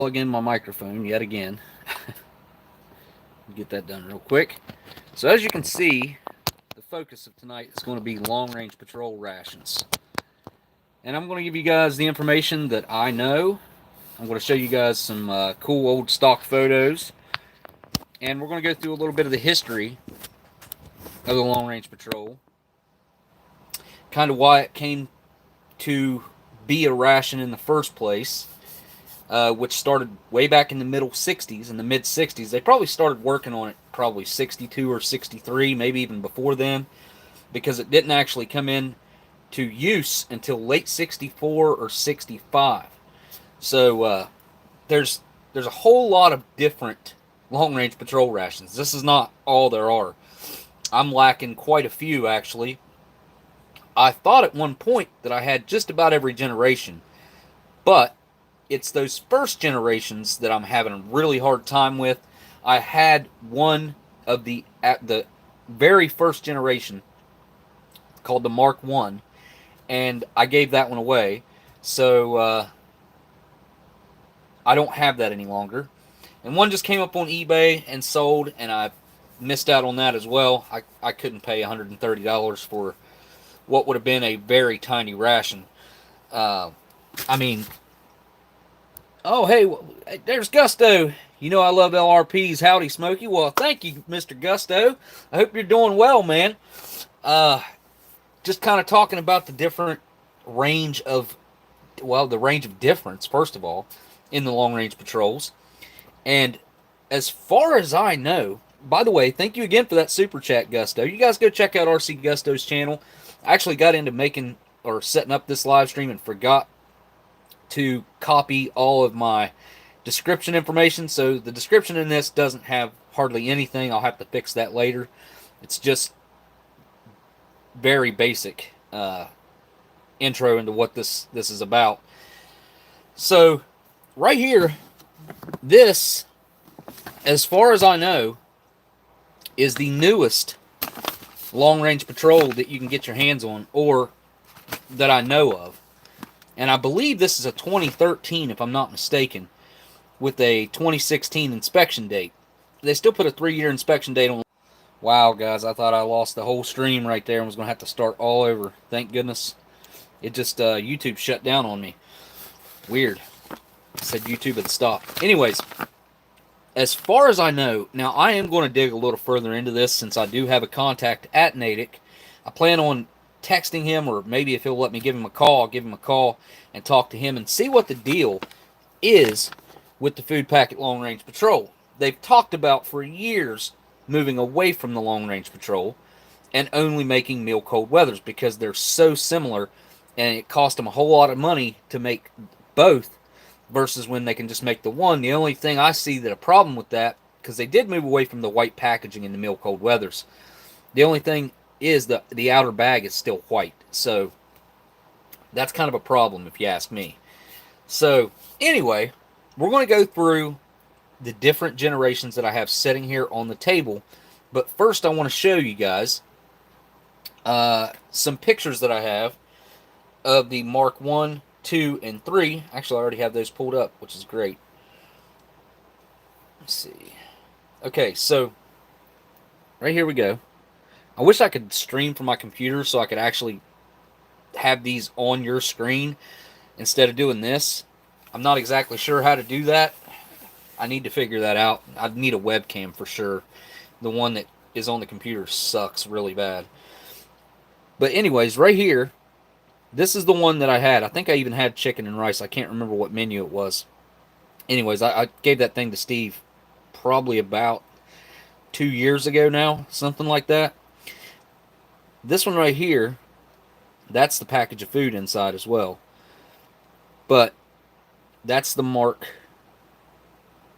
Plug in my microphone yet again. Get that done real quick. So as you can see, the focus of tonight is going to be long-range patrol rations. And I'm going to give you guys the information that I know. I'm going to show you guys some cool old stock photos. And we're going to go through a little bit of the history of the long-range patrol. Kind of why it came to be a ration in the first place. Which started way back in the middle 60s, in the mid 60s. They probably started working on it probably 62 or 63, maybe even before then, because it didn't actually come in to use until late 64 or 65. So there's a whole lot of different long-range patrol rations. This is not all there are. I'm lacking quite a few, actually. I thought at one point that I had just about every generation, but it's those first generations that I'm having a really hard time with. I had one of the very first generation called the Mark 1, and I gave that one away. So I don't have that any longer. And one just came up on eBay and sold, and I missed out on that as well. I couldn't pay $130 for what would have been a very tiny ration. I mean, oh, hey, there's Gusto. You know I love LRPs. Howdy, Smokey. Well, thank you, Mr. Gusto. I hope you're doing well, man. Just kind of talking about the different range of, well, the range of difference, first of all, in the long-range patrols. And as far as I know, by the way, thank you again for that super chat, Gusto. You guys go check out RC Gusto's channel. I actually got into making or setting up this live stream and forgot to copy all of my description information. So the description in this doesn't have hardly anything. I'll have to fix that later. It's just very basic intro into what this is about. So right here, this, as far as I know, is the newest long-range patrol that you can get your hands on, or that I know of. And I believe this is a 2013, if I'm not mistaken, with a 2016 inspection date. They still put a 3-year inspection date on. Wow, guys, I thought I lost the whole stream right there and was going to have to start all over. Thank goodness. It just, YouTube shut down on me. Weird. It said YouTube had stopped. Anyways, as far as I know, now I am going to dig a little further into this since I do have a contact at Natick. I plan on texting him, or maybe if he'll let me give him a call, I'll give him a call and talk to him and see what the deal is with the food packet long-range patrol. They've talked about for years moving away from the long-range patrol and only making meal cold weathers because they're so similar, and it cost them a whole lot of money to make both versus when they can just make the one. The only thing I see that a problem with that, because they did move away from the white packaging in the meal cold weathers, the only thing is the outer bag is still white. So that's kind of a problem if you ask me. So anyway, we're going to go through the different generations that I have sitting here on the table. But first I want to show you guys some pictures that I have of the Mark 1, 2, and 3. Actually, I already have those pulled up, which is great. Let's see. Okay, so right here we go. I wish I could stream from my computer so I could actually have these on your screen instead of doing this. I'm not exactly sure how to do that. I need to figure that out. I'd need a webcam for sure. The one that is on the computer sucks really bad. But anyways, right here, this is the one that I had. I think I even had chicken and rice. I can't remember what menu it was. Anyways, I gave that thing to Steve probably about 2 years ago now, something like that. This one right here, that's the package of food inside as well. But that's the Mark.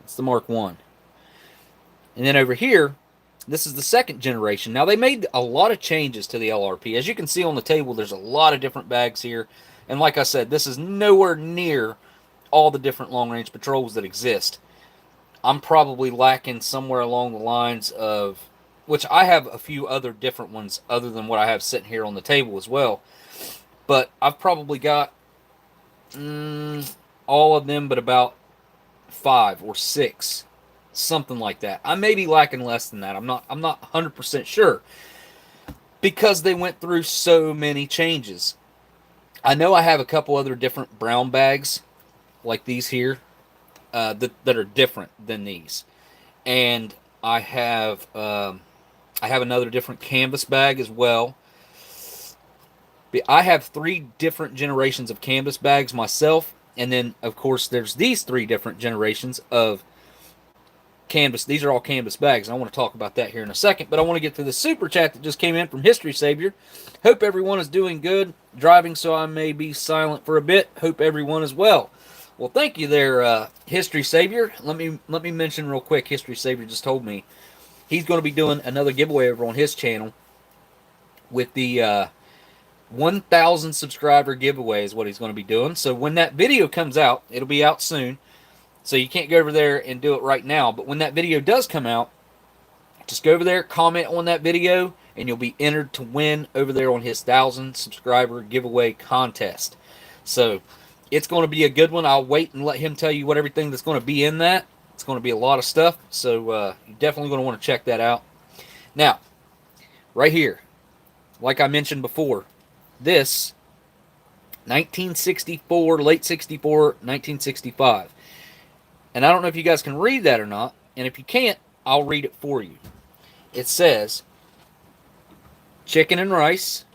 It's the Mark 1. And then over here, this is the second generation. Now, they made a lot of changes to the LRP. As you can see on the table, there's a lot of different bags here. And like I said, this is nowhere near all the different long-range patrols that exist. I'm probably lacking somewhere along the lines of, which I have a few other different ones other than what I have sitting here on the table as well. But I've probably got all of them but about 5 or 6, something like that. I may be lacking less than that. I'm not 100% sure, because they went through so many changes. I know I have a couple other different brown bags like these here that are different than these, and I have another different canvas bag as well. I have 3 different generations of canvas bags myself, and then of course there's these 3 different generations of canvas. These are all canvas bags. I want to talk about that here in a second, but I want to get to the super chat that just came in from History Savior. Hope everyone is doing good. Driving, so I may be silent for a bit. Hope everyone is well. Well, thank you there, History Savior. Let me mention real quick. History Savior just told me he's going to be doing another giveaway over on his channel with the 1,000 subscriber giveaway is what he's going to be doing. So when that video comes out, it'll be out soon. So you can't go over there and do it right now. But when that video does come out, just go over there, comment on that video, and you'll be entered to win over there on his 1,000 subscriber giveaway contest. So it's going to be a good one. I'll wait and let him tell you what everything that's going to be in that. It's going to be a lot of stuff. So you're definitely going to want to check that out. Now, right here, like I mentioned before, this 1964, late 64, 1965. And I don't know if you guys can read that or not. And if you can't, I'll read it for you. It says, chicken and rice,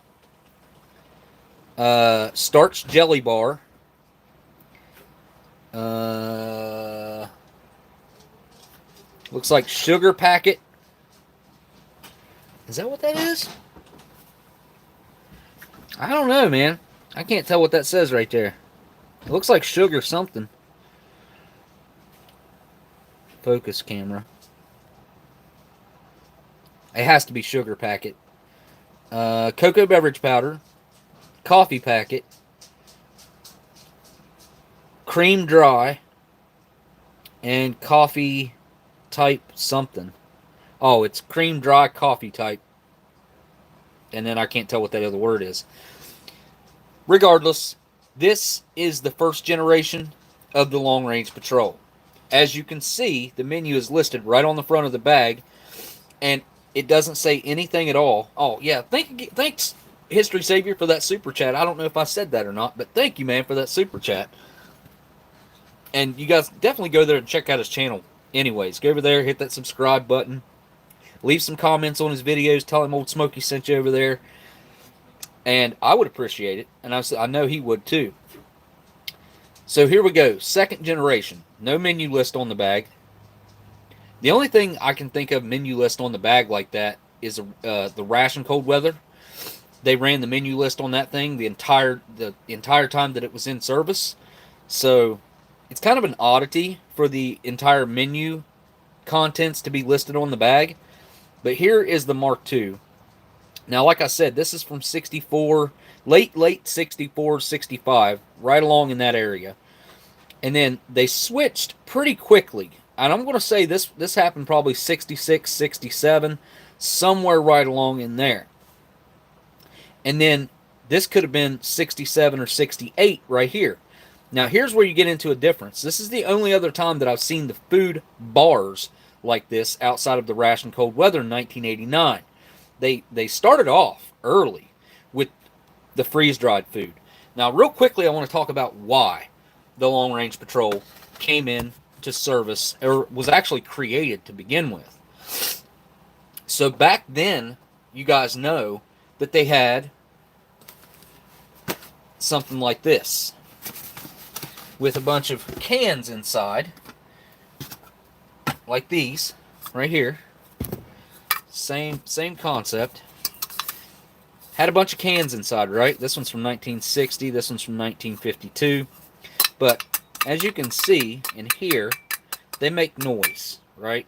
starch jelly bar, looks like sugar packet. Is that what that is? I don't know, man. I can't tell what that says right there. It looks like sugar something. Focus camera. It has to be sugar packet. Cocoa beverage powder. Coffee packet. Cream dry. And coffee type something. Oh, it's cream dry coffee type. And then I can't tell what that other word is. Regardless, this is the first generation of the Long Range Patrol. As you can see, the menu is listed right on the front of the bag, and it doesn't say anything at all. Oh, yeah, thanks, History Savior, for that super chat. I don't know if I said that or not, but thank you, man, for that super chat. And you guys definitely go there and check out his channel. Anyways, go over there, hit that subscribe button. Leave some comments on his videos. Tell him Oldsmokey sent you over there. And I would appreciate it. And I know he would too. So here we go. Second generation. No menu list on the bag. The only thing I can think of menu list on the bag like that is the Ration cold weather. They ran the menu list on that thing the entire time that it was in service. So it's kind of an oddity for the entire menu contents to be listed on the bag. But here is the Mark II. Now, like I said, this is from 64, late 64, 65, right along in that area. And then they switched pretty quickly. And I'm going to say this happened probably 66, 67, somewhere right along in there. And then this could have been 67 or 68 right here. Now, here's where you get into a difference. This is the only other time that I've seen the food bars like this outside of the Ration cold weather in 1989. They started off early with the freeze-dried food. Now, real quickly, I want to talk about why the Long Range Patrol came in to service, or was actually created to begin with. So back then, you guys know that they had something like this with a bunch of cans inside, like these right here. Same concept. Had a bunch of cans inside, right? This one's from 1960. This one's from 1952. But as you can see in here, they make noise, right?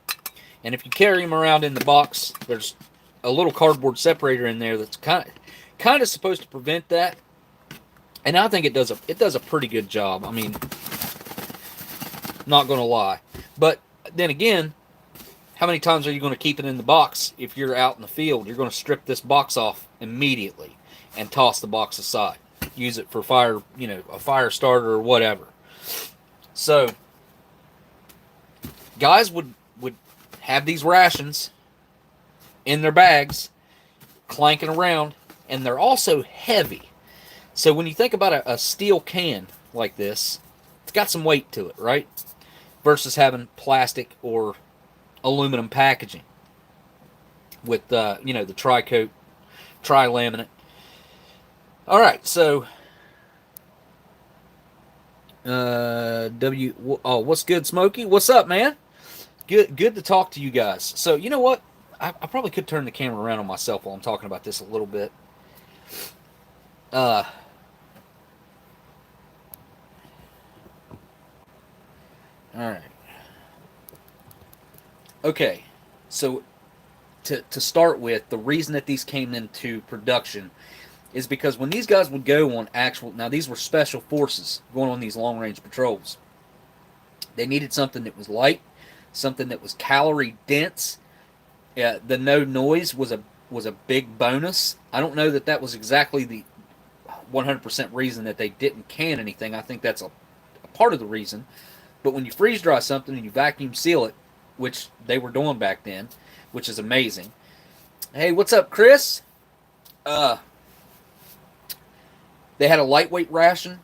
And if you carry them around in the box, there's a little cardboard separator in there that's kind of supposed to prevent that. And I think it does a pretty good job. I mean, not going to lie. But then again, how many times are you going to keep it in the box if you're out in the field? You're going to strip this box off immediately and toss the box aside. Use it for fire, a fire starter or whatever. So, guys would have these rations in their bags, clanking around, and they're also heavy. So when you think about a steel can like this, it's got some weight to it, right? Versus having plastic or aluminum packaging with you know, the tri-coat, tri-laminate. All right, so what's good, Smokey? What's up, man? Good to talk to you guys. So you know what? I probably could turn the camera around on myself while I'm talking about this a little bit. All right. Okay, so to start with, the reason that these came into production is because when these guys would go on actual, now these were special forces going on these long-range patrols, they needed something that was light, something that was calorie dense. The no noise was a big bonus. I don't know that that was exactly the 100% reason that they didn't can anything. I think that's a part of the reason. But when you freeze dry something and you vacuum seal it, which they were doing back then, which is amazing. Hey, what's up, Chris? They had a lightweight ration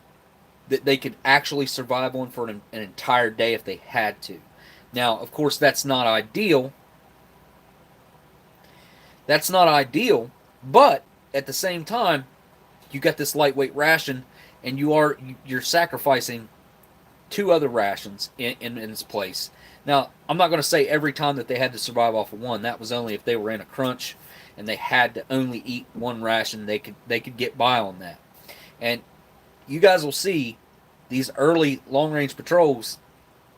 that they could actually survive on for an entire day if they had to. Now, of course, that's not ideal. That's not ideal, but at the same time, you got this lightweight ration, and you're sacrificing 2 other rations in its place. Now, I'm not going to say every time that they had to survive off of one. That was only if they were in a crunch and they had to only eat 1 ration. They could get by on that. And you guys will see these early long-range patrols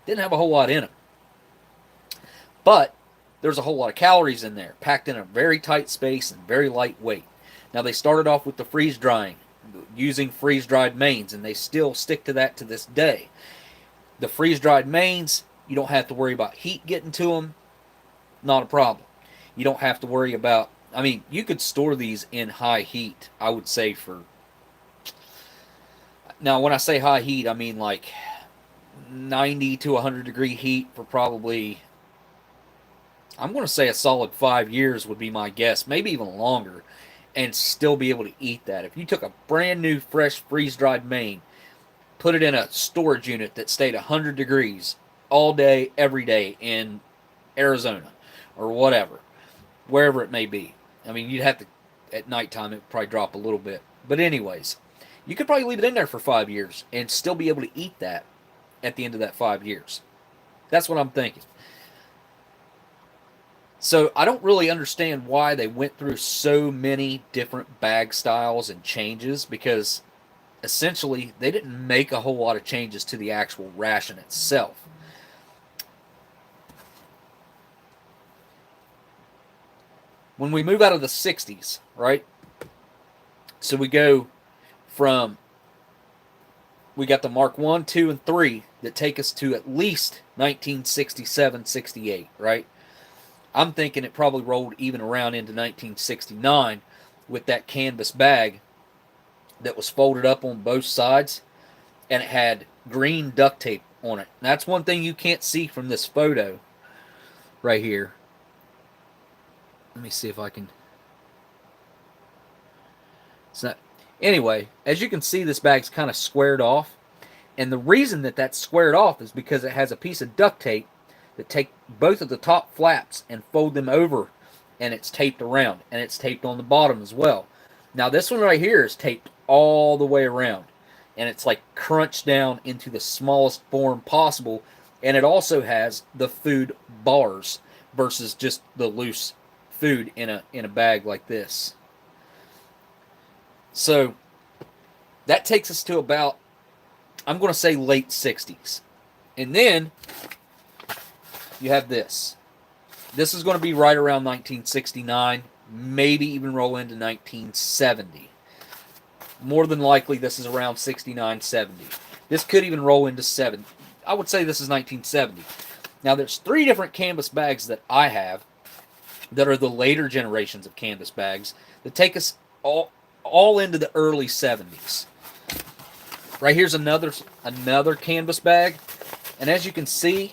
didn't have a whole lot in them. But there's a whole lot of calories in there, packed in a very tight space and very lightweight. Now, they started off with the freeze drying, using freeze-dried mains, and they still stick to that to this day. The freeze-dried mains, you don't have to worry about heat getting to them. Not a problem. You don't have to worry about, I mean, you could store these in high heat, I would say, for, now when I say high heat, I mean like 90 to 100 degree heat for probably, I'm going to say a solid 5 years would be my guess, maybe even longer, and still be able to eat that. If you took a brand new, fresh, freeze-dried main, put it in a storage unit that stayed 100 degrees all day, every day in Arizona or whatever, wherever it may be. I mean, you'd have to, at nighttime, it would probably drop a little bit. But anyways, you could probably leave it in there for 5 years and still be able to eat that at the end of that 5 years. That's what I'm thinking. So I don't really understand why they went through so many different bag styles and changes, because essentially they didn't make a whole lot of changes to the actual ration itself. When we move out of the 60s, right? So we go from, we got the Mark 1, 2, and 3 that take us to at least 1967, 68, right? I'm thinking it probably rolled even around into 1969 with that canvas bag that was folded up on both sides, and it had green duct tape on it. And that's one thing you can't see from this photo right here. Let me see if I can. So, anyway, as you can see, this bag's kind of squared off. And the reason that that's squared off is because it has a piece of duct tape that take both of the top flaps and fold them over, and it's taped around, and it's taped on the bottom as well. Now, this one right here is taped all the way around, and it's like crunched down into the smallest form possible, and it also has the food bars versus just the loose food in a bag like this. So that takes us to about, I'm going to say, late 60s. And then you have this. This is going to be right around 1969, maybe even roll into 1970. More than likely, this is around 69, 70. This could even roll into 70. I would say this is 1970. Now, there's 3 different canvas bags that I have that are the later generations of canvas bags that take us all into the early 70s. Right here's another canvas bag, and as you can see,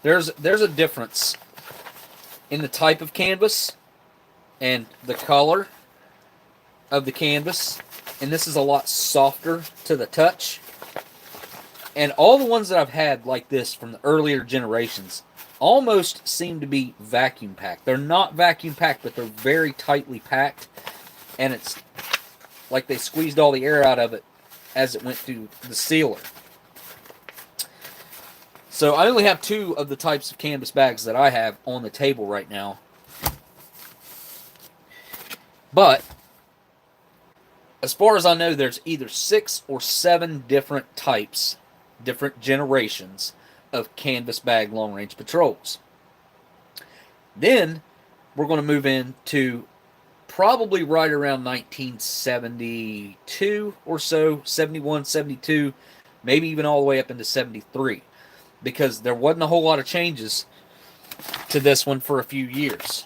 there's a difference in the type of canvas and the color of the canvas, and this is a lot softer to the touch. And all the ones that I've had like this from the earlier generations almost seem to be vacuum packed. They're not vacuum packed, but they're very tightly packed, and it's like they squeezed all the air out of it as it went through the sealer. So I only have 2 of the types of canvas bags that I have on the table right now. But as far as I know, there's either 6 or 7 different types, different generations of canvas bag long-range patrols. Then we're going to move into probably right around 1972 or so, 71, 72, maybe even all the way up into 73, because there wasn't a whole lot of changes to this one for a few years.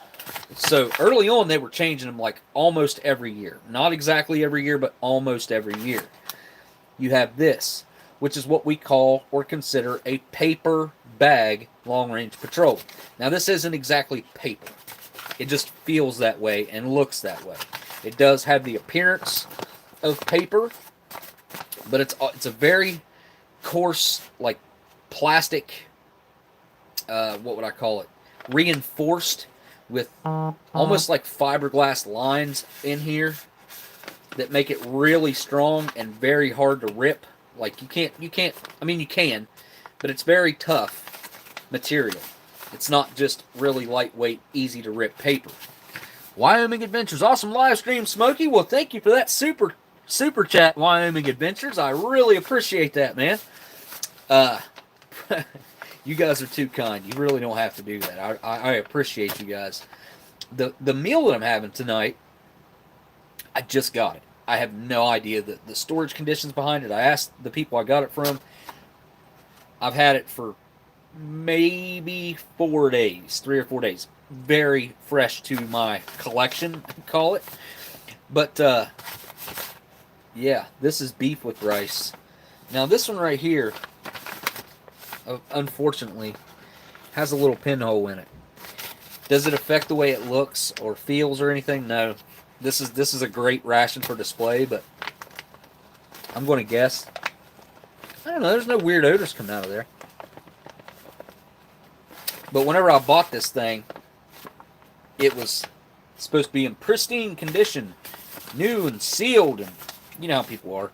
So early on, they were changing them like almost every year. Not exactly every year, but almost every year. You have this, which is what we call or consider a paper bag long-range patrol. Now, this isn't exactly paper. It just feels that way and looks that way. It does have the appearance of paper, but it's a very coarse, like plastic, what would I call it? Reinforced with almost like fiberglass lines in here that make it really strong and very hard to rip. Like you can't, I mean you can, but it's very tough material. It's not just really lightweight, easy to rip paper. Wyoming Adventures, awesome live stream, Smokey. Well, thank you for that super chat, Wyoming Adventures. I really appreciate that, man. You guys are too kind. You really don't have to do that. I appreciate you guys. The meal that I'm having tonight, I just got it. I have no idea the storage conditions behind it. I asked the people I got it from. I've had it for maybe 4 days, 3 or 4 days. Very fresh to my collection, I call it. But, yeah, this is beef with rice. Now, this one right here, unfortunately, has a little pinhole in it. Does it affect the way it looks or feels or anything? No. This is a great ration for display, but I'm going to guess. I don't know. There's no weird odors coming out of there. But whenever I bought this thing, it was supposed to be in pristine condition, new and sealed, and you know how people are.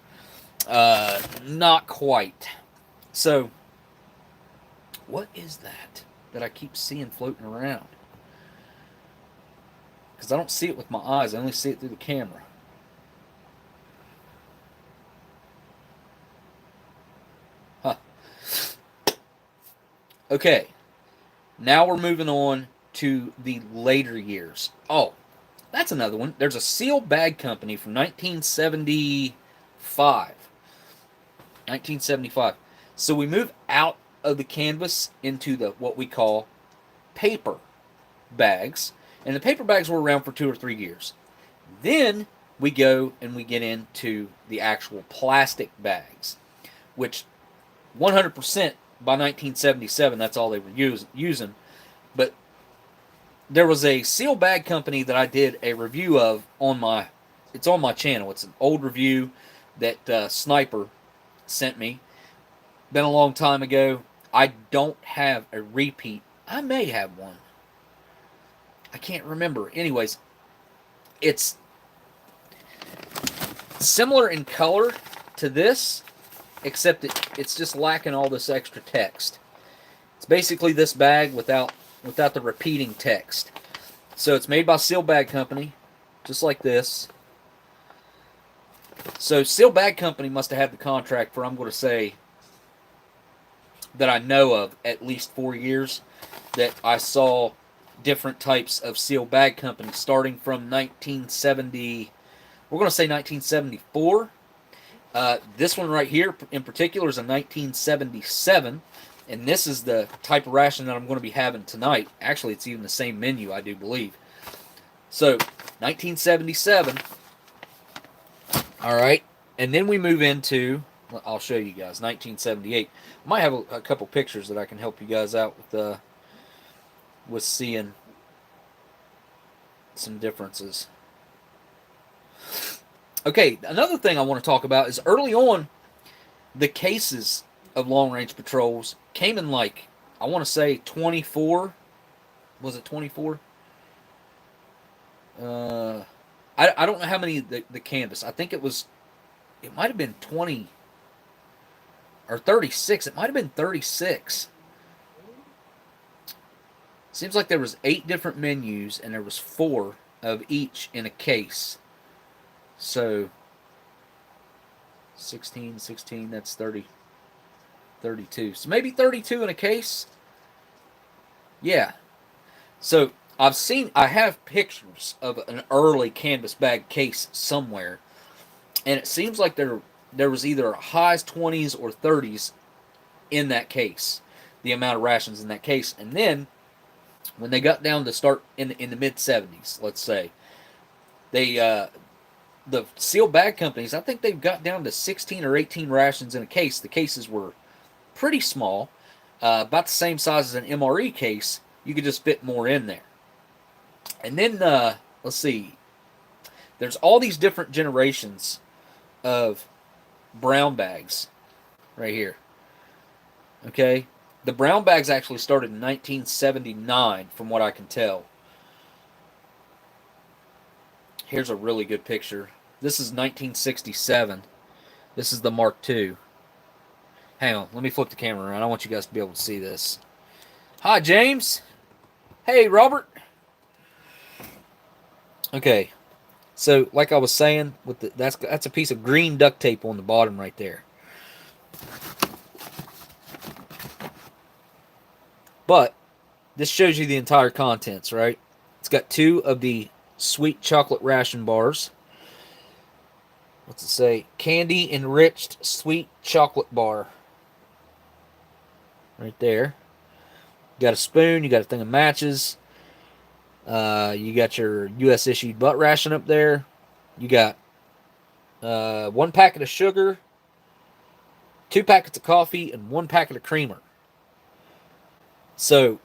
Not quite. So, what is that I keep seeing floating around? Because I don't see it with my eyes. I only see it through the camera. Huh. Okay. Now we're moving on to the later years. Oh, that's another one. There's a sealed bag company from 1975. 1975. So we move out of the canvas into the what we call paper bags. And the paper bags were around for 2 or 3 years. Then we go and we get into the actual plastic bags, which 100% by 1977, that's all they were using. But there was a sealed bag company that I did a review of it's on my channel. It's an old review that Sniper sent me. Been a long time ago. I don't have a repeat. I may have one. I can't remember. Anyways, it's similar in color to this, except it's just lacking all this extra text. It's basically this bag without the repeating text. So it's made by Seal Bag Company, just like this. So Seal Bag Company must have had the contract for, I'm going to say, that I know of, at least 4 years, that I saw different types of sealed bag companies starting from 1970. We're going to say 1974. This one right here in particular is a 1977, and this is the type of ration that I'm going to be having tonight. Actually, it's even the same menu, I do believe. So 1977. All right, and then we move into I'll show you guys. 1978. Might have a couple pictures that I can help you guys out with seeing some differences. Okay, another thing I want to talk about is early on, the cases of long range patrols came in like, I want to say 24. Was it 24? I don't know how many the canvas. I think it might have been 20 or 36. It might have been 36. Seems like there was 8 different menus and there was 4 of each in a case. So 16, that's 30, 32. So maybe 32 in a case. Yeah. So I have pictures of an early canvas bag case somewhere, and it seems like there was either highs 20s or 30s in that case, the amount of rations in that case. And then when they got down to start in the mid 70s, let's say, the sealed bag companies, I think they've got down to 16 or 18 rations in a case. The cases were pretty small, about the same size as an MRE case. You could just fit more in there. And then, let's see, there's all these different generations of brown bags right here. Okay? The brown bags actually started in 1979, from what I can tell. Here's a really good picture. This is 1967. This is the Mark II. Hang on, let me flip the camera around. I want you guys to be able to see this. Hi, James. Hey, Robert. Okay, so like I was saying, that's a piece of green duct tape on the bottom right there. But this shows you the entire contents, right? It's got 2 of the sweet chocolate ration bars. What's it say? Candy enriched sweet chocolate bar. Right there. You got a spoon. You got a thing of matches. You got your U.S. issued butt ration up there. You got 1 packet of sugar, 2 packets of coffee, and 1 packet of creamer. So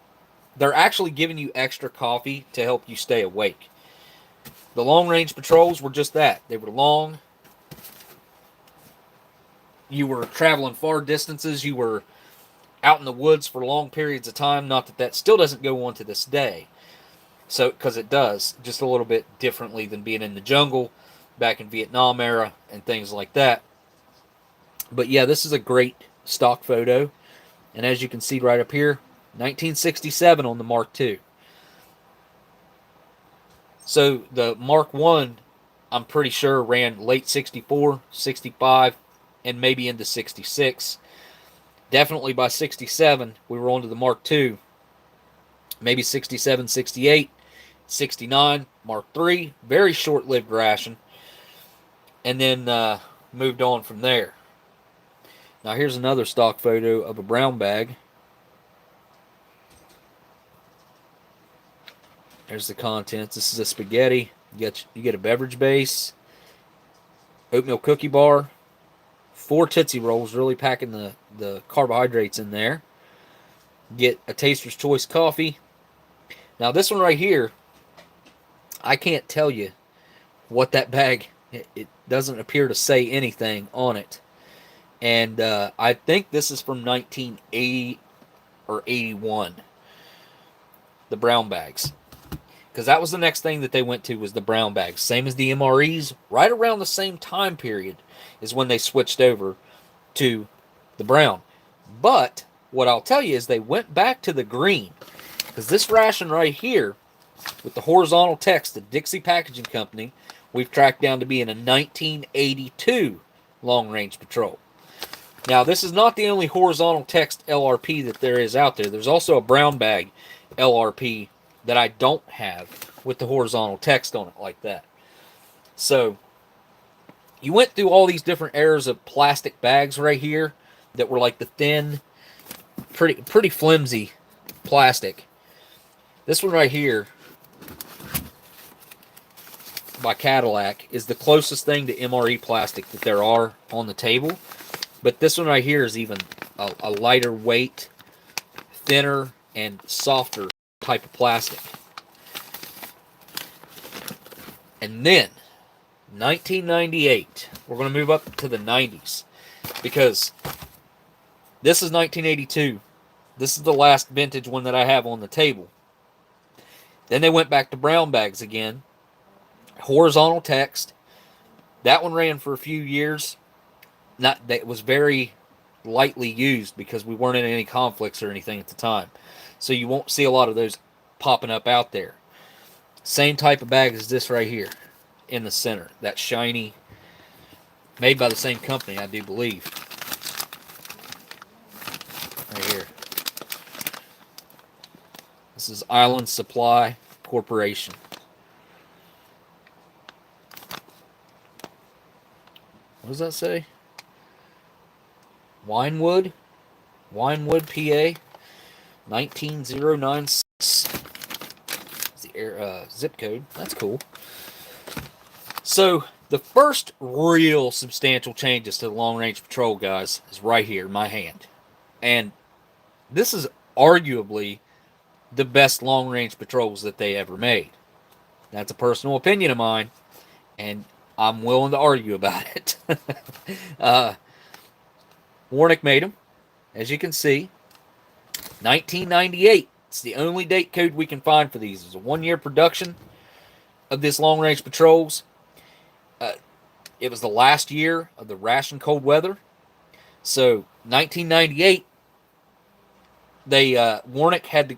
they're actually giving you extra coffee to help you stay awake. The long range patrols were just that. They were long. You were traveling far distances. You were out in the woods for long periods of time. Not that still doesn't go on to this day. So, because it does, just a little bit differently than being in the jungle back in Vietnam era and things like that. But yeah, this is a great stock photo. And as you can see right up here, 1967 on the Mark II. So the Mark I, I'm pretty sure, ran late 64, 65, and maybe into 66. Definitely by 67, we were on to the Mark II. Maybe 67, 68, 69, Mark III. Very short-lived ration. And then moved on from there. Now here's another stock photo of a brown bag. There's the contents. This is a spaghetti. You get a beverage base, oatmeal cookie bar, 4 Tootsie Rolls, really packing the carbohydrates in there. Get a Taster's Choice coffee. Now this one right here, I can't tell you what that bag, it doesn't appear to say anything on it. And I think this is from 1980 or 81, the brown bags. Because that was the next thing that they went to, was the brown bags. Same as the MREs, right around the same time period is when they switched over to the brown. But what I'll tell you is they went back to the green. Because this ration right here, with the horizontal text, the Dixie Packaging Company, we've tracked down to being a 1982 long-range patrol. Now, this is not the only horizontal text LRP that there is out there. There's also a brown bag LRP that I don't have with the horizontal text on it like that. So, you went through all these different eras of plastic bags right here that were like the thin, pretty flimsy plastic. This one right here by Cadillac is the closest thing to MRE plastic that there are on the table. But this one right here is even a lighter weight, thinner, and softer type of plastic. And then, 1998, we're going to move up to the 90s, because this is 1982. This is the last vintage one that I have on the table. Then they went back to brown bags again. Horizontal text. That one ran for a few years. That was very lightly used because we weren't in any conflicts or anything at the time. So you won't see a lot of those popping up out there. Same type of bag as this right here in the center. That shiny, made by the same company, I do believe. Right here. This is Island Supply Corporation. What does that say? Winewood, PA, 19096. The zip code. That's cool. So the first real substantial changes to the long range patrol, guys, is right here in my hand, and this is arguably the best long range patrols that they ever made. That's a personal opinion of mine, and I'm willing to argue about it. Warnick made them, as you can see. 1998. It's the only date code we can find for these. It's a 1-year production of this long-range patrols. It was the last year of the Ration cold weather. So, 1998, they Warnick had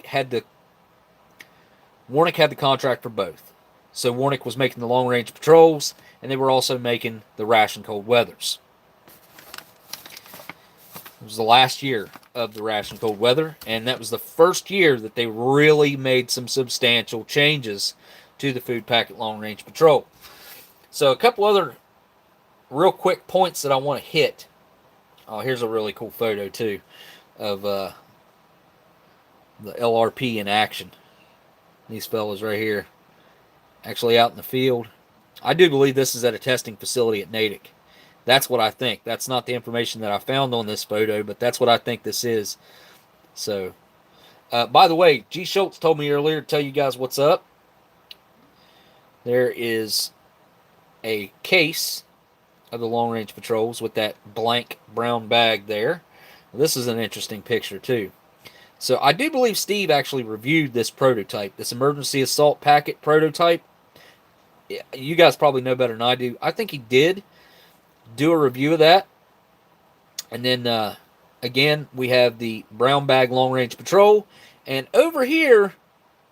the contract for both. So Warnick was making the long-range patrols, and they were also making the Ration cold weathers. It was the last year of the Ration cold weather, and that was the first year that they really made some substantial changes to the food packet long range patrol. So a couple other real quick points that I want to hit. Oh, here's a really cool photo too of the LRP in action. These fellas right here, actually out in the field. I do believe this is at a testing facility at Natick. That's what I think. That's not the information that I found on this photo, but that's what I think this is. So, by the way, G. Schultz told me earlier to tell you guys what's up. There is a case of the long-range patrols with that blank brown bag there. This is an interesting picture, too. So, I do believe Steve actually reviewed this prototype, this emergency assault packet prototype. You guys probably know better than I do. I think he did do a review of that. And then again, we have the brown bag long range patrol, and over here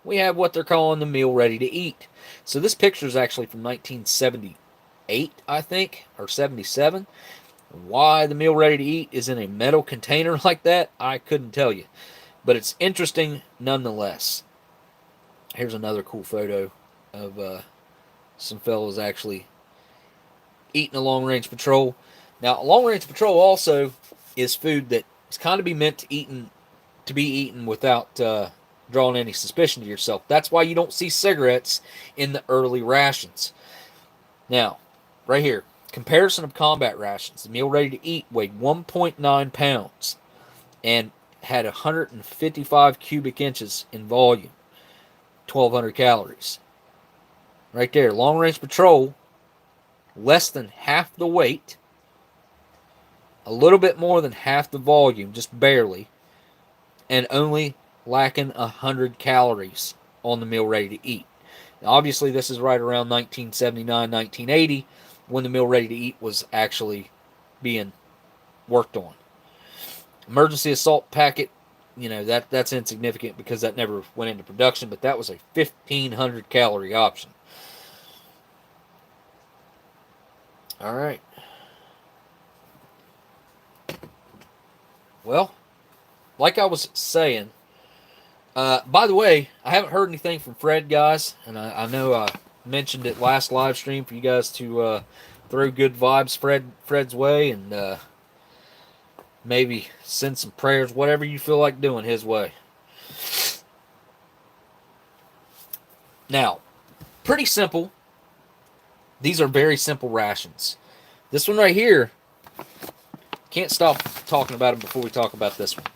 we have what they're calling the meal ready to eat. So this picture is actually from 1978, I think, or 77. Why the meal ready to eat is in a metal container like that, I couldn't tell you, but it's interesting nonetheless. Here's another cool photo of some fellows actually eating a long-range patrol. Now, a long-range patrol also is food that is kind of meant to be eaten without drawing any suspicion to yourself. That's why you don't see cigarettes in the early rations. Now, right here, comparison of combat rations. The meal ready to eat weighed 1.9 pounds and had 155 cubic inches in volume, 1,200 calories. Right there, long-range patrol, less than half the weight, a little bit more than half the volume, just barely, and only lacking 100 calories on the meal ready to eat. Now, obviously, this is right around 1979, 1980, when the meal ready to eat was actually being worked on. Emergency assault packet, that's insignificant because that never went into production, but that was a 1,500 calorie option. All right. Well, like I was saying, by the way, I haven't heard anything from Fred, guys, and I know I mentioned it last live stream for you guys to throw good vibes Fred's way, and maybe send some prayers, whatever you feel like doing his way. Now, pretty simple. These are very simple rations. This one right here can't stop talking about them before we talk about this one.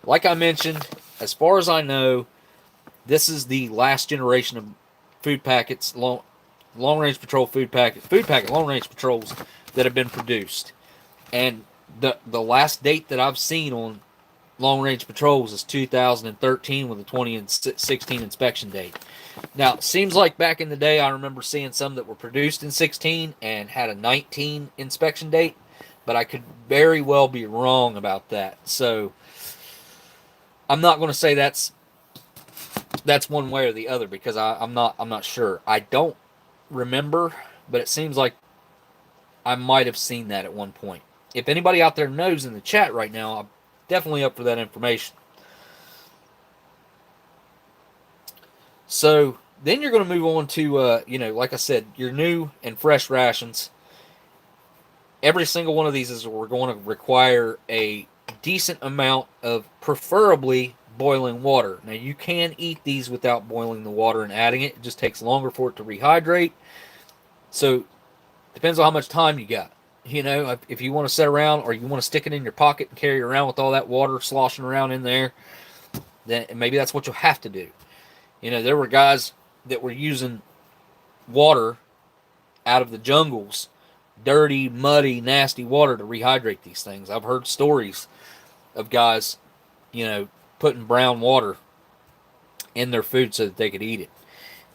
Like I mentioned, as far as I know, this is the last generation of food packets, long range patrol food packet long range patrols that have been produced. And the last date that I've seen on long range patrols is 2013 with a 2016 inspection date. Now, it seems like back in the day, I remember seeing some that were produced in 16 and had a 19 inspection date, but I could very well be wrong about that. So I'm not going to say that's one way or the other, because I'm not sure. I don't remember, but it seems like I might have seen that at one point. If anybody out there knows in the chat right now, I'm definitely up for that information. So then you're going to move on to, like I said, your new and fresh rations. Every single one of these is we're going to require a decent amount of preferably boiling water. Now, you can eat these without boiling the water and adding it. It just takes longer for it to rehydrate. So depends on how much time you got. If you want to sit around or you want to stick it in your pocket and carry it around with all that water sloshing around in there, then maybe that's what you'll have to do. There were guys that were using water out of the jungles, dirty, muddy, nasty water to rehydrate these things. I've heard stories of guys, putting brown water in their food so that they could eat it.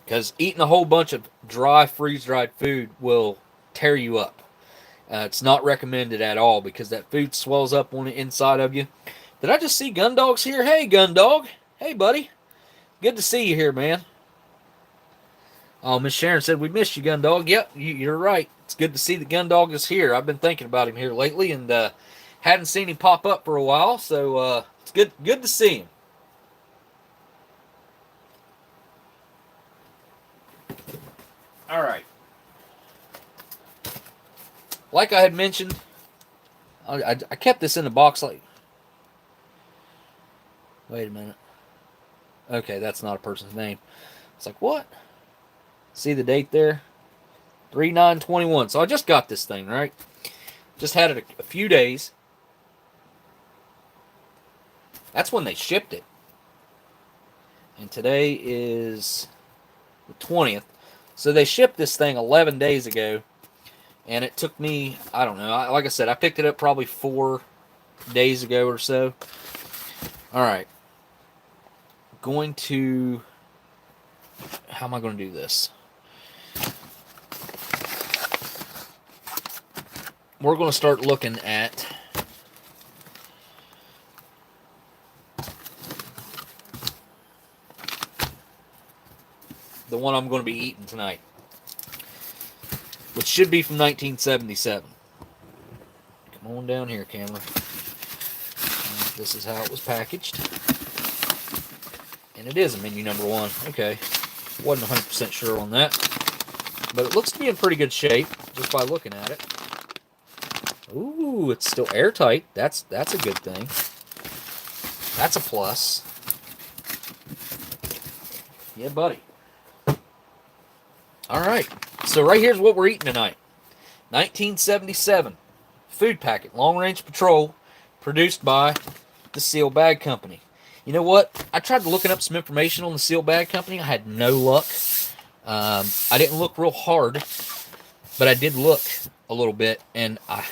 Because eating a whole bunch of dry, freeze-dried food will tear you up. It's not recommended at all, because that food swells up on the inside of you. Did I just see Gundog's here? Hey, Gundog. Hey, buddy. Good to see you here, man. Oh, Miss Sharon said we missed you, Gundog. Yep, you're right. It's good to see that Gundog is here. I've been thinking about him here lately, and hadn't seen him pop up for a while, so it's good to see him. All right. Like I had mentioned, I kept this in the box like... Wait a minute. Okay, that's not a person's name. It's like, what? See the date there? 3/9/21. So I just got this thing, right? Just had it a few days. That's when they shipped it. And today is the 20th. So they shipped this thing 11 days ago. And it took me, I don't know, like I said, I picked it up probably 4 days ago or so. All right. Going to... How am I going to do this? We're going to start looking at the one I'm going to be eating tonight, which should be from 1977. Come on down here, camera. This is how it was packaged. And it is a menu number 1. Okay. Wasn't 100% sure on that. But it looks to be in pretty good shape, just by looking at it. Ooh, it's still airtight. That's a good thing. That's a plus. Yeah, buddy. Alright. So right here's what we're eating tonight. 1977. Food packet. Long Range Patrol. Produced by the Seal Bag Company. You know what? I tried looking up some information on the Seal Bag Company. I had no luck. I didn't look real hard, but I did look a little bit, and I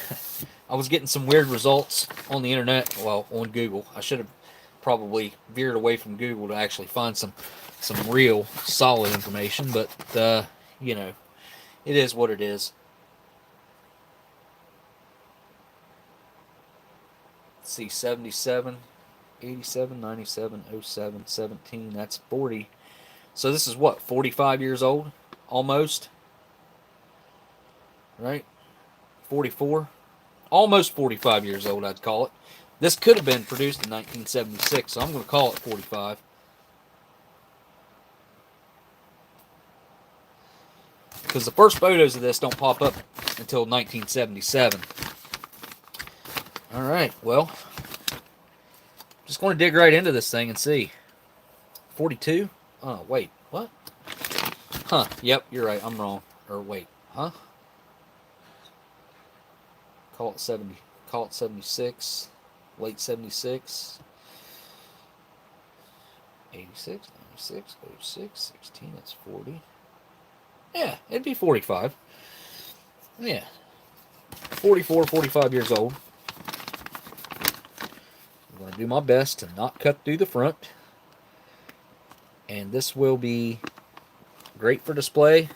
was getting some weird results on the internet. Well, on Google. I should have probably veered away from Google to actually find some real solid information, but it is what it is. Let's see, 77, 87, 97, 07, 17, that's 40. So this is what, 45 years old? Almost? Right? 44? Almost 45 years old, I'd call it. This could have been produced in 1976, so I'm going to call it 45. Because the first photos of this don't pop up until 1977. Alright, well, just going to dig right into this thing and see. 42? Oh, wait, what? Huh, yep, you're right, I'm wrong. Or wait, huh? Call call it 76, late 76, 86, 96, 06, 16, that's 40. Yeah, it'd be 45. Yeah, 44, 45 years old. I'm going to do my best to not cut through the front. And this will be great for display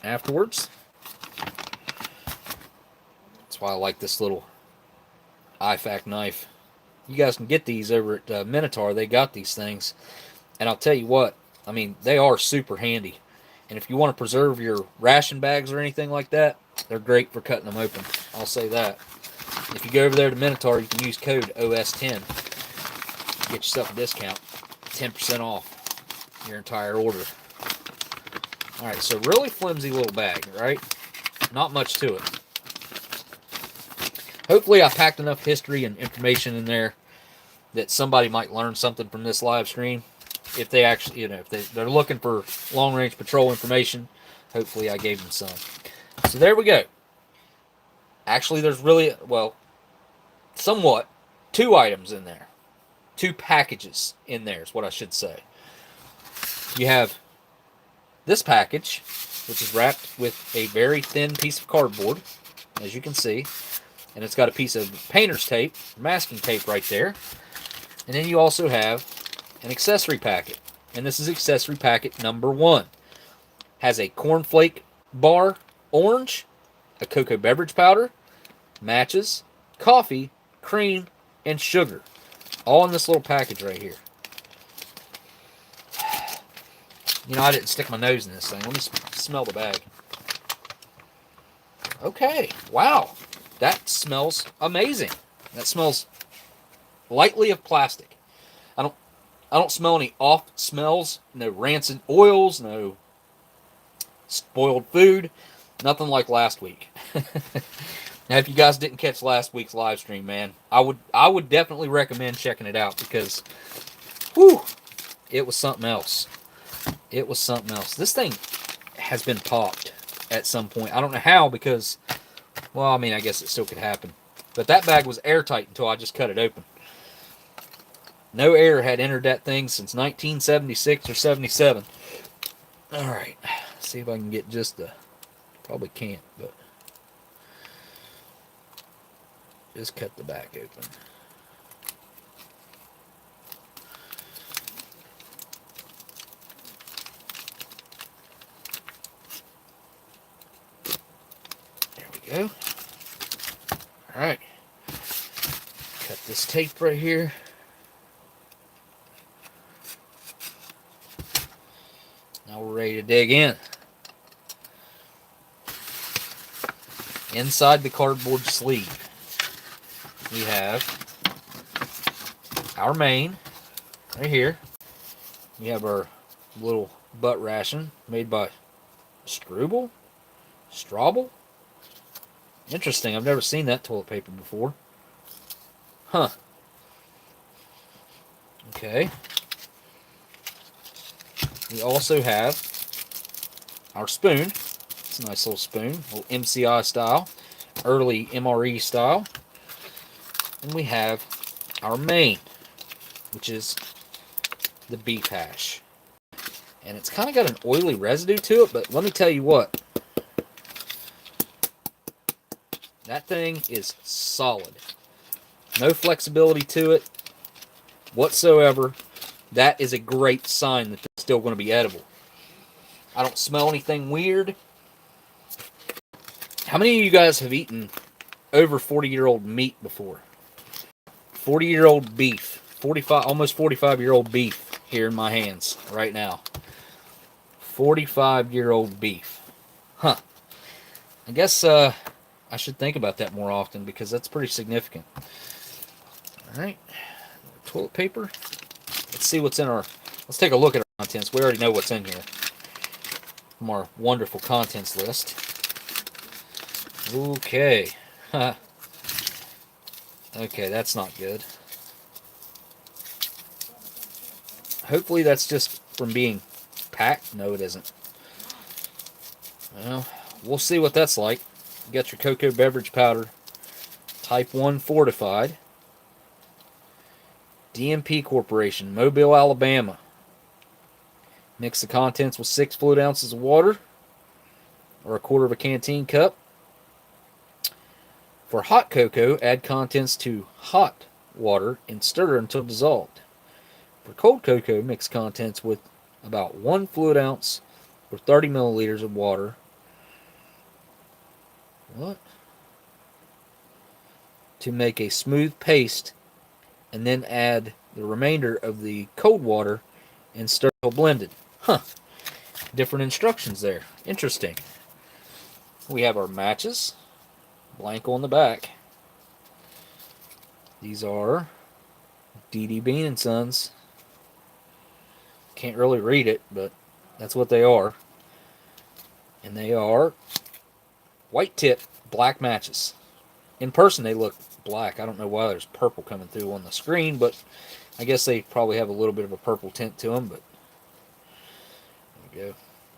afterwards. That's why I like this little IFAC knife. You guys can get these over at Minotaur. They got these things. And I'll tell you what, I mean, they are super handy. And if you want to preserve your ration bags or anything like that, they're great for cutting them open. I'll say that. If you go over there to Minotaur, you can use code OS10. Get yourself a discount. 10% off your entire order. Alright, so really flimsy little bag, right? Not much to it. Hopefully I packed enough history and information in there that somebody might learn something from this live stream. If they actually, if they're looking for long-range patrol information, hopefully I gave them some. So there we go. Actually, there's really, well, somewhat, 2 items in there. 2 packages in there is what I should say. You have this package, which is wrapped with a very thin piece of cardboard, as you can see. And it's got a piece of painter's tape, masking tape right there. And then you also have an accessory packet. And this is accessory packet number 1. Has a Cornflake Bar orange, a cocoa beverage powder, matches, coffee, cream, and sugar. All in this little package right here. I didn't stick my nose in this thing. Let me smell the bag. Okay, wow. That smells amazing. That smells lightly of plastic. I don't smell any off smells, no rancid oils, no spoiled food, nothing like last week. Now, if you guys didn't catch last week's live stream, man, I would definitely recommend checking it out because, whew, it was something else. It was something else. This thing has been popped at some point. I don't know how because, well, I mean, I guess it still could happen. But that bag was airtight until I just cut it open. No air had entered that thing since 1976 or 77. All right, see if I can get just the, probably can't, but just cut the back open. There we go. All right, cut this tape right here. Now we're ready to dig in. Inside the cardboard sleeve, we have our main right here. We have our little butt ration made by Strauble. Interesting. I've never seen that toilet paper before. Huh. Okay. We also have our spoon. It's a nice little spoon, little MCI style, early MRE style. And we have our main, which is the beef hash. And it's kind of got an oily residue to it, but let me tell you what. That thing is solid. No flexibility to it whatsoever. That is a great sign that it's still going to be edible. I don't smell anything weird. How many of you guys have eaten over 40-year-old meat before? 40-year-old beef. 45, almost 45-year-old beef here in my hands right now. 45-year-old beef. Huh. I guess I should think about that more often because that's pretty significant. Alright. Toilet paper. Let's see what's in our... Let's take a look at our contents. We already know what's in here from our wonderful contents list. Okay. Okay, that's not good. Hopefully that's just from being packed. No, it isn't. Well, we'll see what that's like. You got your cocoa beverage powder Type 1 fortified. DMP Corporation, Mobile, Alabama. Mix the contents with 6 fluid ounces of water, or a quarter of a canteen cup. For hot cocoa, add contents to hot water and stir until dissolved. For cold cocoa, mix contents with about 1 fluid ounce or 30 milliliters of water. What? To make a smooth paste, and then add the remainder of the cold water and stir until blended. Huh. Different instructions there. Interesting. We have our matches. Blank on the back. These are D.D. Bean & Sons. Can't really read it, but that's what they are. And they are white tip black matches. In person they look black. I don't know why there's purple coming through on the screen, but I guess they probably have a little bit of a purple tint to them. But there we go.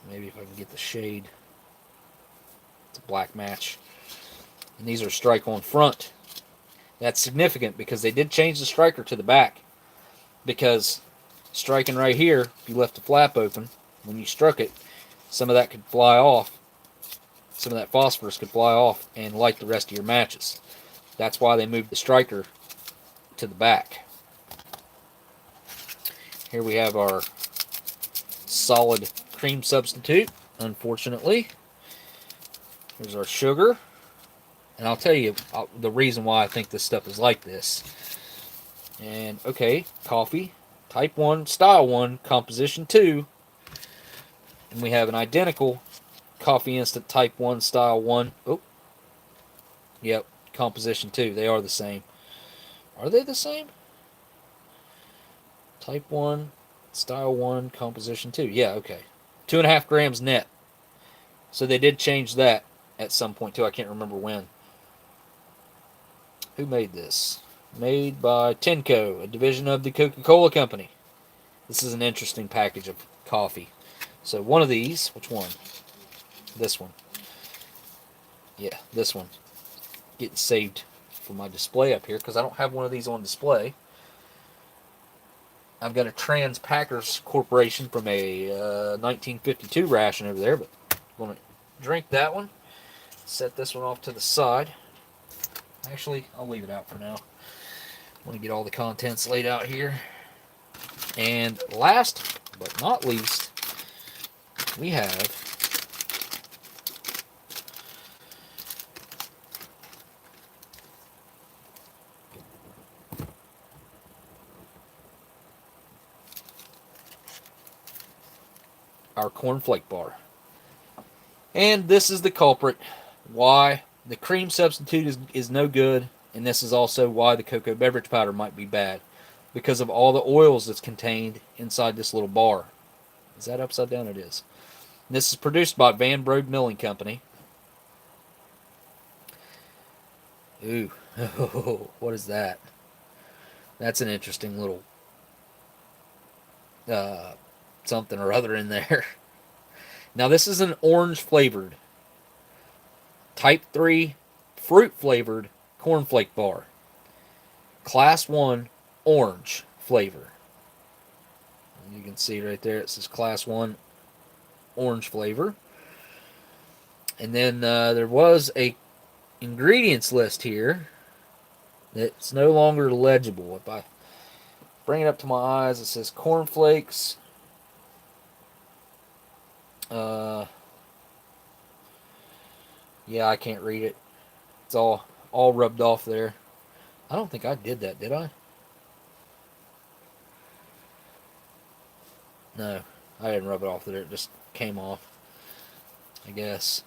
Maybe if I can get the shade. It's a black match. And these are strike on front. That's significant because they did change the striker to the back. Because striking right here, if you left the flap open, when you struck it, some of that could fly off. Some of that phosphorus could fly off and light the rest of your matches. That's why they moved the striker to the back. Here we have our solid cream substitute, unfortunately. Here's our sugar. And I'll tell you the reason why I think this stuff is like this. And, okay, coffee, type 1, style 1, composition 2. And we have an identical coffee instant type 1, style 1. Oh, yep, composition 2. They are the same. Are they the same? Type 1, style 1, composition 2. Yeah, okay. 2.5 grams net. So they did change that at some point too. I can't remember when. Who made this? Made by Tenco, a division of the Coca-Cola Company. This is an interesting package of coffee. So one of these, which one? This one. Yeah, this one. Getting saved for my display up here because I don't have one of these on display. I've got a Trans Packers Corporation from a 1952 ration over there, but I'm going to drink that one. Set this one off to the side. Actually, I'll leave it out for now. I want to get all the contents laid out here. And last but not least, we have our Cornflake Bar. And this is the culprit. Why the cream substitute is no good, and this is also why the cocoa beverage powder might be bad. Because of all the oils that's contained inside this little bar. Is that upside down? It is. This is produced by Van Brode Milling Company. Ooh, what is that? That's an interesting little something or other in there. Now this is an orange flavored, type 3 fruit flavored cornflake bar. Class 1 orange flavor. And you can see right there it says Class 1 orange flavor. And then there was a ingredients list here that's no longer legible. If I bring it up to my eyes, it says cornflakes. Yeah, I can't read it. It's all rubbed off there. I don't think I did that, did I? No, I didn't rub it off there. It just came off, I guess.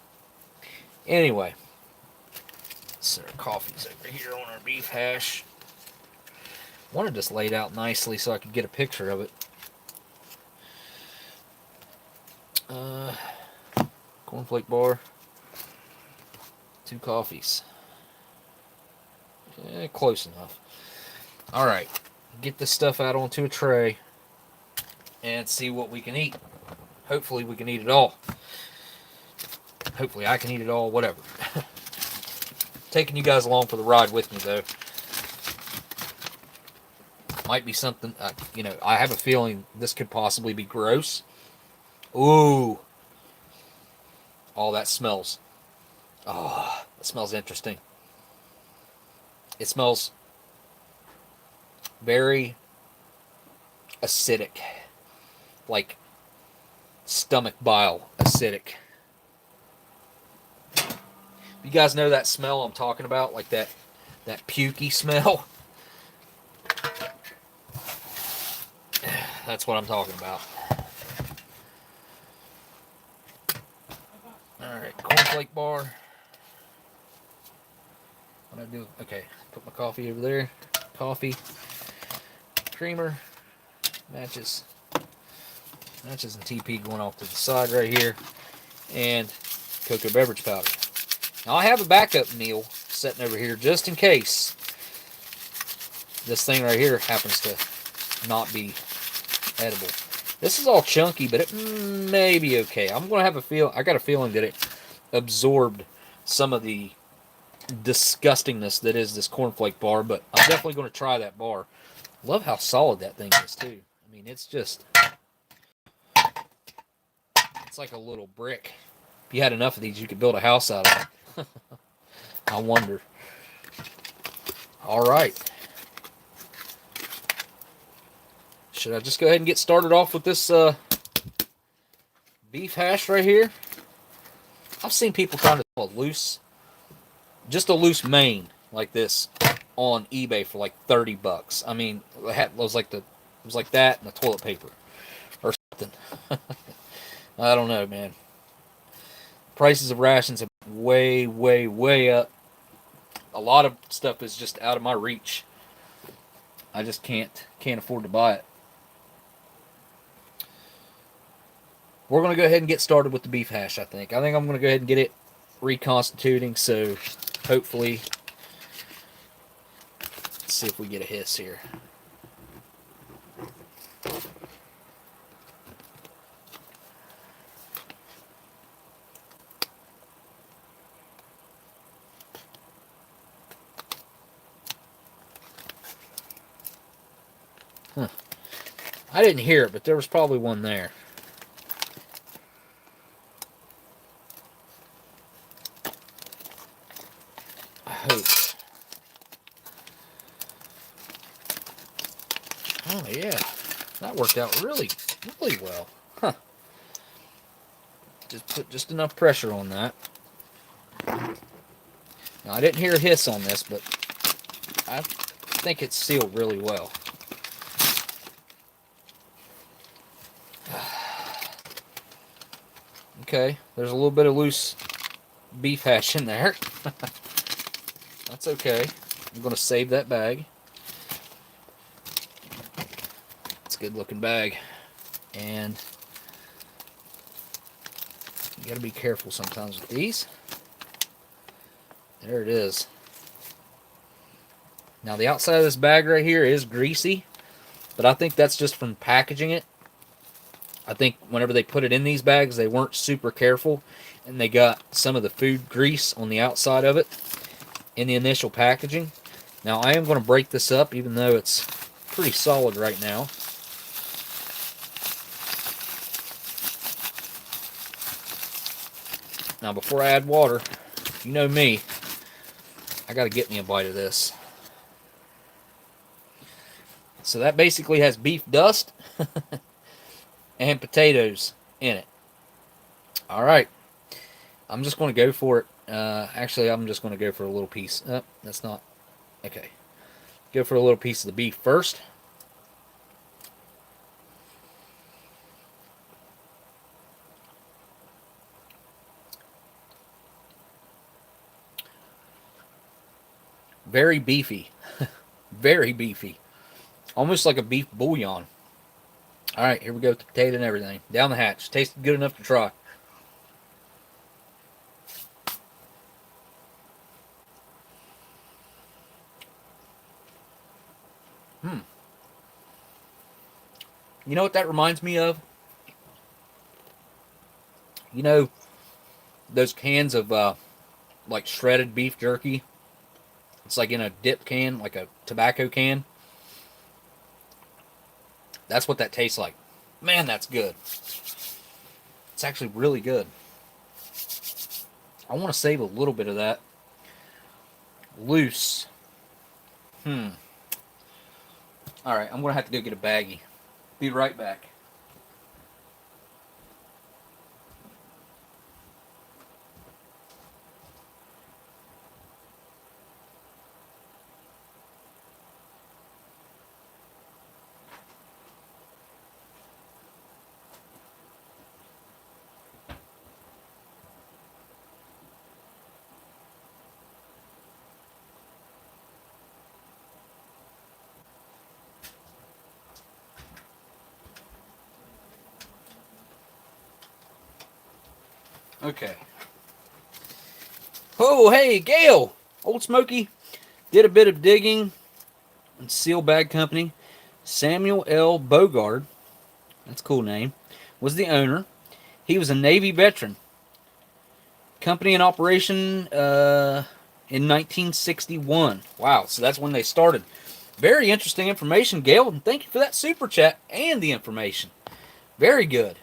Anyway, so our coffee's over here on our beef hash. I wanted this laid out nicely so I could get a picture of it. Cornflake bar. 2 coffees. Close enough. Alright, get this stuff out onto a tray and see what we can eat. Hopefully we can eat it all. Hopefully I can eat it all, whatever. taking you guys along for the ride with me, though. Might be something, you know, I have a feeling this could possibly be gross. Ooh. Oh, that smells. Oh, that smells interesting. It smells very acidic. Like stomach bile acidic. You guys know that smell I'm talking about? Like that pukey smell? That's what I'm talking about. Alright, Cornflake Bar. What do I do? Okay, put my coffee over there. Coffee. Creamer. Matches. Matches and TP going off to the side right here. And cocoa beverage powder. Now I have a backup meal sitting over here just in case this thing right here happens to not be edible. This is all chunky, but it may be okay. I'm going to have a feel. I got a feeling that it absorbed some of the disgustingness that is this Cornflake bar, but I'm definitely going to try that bar. Love how solid that thing is too. I mean, it's just, it's like a little brick. If you had enough of these, you could build a house out of it. I wonder. All right. Should I just go ahead and get started off with this beef hash right here? I've seen people trying to sell a loose, just a loose main like this on eBay for like 30 bucks. I mean, it was like that and the toilet paper or something. I don't know, man. Prices of rations have been way, way, way up. A lot of stuff is just out of my reach. I just can't afford to buy it. We're going to go ahead and get started with the beef hash, I think. I'm going to go ahead and get it reconstituting, so hopefully, let's see if we get a hiss here. Huh. I didn't hear it, but there was probably one there. Hope. Oh yeah, that worked out really, really well. Huh. Just put just enough pressure on that. Now I didn't hear a hiss on this, but I think it's sealed really well. Okay, there's a little bit of loose beef hash in there. That's okay. I'm going to save that bag. It's a good looking bag. And you got to be careful sometimes with these. There it is. Now the outside of this bag right here is greasy, but I think that's just from packaging it. I think whenever they put it in these bags, they weren't super careful, and they got some of the food grease on the outside of it in the initial packaging. Now I am going to break this up, even though it's pretty solid right now. Now before I add water, you know me, I got to get me a bite of this. So that basically has beef dust and potatoes in it. Alright, I'm just going to go for it. Actually, I'm just going to go for a little piece. That's not... Okay. Go for a little piece of the beef first. Very beefy. Very beefy. Almost like a beef bouillon. Alright, here we go with the potato and everything. Down the hatch. Tasted good enough to try. You know what that reminds me of? You know those cans of like shredded beef jerky It's like in a dip can, like a tobacco can. That's what that tastes like. Man, that's good. It's actually really good. I want to save a little bit of that loose. All right, I'm going to have to go get a baggie. Be right back. Okay. Oh, hey, Gail! Oldsmokey did a bit of digging and Seal Bag Company. Samuel L. Bogard, that's a cool name, was the owner. He was a Navy veteran. Company in operation in 1961. Wow, so that's when they started. Very interesting information, Gail, and thank you for that super chat and the information. Very good.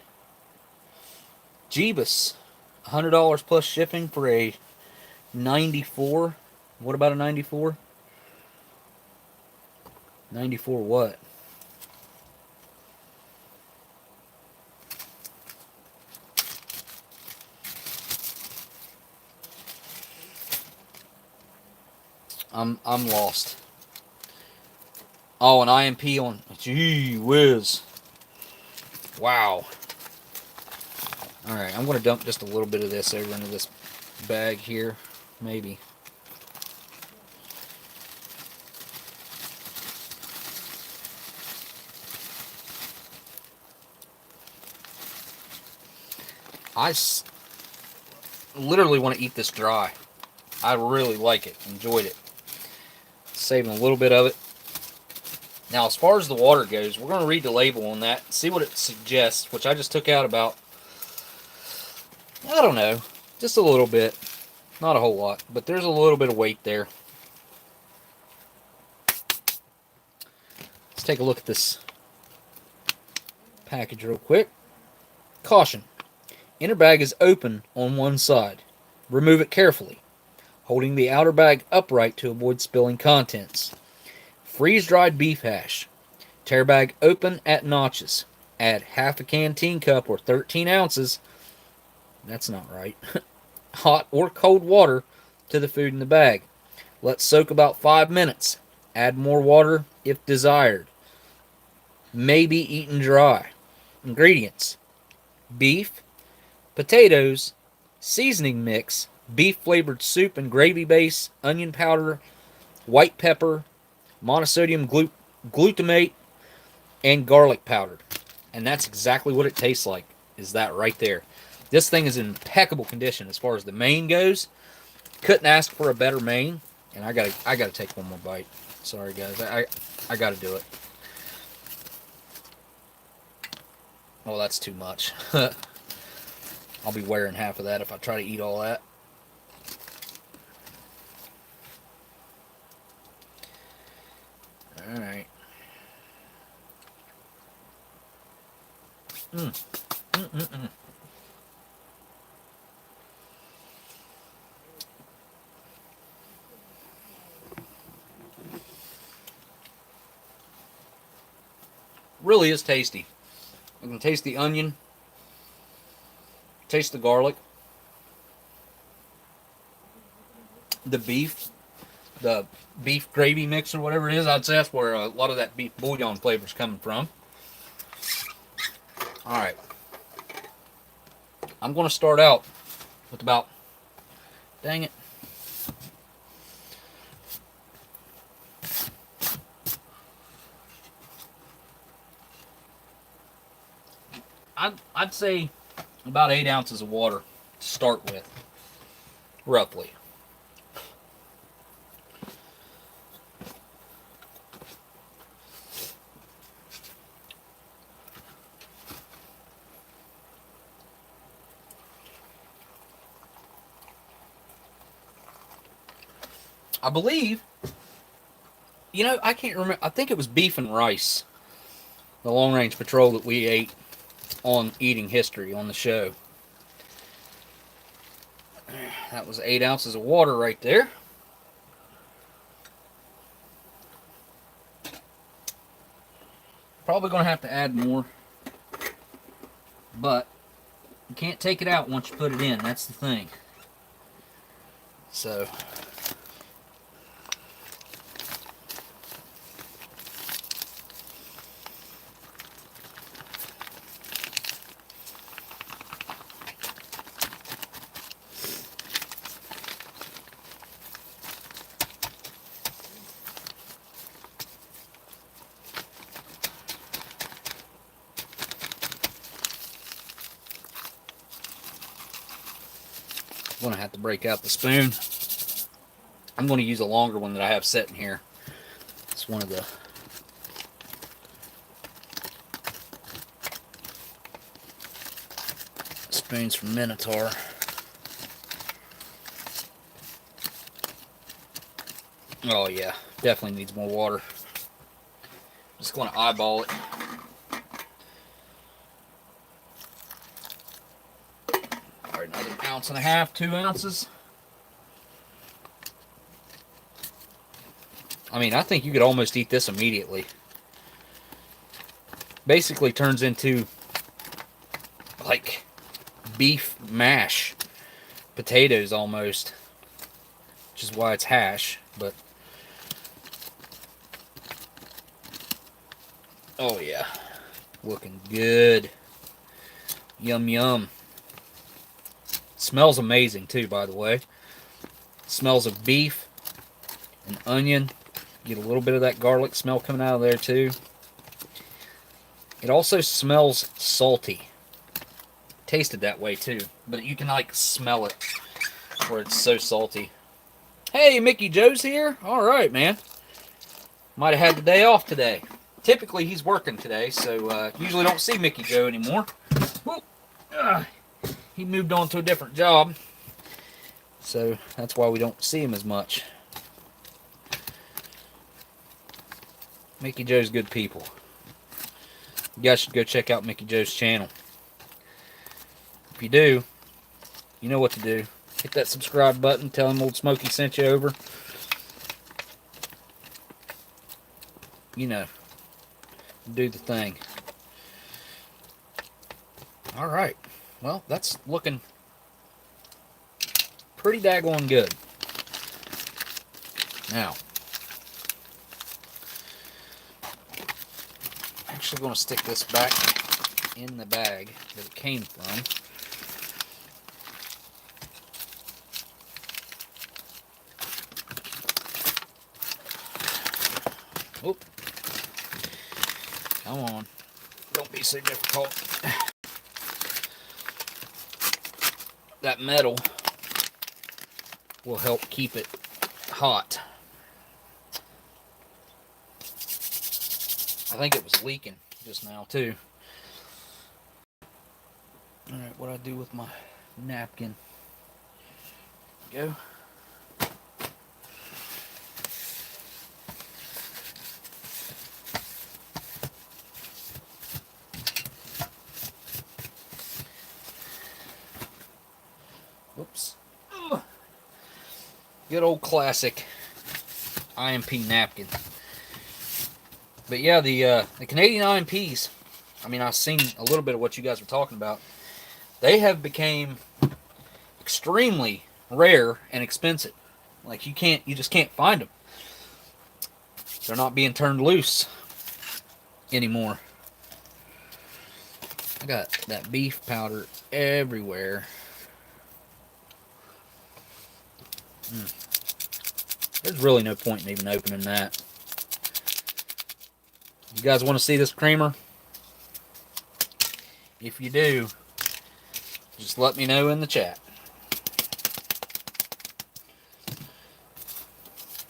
Jeebus, $100 plus shipping for a 94. What about a 94? 94 what? I'm lost. Oh, an IMP on. Gee whiz. Wow. Alright, I'm going to dump just a little bit of this over into this bag here. Maybe. I literally want to eat this dry. I really like it. Enjoyed it. Saving a little bit of it. Now, as far as the water goes, we're going to read the label on that, see what it suggests, which I just took out about, I don't know, just a little bit. Not a whole lot, but there's a little bit of weight there. Let's take a look at this package real quick. Caution. Inner bag is open on one side. Remove it carefully, holding the outer bag upright to avoid spilling contents. Freeze-dried beef hash. Tear bag open at notches. Add half a canteen cup or 13 ounces. That's not right. Hot or cold water to the food in the bag. Let soak about 5 minutes. Add more water if desired. May be eaten dry. Ingredients: beef, potatoes, seasoning mix, beef flavored soup and gravy base, onion powder, white pepper, monosodium glutamate, and garlic powder. And that's exactly what it tastes like, is that right there. This thing is in impeccable condition as far as the main goes. Couldn't ask for a better main. And I gotta take one more bite. Sorry guys, I gotta do it. Oh, that's too much. I'll be wearing half of that if I try to eat all that. Alright. Really is tasty. I can taste the onion, taste the garlic, the beef gravy mix or whatever it is. I'd say that's where a lot of that beef bouillon flavor is coming from. Alright. I'm going to start out with about, dang it, I'd say about 8 ounces of water to start with, roughly. I believe You know, I can't remember. I think it was beef and rice, the long range patrol that we ate on Eating History on the show. That was 8 ounces of water right there. Probably going to have to add more, but you can't take it out once you put it in. That's the thing. So, I'm going to have to break out the spoon. I'm going to use a longer one that I have sitting here. It's one of the spoons from Minotaur. Oh yeah, definitely needs more water. Just going to eyeball it. All right, another 1.5 ounces, 2 ounces. I mean, I think you could almost eat this immediately. Basically turns into like beef mash potatoes almost, which is why it's hash. But oh yeah, looking good. Yum yum. Smells amazing too, by the way. Smells of beef and onion. Get a little bit of that garlic smell coming out of there too. It also smells salty. Tasted that way too, but you can like smell it where it's so salty. Hey, Mickey Joe's here. All right, man. Might have had the day off today. Typically he's working today, so usually don't see Mickey Joe anymore. He moved on to a different job, so that's why we don't see him as much. Mickey Joe's good people. You guys should go check out Mickey Joe's channel. If you do, you know what to do. Hit that subscribe button. Tell him Oldsmokey sent you over. You know. Do the thing. Alright. Well, that's looking pretty daggone good. Now, I'm actually going to stick this back in the bag that it came from. Oop. Come on. Don't be so difficult. That metal will help keep it hot. I think it was leaking just now too. Alright, what do I do with my napkin? Go. Whoops. Ugh. Good old classic IMP napkin. But yeah, the Canadian IMPs, I mean, I've seen a little bit of what you guys were talking about. They have become extremely rare and expensive. Like you just can't find them. They're not being turned loose anymore. I got that beef powder everywhere. There's really no point in even opening that. You guys want to see this creamer? If you do, just let me know in the chat.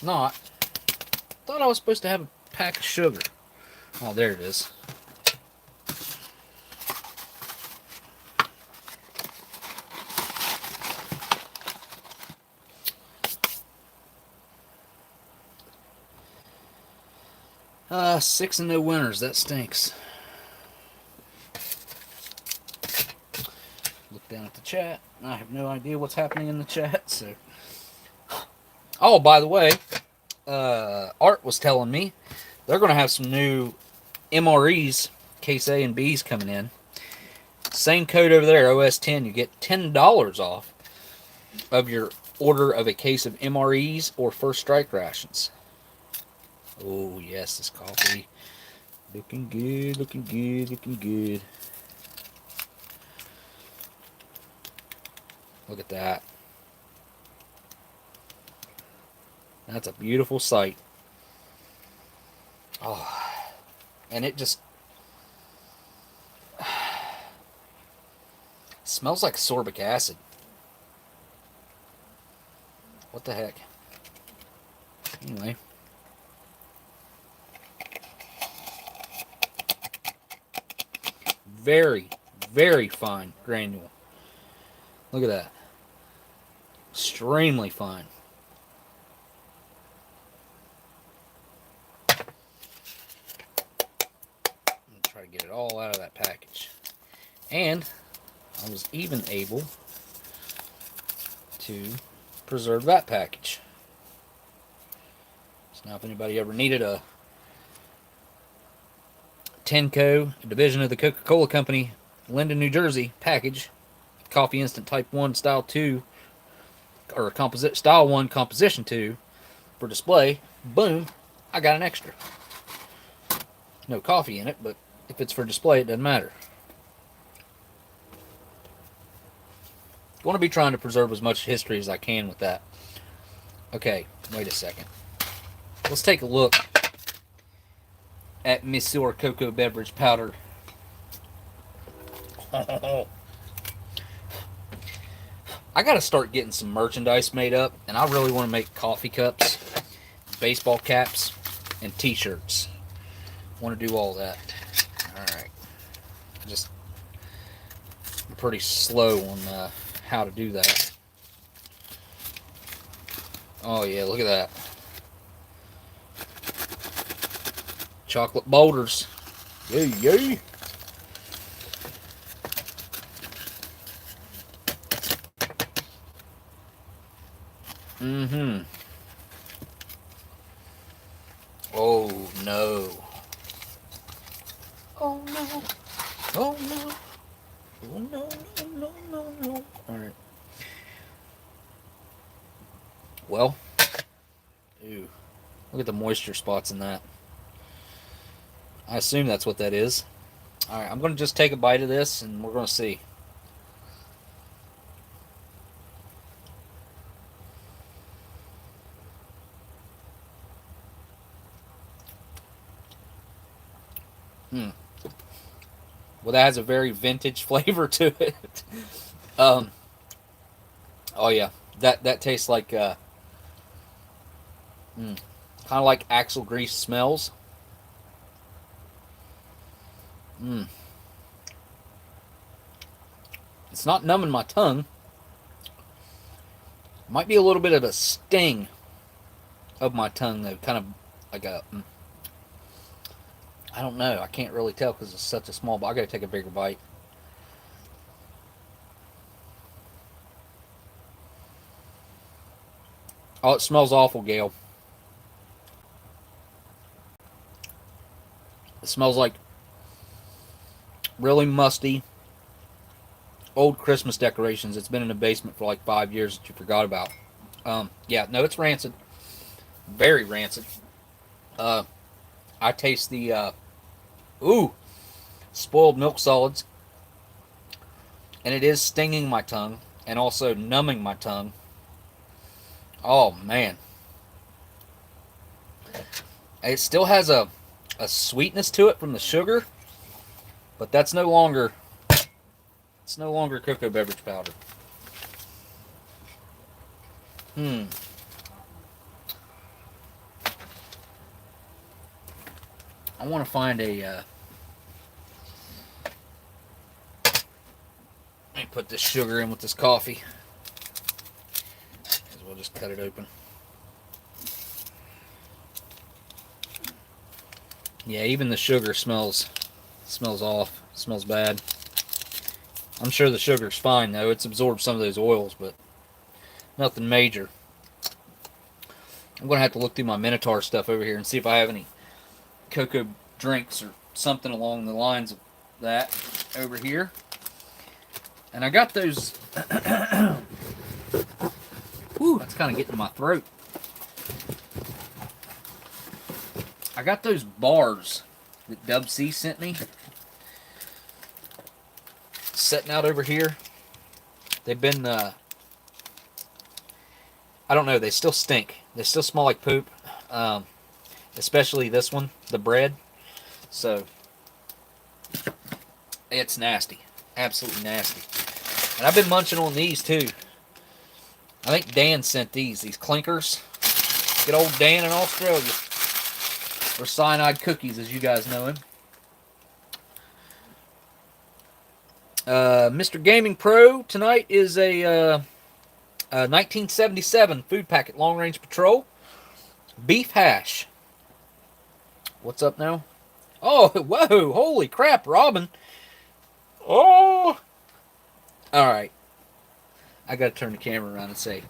Not. Thought I was supposed to have a pack of sugar. Oh, there it is. 6 and no winners. That stinks. Look down at the chat. I have no idea what's happening in the chat. So, oh, by the way, Art was telling me they're going to have some new MREs, Case A and B's coming in. Same code over there, OS10. You get $10 off of your order of a case of MREs or First Strike rations. Oh, yes, this coffee. Looking good, looking good, looking good. Look at that. That's a beautiful sight. Oh, and it just smells like sorbic acid. What the heck? Anyway. Very, very fine granule. Look at that. Extremely fine. I'm going to try to get it all out of that package. And I was even able to preserve that package. So now if anybody ever needed a Tenco, a division of the Coca-Cola Company, Linden, New Jersey package, Coffee Instant Type 1 Style 2, or Composite Style 1 Composition 2 for display, boom, I got an extra. No coffee in it, but if it's for display, it doesn't matter. I want to be trying to preserve as much history as I can with that. Okay, wait a second. Let's take a look at Monsieur Cocoa Beverage Powder. I gotta start getting some merchandise made up, and I really want to make coffee cups, baseball caps, and t-shirts. I want to do all that. Alright. Just I'm pretty slow on how to do that. Oh yeah, look at that. Chocolate boulders. Yay, yay. Mm-hmm. Oh, no. Oh, no. Oh, no. Oh, no, no, no, no. All right. Well. Ew. Look at the moisture spots in that. I assume that's what that is. All right, I'm going to just take a bite of this, and we're going to see. Well, that has a very vintage flavor to it. Oh yeah, that tastes like kind of like axle grease smells. It's not numbing my tongue. Might be a little bit of a sting of my tongue though, kind of like a. I don't know. I can't really tell because it's such a small bite. I gotta take a bigger bite. Oh, it smells awful, Gail. It smells like really musty old Christmas decorations. It's been in the basement for like 5 years that you forgot about. Yeah, no, it's rancid. Very rancid. I taste the spoiled milk solids, and it is stinging my tongue and also numbing my tongue. Oh man, it still has a sweetness to it from the sugar, but that's no longer cocoa beverage powder. I want to find a let me put this sugar in with this coffee. We'll just cut it open. Yeah, even the sugar smells off. Smells bad. I'm sure the sugar's fine though. It's absorbed some of those oils, but nothing major. I'm gonna have to look through my Minotaur stuff over here and see if I have any cocoa drinks or something along the lines of that over here. And I got those. Whew, that's kind of getting in my throat. I got those bars that Dub C sent me. Setting out over here. They've been, I don't know, they still stink. They still smell like poop. Especially this one, the bread. So, it's nasty. Absolutely nasty. And I've been munching on these too. I think Dan sent these clinkers. Good old Dan in Australia. Or Cyanide Cookies, as you guys know him. Mr. Gaming Pro tonight is a 1977 food packet long range patrol. Beef hash. What's up now? Oh, whoa, holy crap, Robin. Oh. Alright. I gotta turn the camera around and say,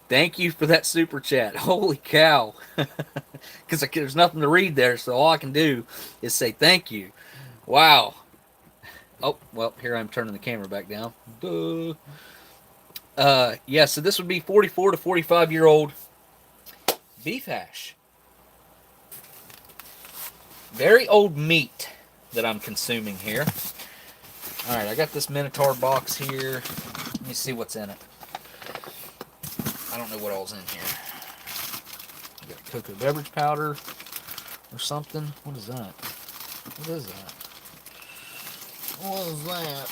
thank you for that super chat. Holy cow. Because there's nothing to read there, so all I can do is say thank you. Wow. Oh, well, here I'm turning the camera back down. Duh. Yeah, so this would be 44 to 45-year-old beef hash. Very old meat that I'm consuming here. Alright, I got this Minotaur box here. Let me see what's in it. I don't know what all's in here. I got cocoa beverage powder or something. What is that? What is that? What is that?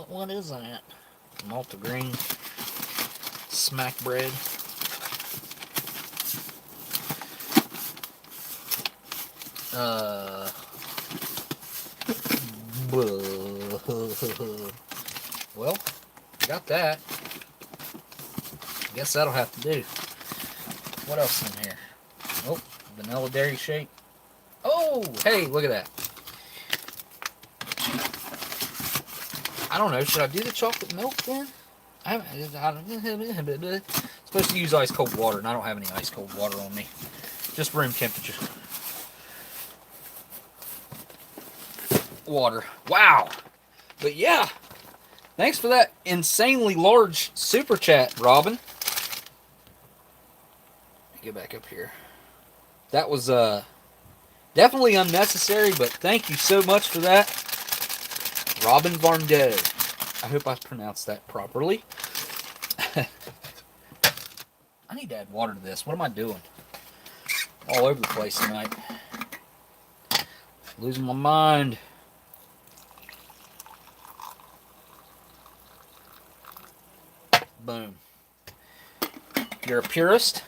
What is that? Multigrain smack bread. Well, got that. Guess that'll have to do. What else in here? Oh, vanilla dairy shake. Oh, hey, look at that. I don't know. Should I do the chocolate milk then? I'm supposed to use ice cold water, and I don't have any ice cold water on me. Just room temperature water. Wow. But yeah, thanks for that insanely large super chat, Robin. Get back up here. That was definitely unnecessary, but thank you so much for that, Robin Varndeau. I hope I pronounced that properly. I need to add water to this. What am I doing? All over the place tonight. Losing my mind. Boom. You're a purist.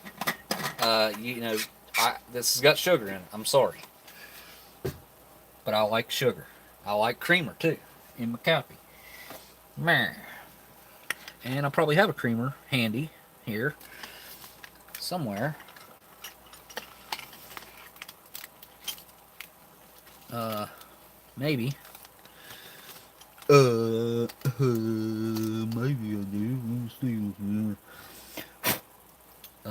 You know, this has got sugar in it. I'm sorry. But I like sugar. I like creamer, too, in my coffee. Man. And I probably have a creamer handy here. Somewhere. Maybe. Maybe I do. Let's see. I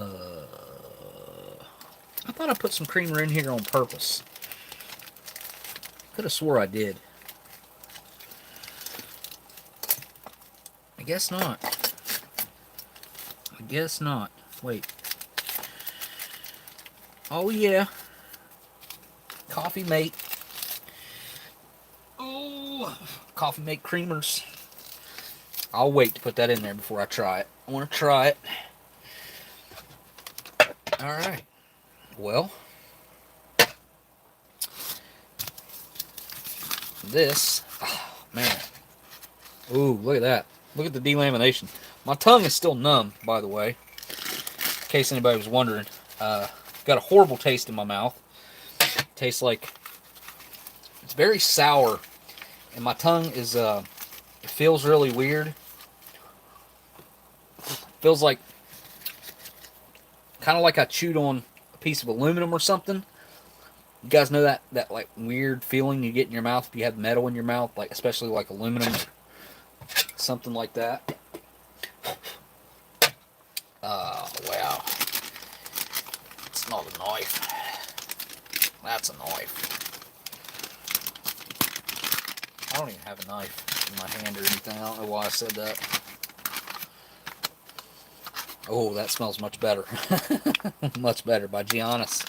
thought I put some creamer in here on purpose. Could have swore I did. I guess not. I guess not. Wait. Oh yeah. Coffee Mate. Oh, Coffee Mate creamers. I'll wait to put that in there before I try it. I want to try it. Alright. Well, this, oh, man. Ooh, look at that. Look at the delamination. My tongue is still numb, by the way, in case anybody was wondering. Got a horrible taste in my mouth. Tastes like, it's very sour, and my tongue is, it feels really weird. Feels like, kind of like I chewed on a piece of aluminum or something. You guys know that like weird feeling you get in your mouth if you have metal in your mouth, like especially like aluminum, something like that. Oh wow, it's not a knife. That's a knife. I don't even have a knife in my hand or anything. I don't know why I said that. Oh, that smells much better. Much better by Giannis.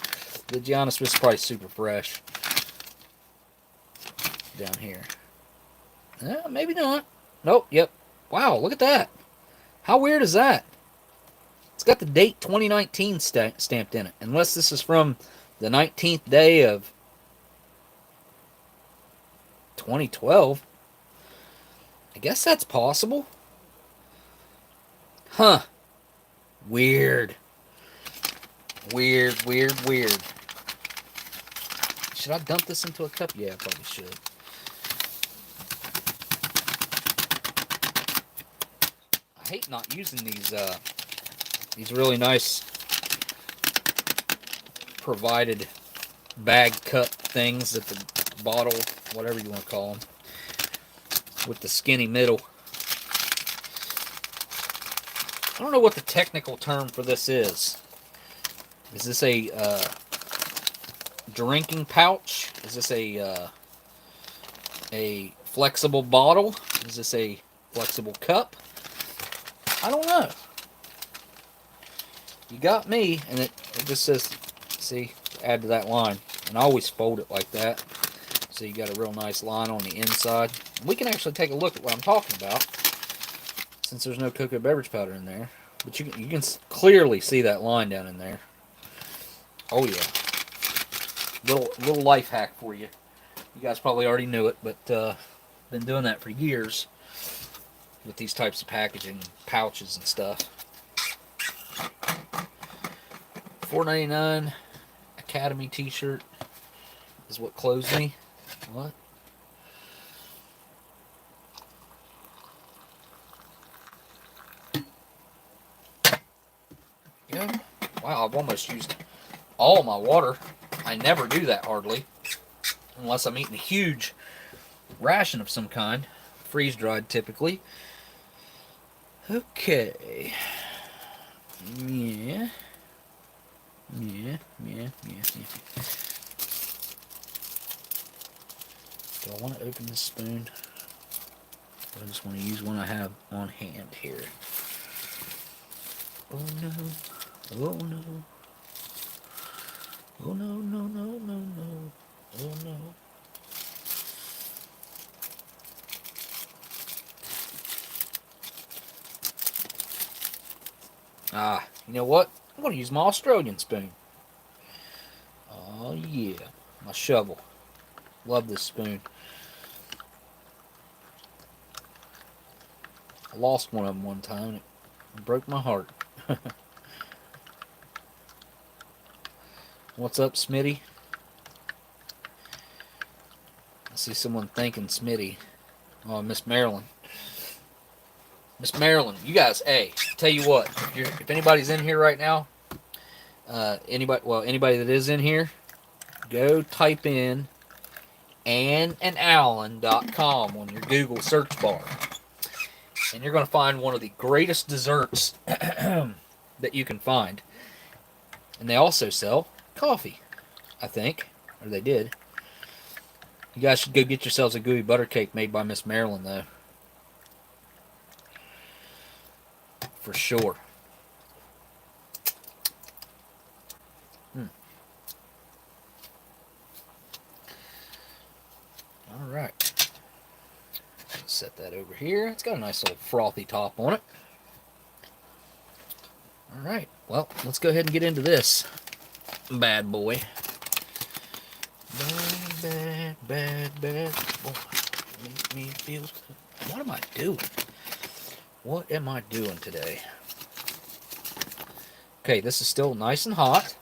The Giannis was probably super fresh. Down here. Maybe not. Nope, yep. Wow, look at that. How weird is that? It's got the date 2019 stamped in it. Unless this is from the 19th day of 2012. I guess that's possible. Huh. Weird. Weird. Should I dump this into a cup? Yeah, I probably should. I hate not using these really nice provided bag cup things at the bottle, whatever you want to call them, with the skinny middle. I don't know what the technical term for this is. Is this a drinking pouch? Is this a flexible bottle? Is this a flexible cup? I don't know. You got me, and it just says, see, add to that line. And I always fold it like that. So you got a real nice line on the inside. We can actually take a look at what I'm talking about, since there's no cocoa beverage powder in there. But you can clearly see that line down in there. Oh yeah. Little life hack for you. You guys probably already knew it, but been doing that for years with these types of packaging, pouches and stuff. $4.99 Academy t-shirt is what closed me. What? Yeah. Wow, I've almost used all my water. I never do that hardly, unless I'm eating a huge ration of some kind, freeze-dried typically. Okay. Yeah. Do I want to open this spoon? I just want to use one I have on hand here. Oh no. Oh no. Oh no, no, no, no, no. Oh no. Ah, you know what? I'm going to use my Australian spoon. Oh yeah. My shovel. Love this spoon. I lost one of them one time and it broke my heart. What's up, Smitty? I see someone thanking Smitty. Oh, Miss Marilyn. Miss Marilyn, you guys, hey, tell you what, if anybody's in here right now, anybody that is in here, go type in annandalan.com on your Google search bar. And you're going to find one of the greatest desserts that you can find. And they also sell coffee, I think. Or they did. You guys should go get yourselves a gooey butter cake made by Miss Marilyn, though. For sure. Alright. Set that over here. It's got a nice little frothy top on it. Alright, well, let's go ahead and get into this bad boy. Bad boy. Make me feel... What am I doing? What am I doing today? Okay, this is still nice and hot.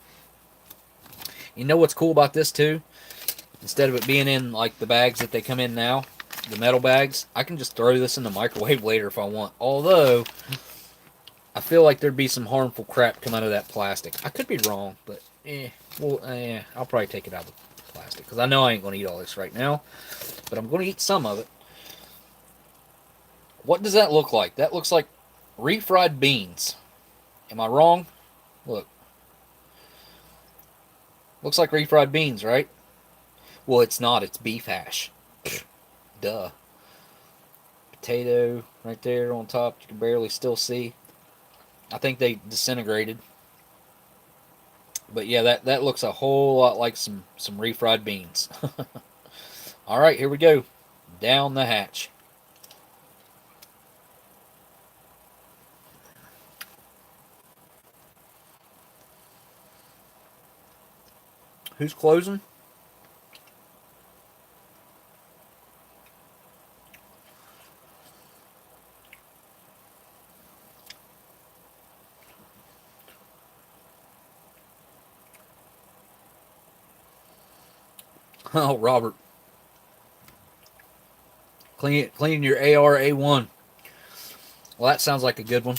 You know what's cool about this, too? Instead of it being in, like, the bags that they come in now, the metal bags, I can just throw this in the microwave later if I want. Although, I feel like there'd be some harmful crap come out of that plastic. I could be wrong, but I'll probably take it out of the plastic because I know I ain't going to eat all this right now, but I'm going to eat some of it. What does that look like? That looks like refried beans. Am I wrong? Look. Looks like refried beans, right? Well, it's not. It's beef hash. Duh. Potato right there on top. You can barely still see. I think they disintegrated. But yeah, that looks a whole lot like some refried beans. All right, here we go. Down the hatch. Who's closing? Oh, Robert. Clean your AR-A1. Well, that sounds like a good one.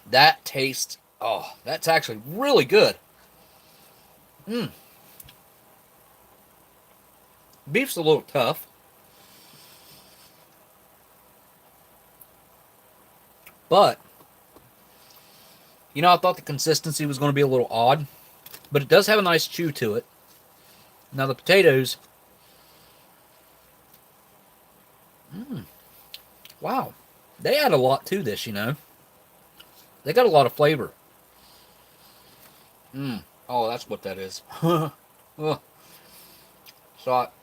That tastes... Oh, that's actually really good. Beef's a little tough. But, I thought the consistency was going to be a little odd. But it does have a nice chew to it. Now the potatoes... Wow. They add a lot to this, They got a lot of flavor. Oh, that's what that is. So,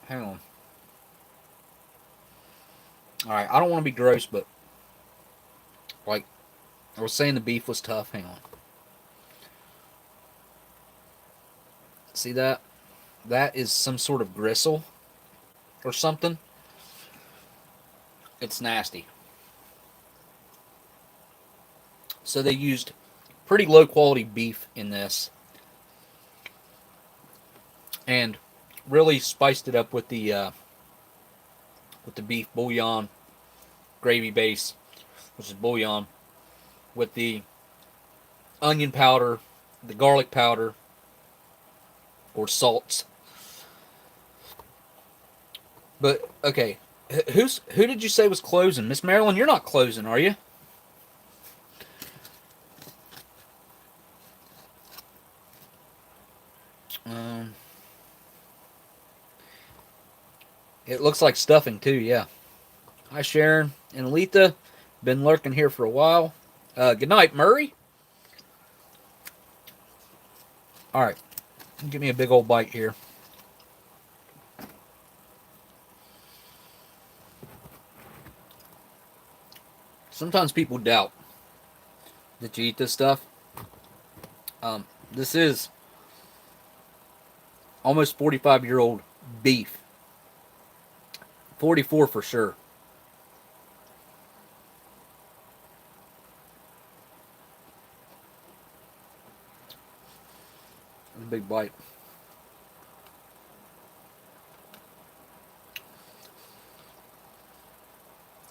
hang on. Alright, I don't want to be gross, but... Like, I was saying the beef was tough. Hang on. See that? That is some sort of gristle or something. It's nasty. So they used pretty low quality beef in this. And really spiced it up with the beef bouillon gravy base, which is bouillon, with the onion powder, the garlic powder, or salts. But okay, who did you say was closing? Miss Marilyn, you're not closing, are you? It looks like stuffing too, yeah. Hi Sharon and Letha, been lurking here for a while. Good night, Murray. All right, give me a big old bite here. Sometimes people doubt that you eat this stuff. This is almost 45-year-old beef. 44 for sure. That's a big bite.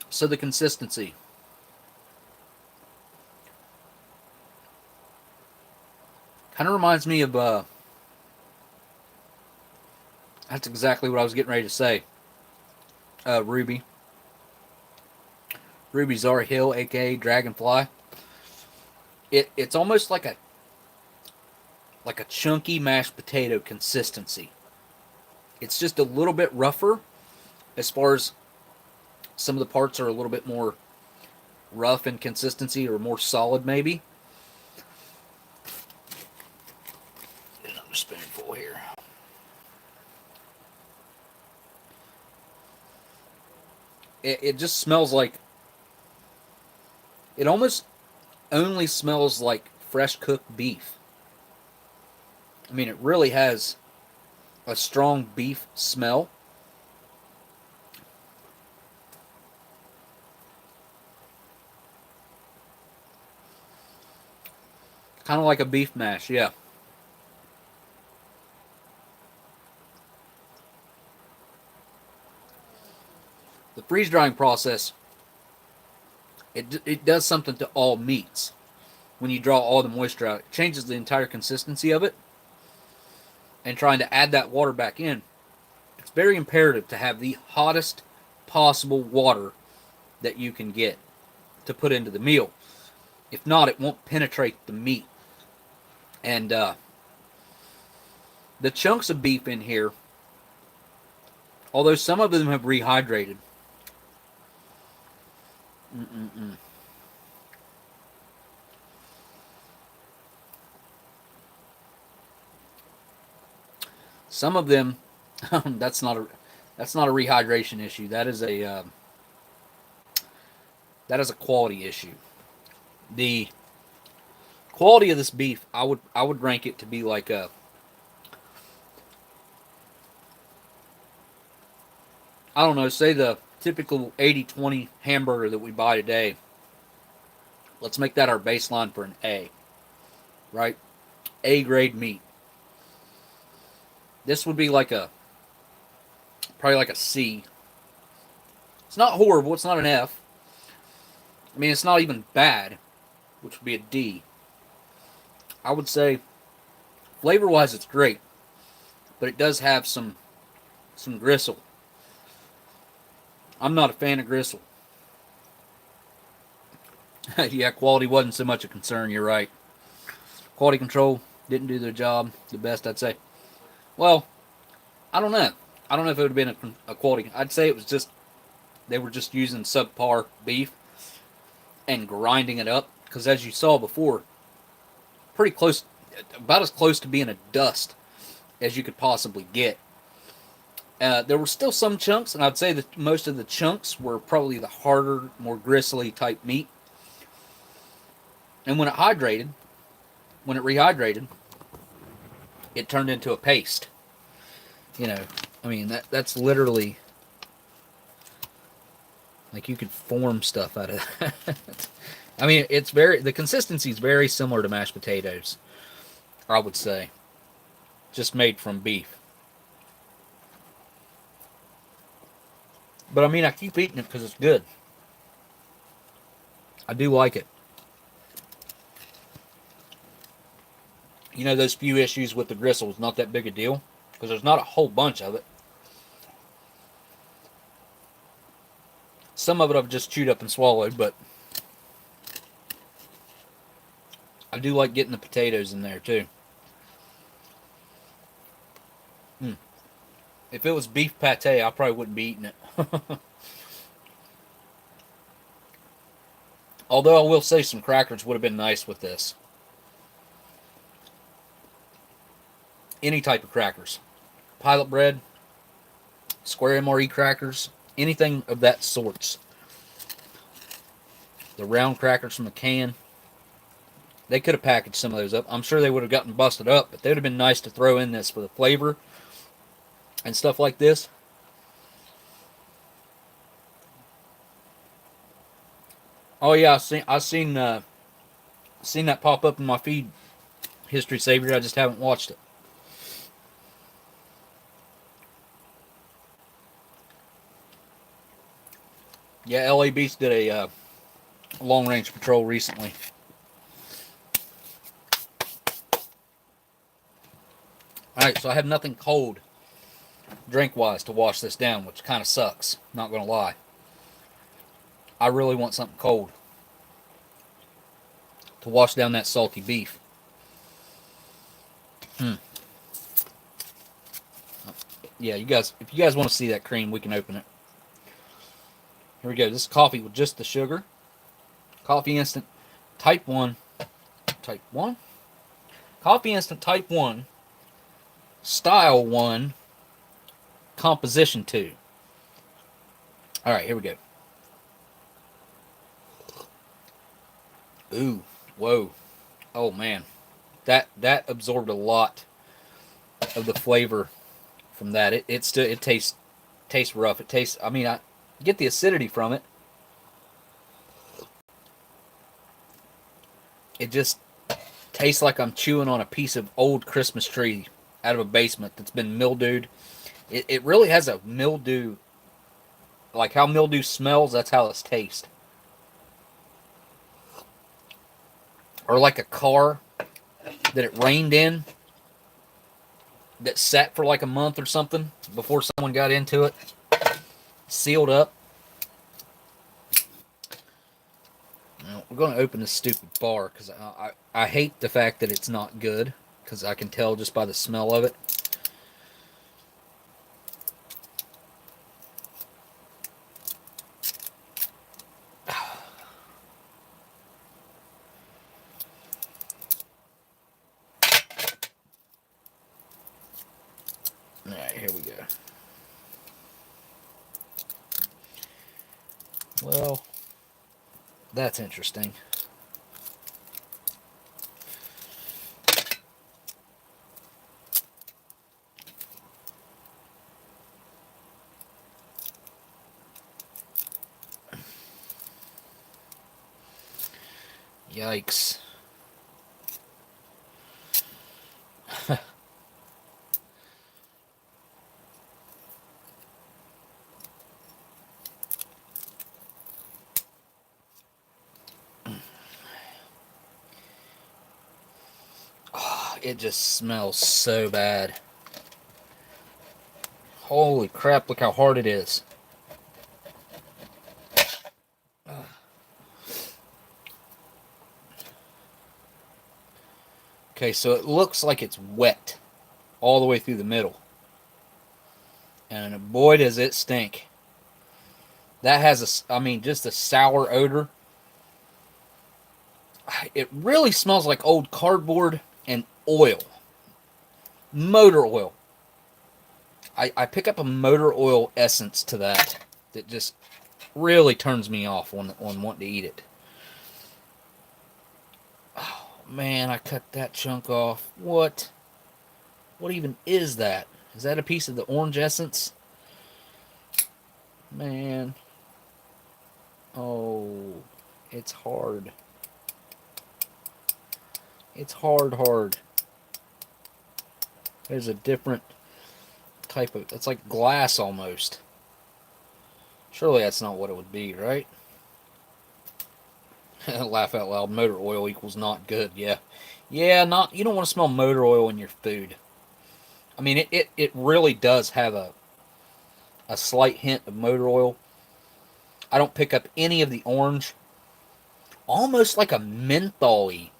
So the consistency. Kind of reminds me of, that's exactly what I was getting ready to say. Ruby. Ruby Zara Hill, aka Dragonfly. It's almost like a chunky mashed potato consistency. It's just a little bit rougher as far as some of the parts are a little bit more rough in consistency or more solid maybe. Another spoonful here. It just smells like, it almost only smells like fresh cooked beef. I mean, it really has a strong beef smell. Kind of like a beef mash, yeah. The freeze drying process, it does something to all meats. When you draw all the moisture out, it changes the entire consistency of it. and trying to add that water back in, it's very imperative to have the hottest possible water that you can get to put into the meal. If not, it won't penetrate the meat. And the chunks of beef in here, although some of them have rehydrated, some of them, that's not a rehydration issue. That is a quality issue. The quality of this beef, I would rank it to be like a, I don't know, say the typical 80-20 hamburger that we buy today. Let's make that our baseline for an A, right? A grade meat. This would be like a, probably like a C. It's not horrible. It's not an F. I mean, it's not even bad, which would be a D. I would say, flavor-wise, it's great, but it does have some gristle. I'm not a fan of gristle. Yeah, quality wasn't so much a concern, you're right. Quality control didn't do their job the best, I'd say. Well, I don't know. I don't know if it would have been a quality. I'd say it was just, they were just using subpar beef and grinding it up. Because as you saw before, pretty close, about as close to being a dust as you could possibly get. There were still some chunks, and I'd say that most of the chunks were probably the harder, more gristly type meat. And when it rehydrated, it turned into a paste. You know, I mean, that's literally, like, you could form stuff out of that. I mean, the consistency is very similar to mashed potatoes, I would say. Just made from beef. But I mean, I keep eating it because it's good. I do like it. You know, those few issues with the gristle is not that big a deal, because there's not a whole bunch of it. Some of it I've just chewed up and swallowed, but I do like getting the potatoes in there too. If it was beef pate, I probably wouldn't be eating it. Although I will say some crackers would have been nice with this. Any type of crackers. Pilot bread, square MRE crackers, anything of that sorts. The round crackers from the can. They could have packaged some of those up. I'm sure they would have gotten busted up, but they would have been nice to throw in this for the flavor and stuff like this. Oh yeah, I seen that pop up in my feed, History Savior. I just haven't watched it. Yeah, LA Beast did a long range patrol recently. Alright, so I have nothing cold drink-wise to wash this down, which kind of sucks, not going to lie. I really want something cold to wash down that salty beef. Yeah, you guys, if you guys want to see that cream, we can open it. Here we go. This is coffee with just the sugar. Coffee Instant Type 1. Type 1? Coffee Instant Type 1. Style 1. Composition 2. Alright, here we go. Ooh, whoa. Oh man. That absorbed a lot of the flavor from that. It tastes rough. It tastes, I mean, I get the acidity from it. It just tastes like I'm chewing on a piece of old Christmas tree out of a basement that's been mildewed. It really has a mildew, like how mildew smells, that's how it tastes. Or like a car that it rained in. that sat for like a month or something before someone got into it, sealed up. Now, we're going to open this stupid bar because I hate the fact that it's not good, because I can tell just by the smell of it. Alright, here we go. Well, that's interesting. Yikes. Oh, it just smells so bad. Holy crap, look how hard it is. Okay, so it looks like it's wet all the way through the middle. And boy, does it stink. That has just a sour odor. It really smells like old cardboard and oil. Motor oil. I pick up a motor oil essence to that just really turns me off on wanting to eat it. Oh, man, I cut that chunk off. What? What even is that? Is that a piece of the orange essence? Man. Oh, it's hard. It's hard. There's a different type of... It's like glass almost. Surely that's not what it would be, right? Laugh out loud. Motor oil equals not good. Yeah. Yeah, not... You don't want to smell motor oil in your food. I mean, it really does have a slight hint of motor oil. I don't pick up any of the orange. Almost like a menthol-y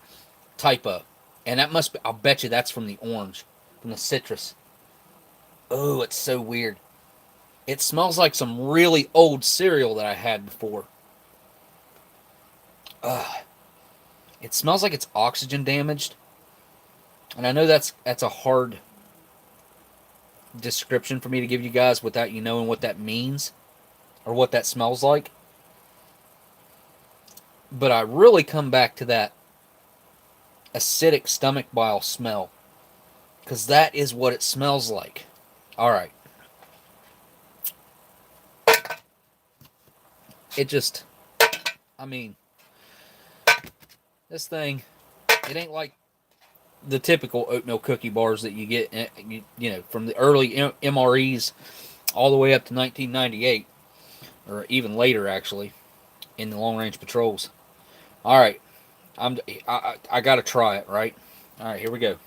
type of... And that must be... I'll bet you that's from the orange. From the citrus. Oh, it's so weird. It smells like some really old cereal that I had before. It smells like it's oxygen damaged. And I know that's a hard description for me to give you guys without you knowing what that means or what that smells like. But I really come back to that acidic stomach bile smell, because that is what it smells like. Alright. It just... I mean... This thing... It ain't like the typical oatmeal cookie bars that you get, from the early MREs all the way up to 1998. Or even later, actually. In the long-range patrols. Alright. I gotta try it, right? Alright, here we go.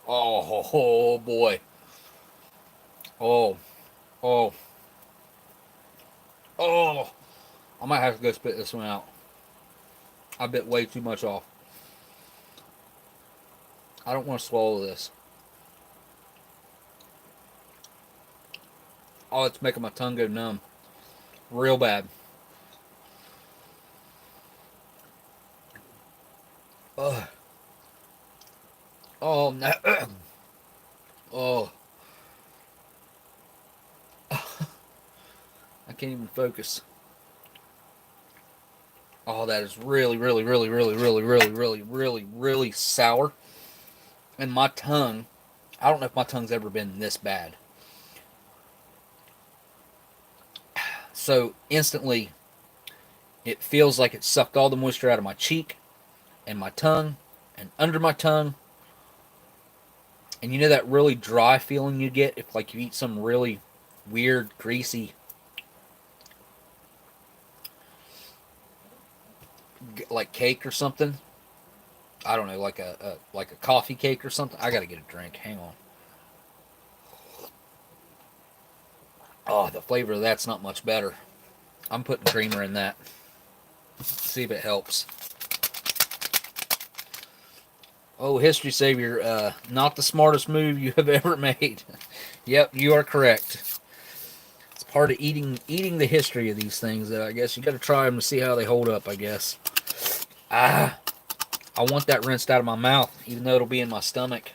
Oh boy. Oh. I might have to go spit this one out. I bit way too much off. I don't want to swallow this. Oh, it's making my tongue go numb. Real bad. Ugh. Oh, no. Oh. I can't even focus. Oh, that is really, really, really, really, really, really, really, really, really sour. And my tongue, I don't know if my tongue's ever been this bad. So, instantly, it feels like it sucked all the moisture out of my cheek, and my tongue, and under my tongue. And you know that really dry feeling you get if, like, you eat some really weird, greasy like cake or something. I don't know, like a coffee cake or something. I gotta get a drink. Hang on. Oh, the flavor of that's not much better. I'm putting creamer in that. See if it helps. Oh, History Savior, not the smartest move you have ever made. Yep, you are correct. It's part of eating the history of these things. I guess you got to try them to see how they hold up, I guess. I want that rinsed out of my mouth, even though it'll be in my stomach.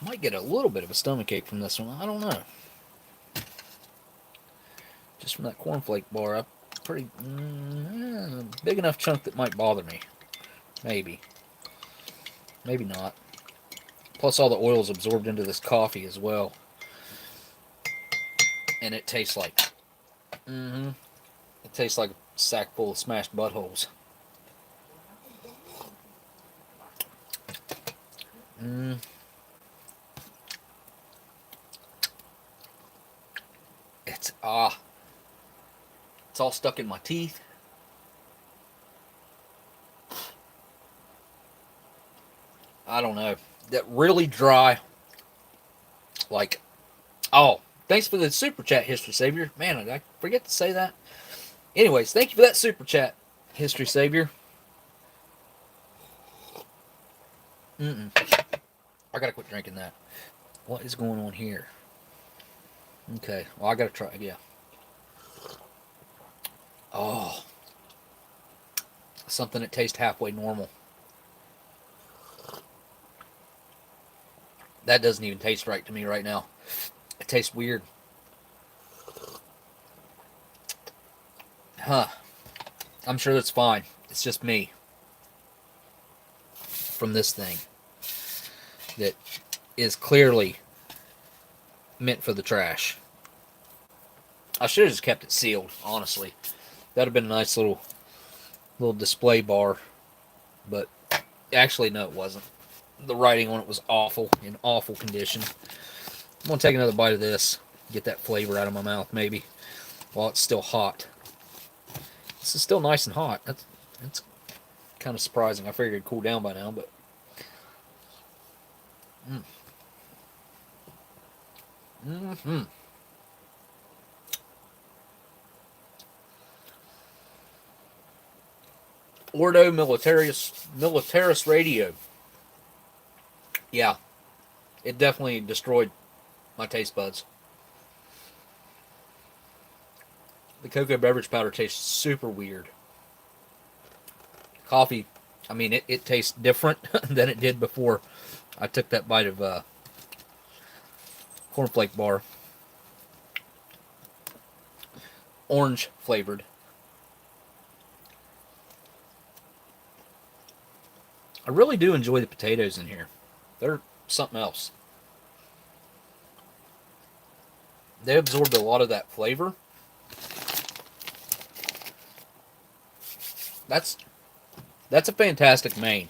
Might get a little bit of a stomach ache from this one. I don't know. Just from that cornflake bar, pretty big enough chunk that might bother me. Maybe. Maybe not. Plus all the oil is absorbed into this coffee as well. And it tastes like... It tastes like a sack full of smashed buttholes. It's all stuck in my teeth. I don't know. That really dry. Like, oh, thanks for the super chat, History Savior. Man, did I forget to say that? Anyways, thank you for that super chat, History Savior. I gotta quit drinking that. What is going on here? Okay, well, I gotta try it, yeah. Oh. Something that tastes halfway normal. That doesn't even taste right to me right now. It tastes weird. Huh. I'm sure that's fine. It's just me. From this thing. That is clearly meant for the trash. I should have just kept it sealed, honestly. That would have been a nice little display bar. But actually, no, it wasn't. The writing on it was awful, in awful condition. I'm going to take another bite of this. Get that flavor out of my mouth, maybe. While it's still hot. This is still nice and hot. That's kind of surprising. I figured it'd cool down by now, but... Ordo Militaris Radio. Yeah, it definitely destroyed my taste buds. The cocoa beverage powder tastes super weird. Coffee, I mean, it tastes different than it did before I took that bite of Cornflake Bar. Orange flavored. I really do enjoy the potatoes in here. They're something else. They absorbed a lot of that flavor. That's a fantastic main.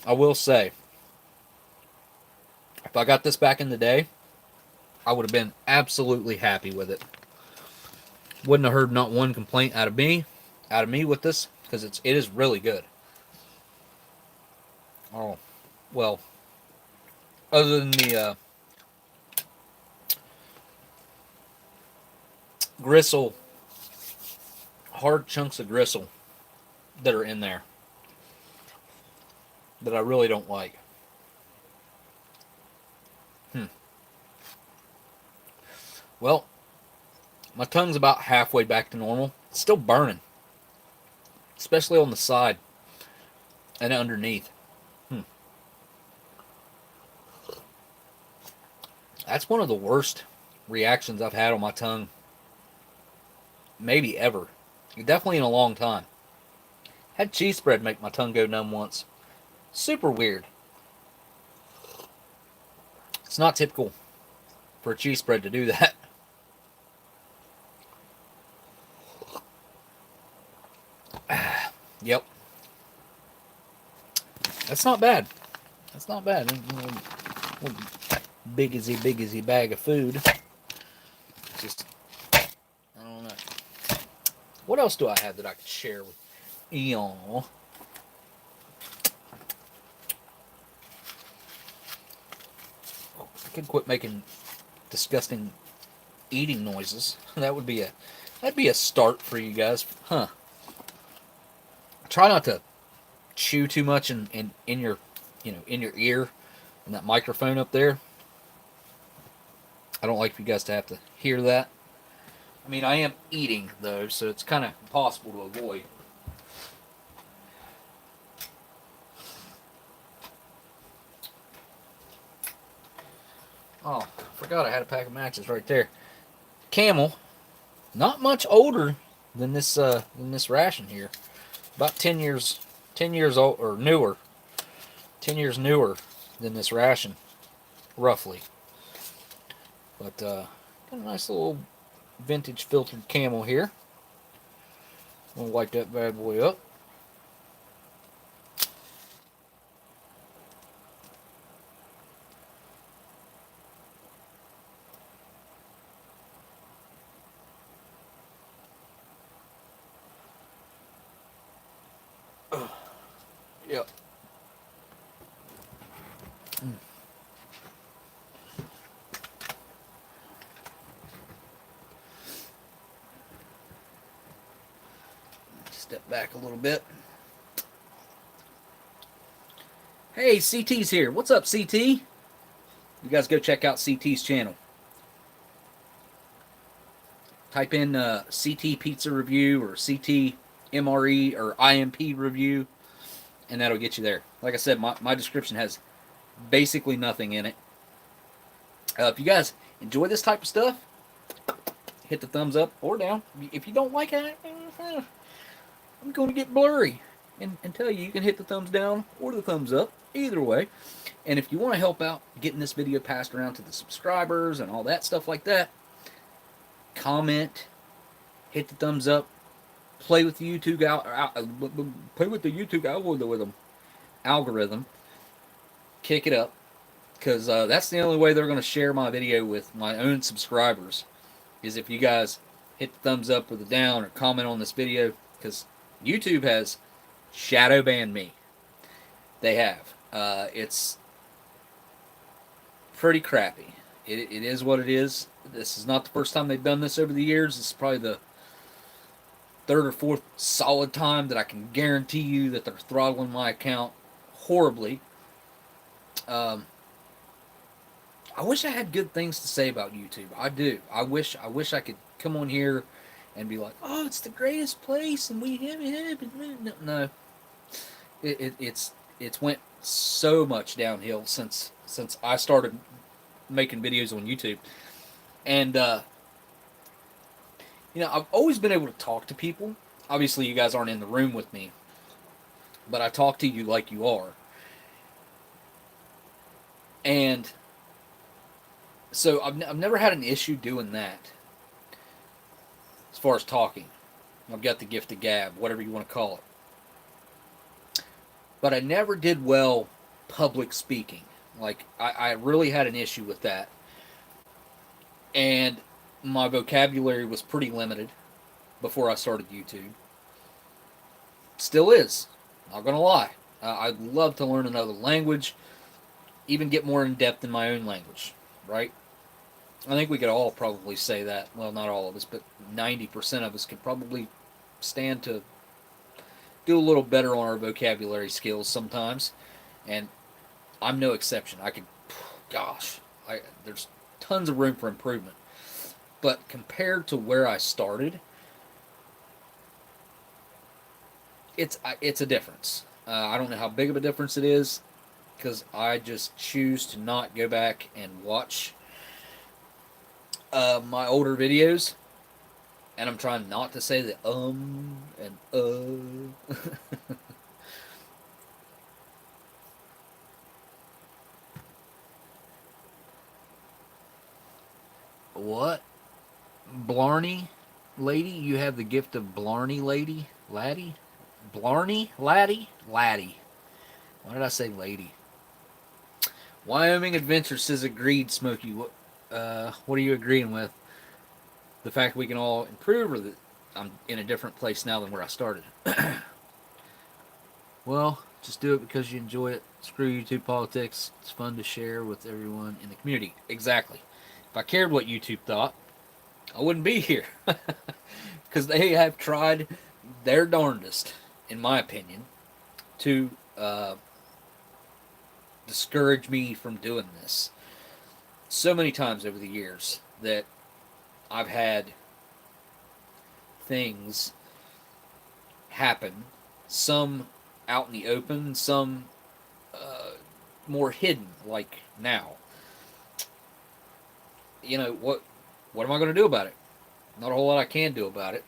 I will say. If I got this back in the day, I would have been absolutely happy with it. Wouldn't have heard not one complaint out of me with this, because it is really good. Oh, well, other than the gristle, hard chunks of gristle that are in there that I really don't like. Well, my tongue's about halfway back to normal. It's still burning, especially on the side and underneath. That's one of the worst reactions I've had on my tongue, maybe ever. Definitely in a long time. Had cheese spread make my tongue go numb once. Super weird. It's not typical for a cheese spread to do that. Yep. That's not bad. That's not bad. Big as a bag of food. Just, I don't know. What else do I have that I could share with y'all? I could quit making disgusting eating noises. That'd be a start for you guys, huh? Try not to chew too much in your in your ear and that microphone up there. I don't like for you guys to have to hear that. I mean, I am eating though, so it's kind of impossible to avoid. Oh, forgot I had a pack of matches right there. Camel, not much older than this ration here. About 10 years old or newer. 10 years newer than this ration, roughly. But got a nice little vintage filtered Camel here. I'm gonna wipe that bad boy up. Yep. Step back a little bit. Hey, CT's here. What's up, CT? You guys go check out CT's channel. Type in CT Pizza Review or CT MRE or IMP Review, and that'll get you there. Like I said, my description has basically nothing in it. If you guys enjoy this type of stuff, hit the thumbs up or down. If you don't like it, I'm going to get blurry and tell you can hit the thumbs down or the thumbs up, either way. And if you want to help out getting this video passed around to the subscribers and all that stuff like that, comment, hit the thumbs up, play with the YouTube algorithm, kick it up, because that's the only way they're going to share my video with my own subscribers, is if you guys hit the thumbs up or the down or comment on this video, because YouTube has shadow banned me. They have. It's pretty crappy. It is what it is. This is not the first time they've done this over the years. This is probably the third or fourth solid time that I can guarantee you that they're throttling my account horribly. I wish I had good things to say about YouTube. I do. I wish I could come on here and be like, oh, it's the greatest place, and we have it. No, it's went so much downhill since I started making videos on YouTube, and I've always been able to talk to people. Obviously, you guys aren't in the room with me, but I talk to you like you are, and so I've never had an issue doing that. As far as talking, I've got the gift of gab, whatever you want to call it. But I never did well public speaking. Like, I really had an issue with that. And my vocabulary was pretty limited before I started YouTube. Still is. Not going to lie. I'd love to learn another language, even get more in depth in my own language, right? I think we could all probably say that. Well, not all of us, but 90% of us could probably stand to do a little better on our vocabulary skills sometimes. And I'm no exception. There's tons of room for improvement. But compared to where I started, it's a difference. I don't know how big of a difference it is, because I just choose to not go back and watch my older videos, and I'm trying not to say the and What? Blarney lady? You have the gift of Blarney lady? Laddie? Blarney? Laddie? Laddie. Why did I say lady? Wyoming Adventure says agreed, Smokey. What are you agreeing with? The fact we can all improve, or I'm in a different place now than where I started. Well, just do it because you enjoy it. Screw YouTube politics. It's fun to share with everyone in the community. Exactly. If I cared what YouTube thought, I wouldn't be here. Because they have tried their darndest, in my opinion, to discourage me from doing this. So many times over the years that I've had things happen, some out in the open, some more hidden, like now. You know, what am I going to do about it? Not a whole lot I can do about it.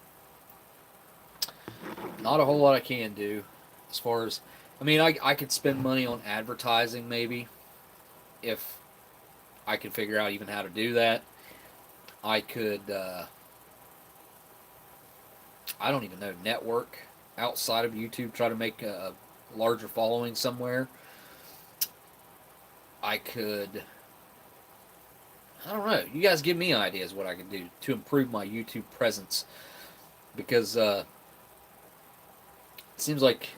Not a whole lot I can do as far as, I mean, I could spend money on advertising maybe if I could figure out even how to do that. I could, I don't even know, network outside of YouTube, try to make a larger following somewhere. I could, I don't know. You guys give me ideas what I could do to improve my YouTube presence, because it seems like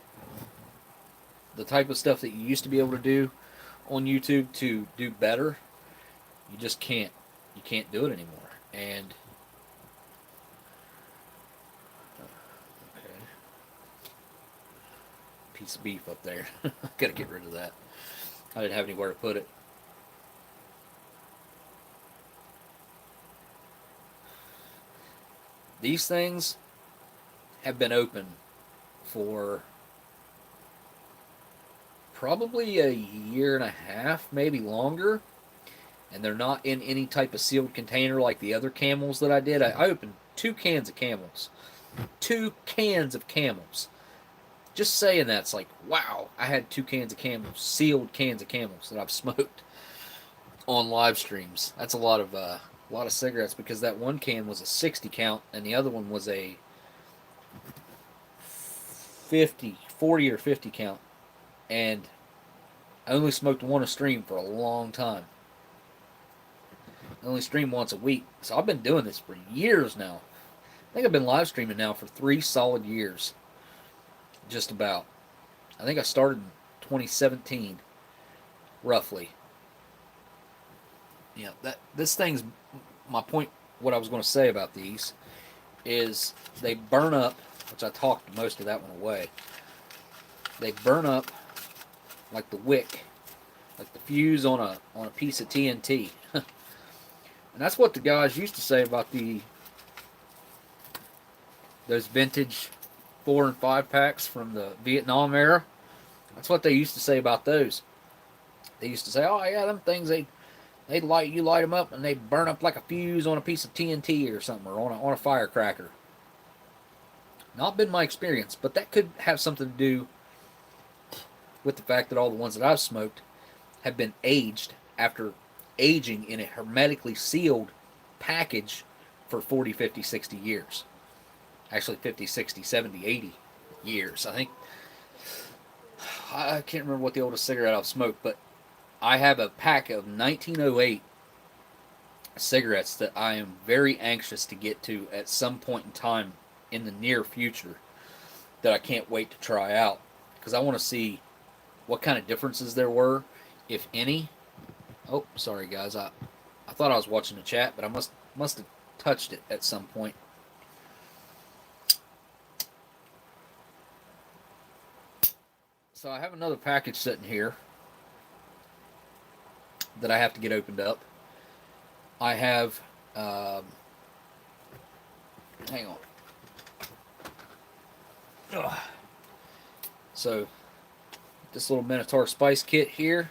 the type of stuff that you used to be able to do on YouTube to do better, you just can't. You can't do it anymore. And okay, piece of beef up there. Gotta get rid of that. I didn't have anywhere to put it. These things have been open for probably a year and a half, maybe longer, and they're not in any type of sealed container like the other Camels that I did. I opened 2 cans of Camels. 2 cans of Camels. Just saying that's like, wow, I had 2 cans of Camels, sealed cans of Camels that I've smoked on live streams. That's a lot of cigarettes, because that one can was a 60 count and the other one was a 40 or 50 count. And I only smoked one a stream for a long time. I only stream once a week. So I've been doing this for years now. I think I've been live streaming now for 3 solid years. Just about. I think I started in 2017, roughly. Yeah, this thing's my point. What I was going to say about these is they burn up, which I talked most of that one away. They burn up like the wick, like the fuse on a piece of TNT. And that's what the guys used to say about those vintage 4 and 5 packs from the Vietnam era. That's what they used to say about those. They used to say, "Oh yeah, them things they light them up and they burn up like a fuse on a piece of TNT or something, or on a firecracker." Not been my experience, but that could have something to do with the fact that all the ones that I've smoked have been aged after aging in a hermetically sealed package for 40, 50, 60 years. Actually 50, 60, 70, 80 years. I think, I can't remember what the oldest cigarette I've smoked, but I have a pack of 1908 cigarettes that I am very anxious to get to at some point in time in the near future, that I can't wait to try out, because I want to see what kind of differences there were, if any. Oh, sorry guys, I thought I was watching the chat, but I must have touched it at some point. So I have another package sitting here that I have to get opened up. I have, hang on. Ugh. So, this little Minotaur Spice Kit here.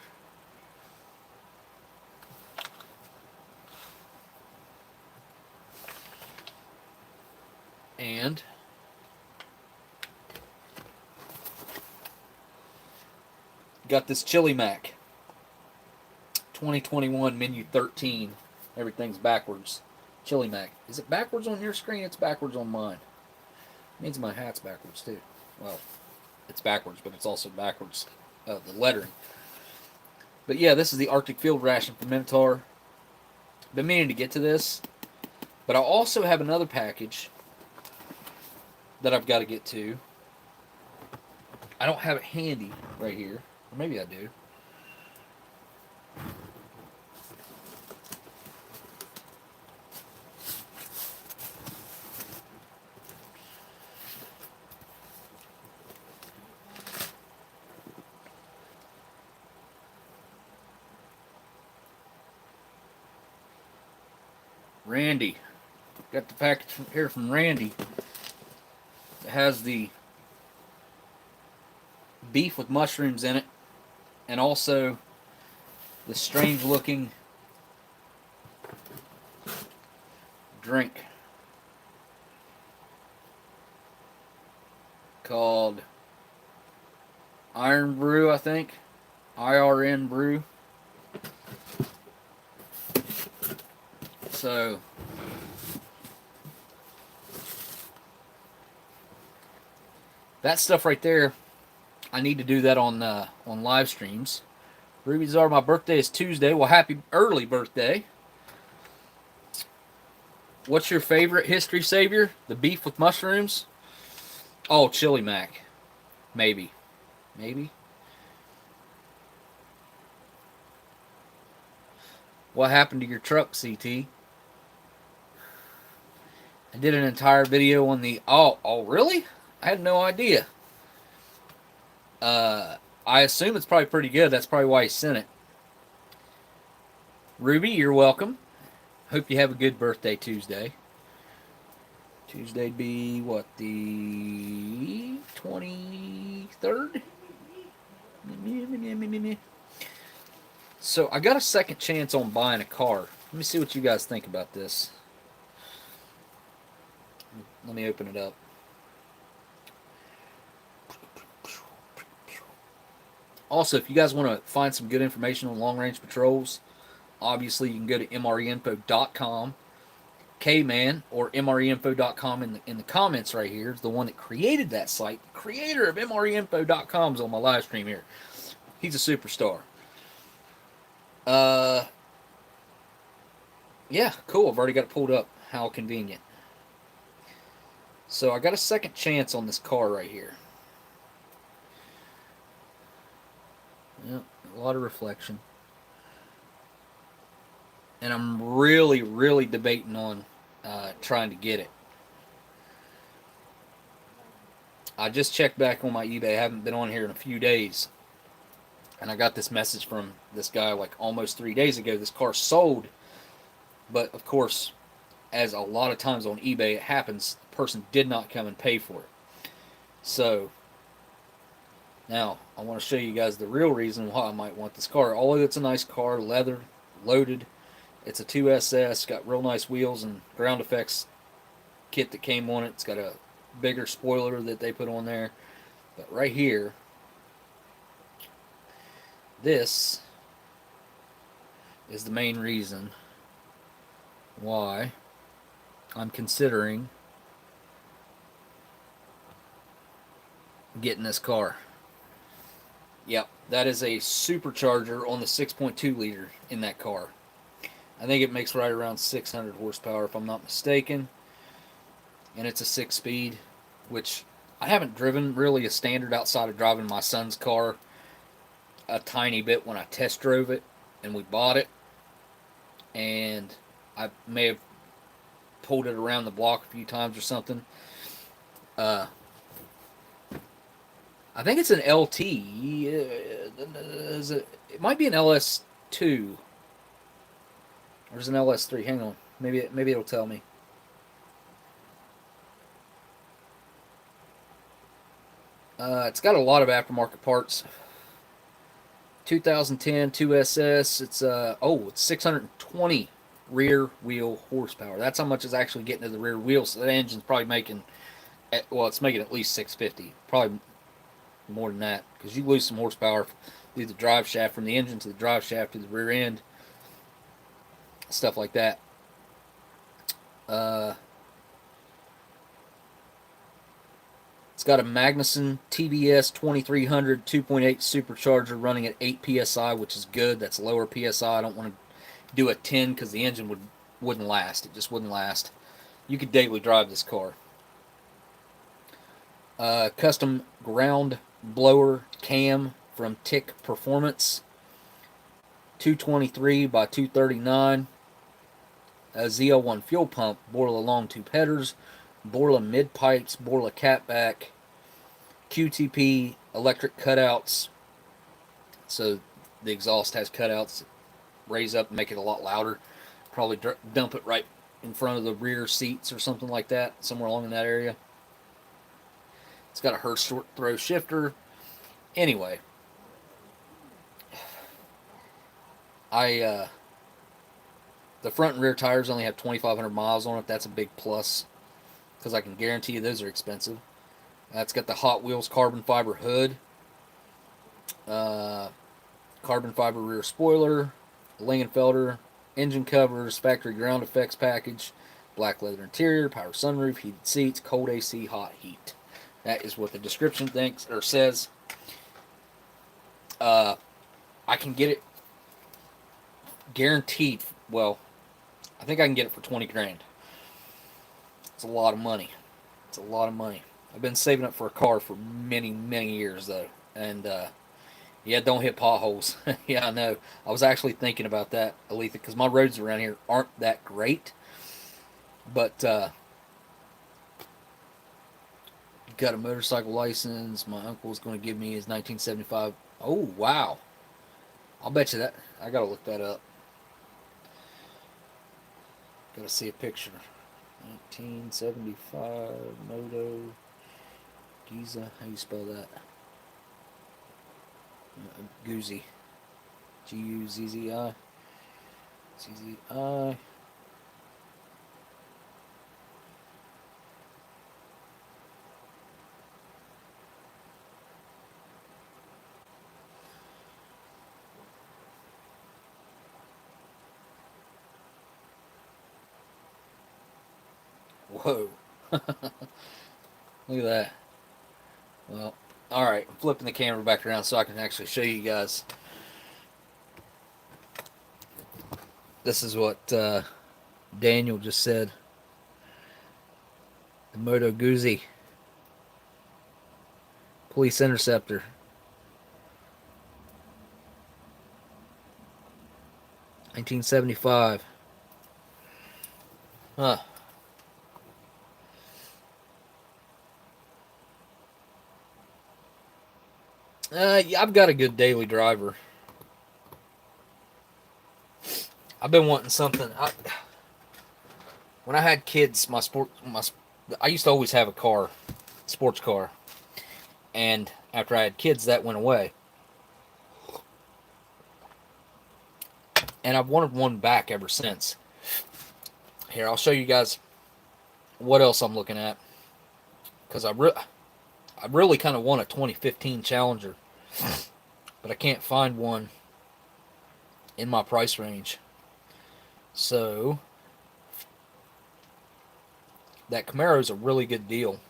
And got this Chili Mac 2021 menu 13. Everything's backwards. Chili Mac. Is it backwards on your screen? It's backwards on mine. It means my hat's backwards too. Well, it's backwards, but it's also backwards, the lettering. But yeah, this is the Arctic Field Ration for Minotaur. Been meaning to get to this, but I also have another package that I've got to get to. I don't have it handy right here. Or maybe I do. Randy. Got the package here from Randy. It has the beef with mushrooms in it, and also the strange looking drink called Iron Brew, I think. IRN Brew. So that stuff right there, I need to do that on live streams. Ruby Czar, my birthday is Tuesday. Well, happy early birthday. What's your favorite history savior? The beef with mushrooms? Oh, Chili Mac. Maybe. Maybe. What happened to your truck, CT? I did an entire video on the... Oh, really? I had no idea. I assume it's probably pretty good. That's probably why he sent it. Ruby, you're welcome. Hope you have a good birthday Tuesday. Tuesday'd be, what, the 23rd? So, I got a second chance on buying a car. Let me see what you guys think about this. Let me open it up. Also, if you guys want to find some good information on long-range patrols, obviously you can go to mreinfo.com. K-Man or mreinfo.com in the comments right here is the one that created that site. The creator of mreinfo.com is on my live stream here. He's a superstar. Yeah, cool. I've already got it pulled up. How convenient. So I got a second chance on this car right here. Yep, a lot of reflection. And I'm really, really debating on trying to get it. I just checked back on my eBay. I haven't been on here in a few days. And I got this message from this guy like almost 3 days ago. This car sold. But, of course, as a lot of times on eBay it happens, the person did not come and pay for it. So, now, I want to show you guys the real reason why I might want this car. Although it's a nice car, leather, loaded. It's a 2SS, got real nice wheels and ground effects kit that came on it. It's got a bigger spoiler that they put on there. But right here, this is the main reason why I'm considering getting this car. Yep, that is a supercharger on the 6.2 liter in that car. I think it makes right around 600 horsepower if I'm not mistaken. And it's a 6-speed, which I haven't driven really a standard outside of driving my son's car a tiny bit when I test drove it and we bought it. And I may have pulled it around the block a few times or something. I think it's an LT. It might be an LS2. Or is it an LS3? Hang on. Maybe it'll tell me. It's got a lot of aftermarket parts. 2010 2SS. It's 620 rear wheel horsepower. That's how much it's actually getting to the rear wheel. So that engine's probably making, it's making at least 650. Probably more than that, because you lose some horsepower through the drive shaft, from the engine to the drive shaft to the rear end, stuff like that. It's got a Magnuson TBS 2300 2.8 supercharger running at 8 psi, which is good. That's lower psi. I don't want to do a 10 because the engine wouldn't last. It just wouldn't last. You could daily drive this car. Custom ground blower cam from Tick Performance, 223 by 239. A ZL1 fuel pump, Borla long tube headers, Borla mid pipes, Borla catback, QTP electric cutouts. So the exhaust has cutouts, raise up and make it a lot louder. Probably dump it right in front of the rear seats or something like that, somewhere along in that area. It's got a Hurst short throw shifter. Anyway, I the front and rear tires only have 2,500 miles on it. That's a big plus because I can guarantee you those are expensive. It's got the Hot Wheels carbon fiber hood, uh, carbon fiber rear spoiler, Lingenfelter, engine covers, factory ground effects package, black leather interior, power sunroof, heated seats, cold AC, hot heat. That is what the description thinks or says. I can get it guaranteed. Well, I think I can get it for 20 grand. It's a lot of money. It's a lot of money. I've been saving up for a car for many, many years though, and yeah, don't hit potholes. Yeah, I know. I was actually thinking about that, Aletha, because my roads around here aren't that great. But got a motorcycle license. My uncle was going to give me his 1975. Oh, wow. I'll bet you that. I got to look that up. Got to see a picture. 1975 Moto Giza. How you spell that? Guzzi. Guzzi. ZZI. Whoa. Look at that. Well, alright. I'm flipping the camera back around so I can actually show you guys. This is what Daniel just said. The Moto Guzzi. Police Interceptor. 1975. Huh. Yeah, I've got a good daily driver. I've been wanting something. When I had kids, I used to always have a car, sports car, and after I had kids, that went away. And I've wanted one back ever since. Here, I'll show you guys what else I'm looking at, because I really kind of want a 2015 Challenger, but I can't find one in my price range. So that Camaro is a really good deal.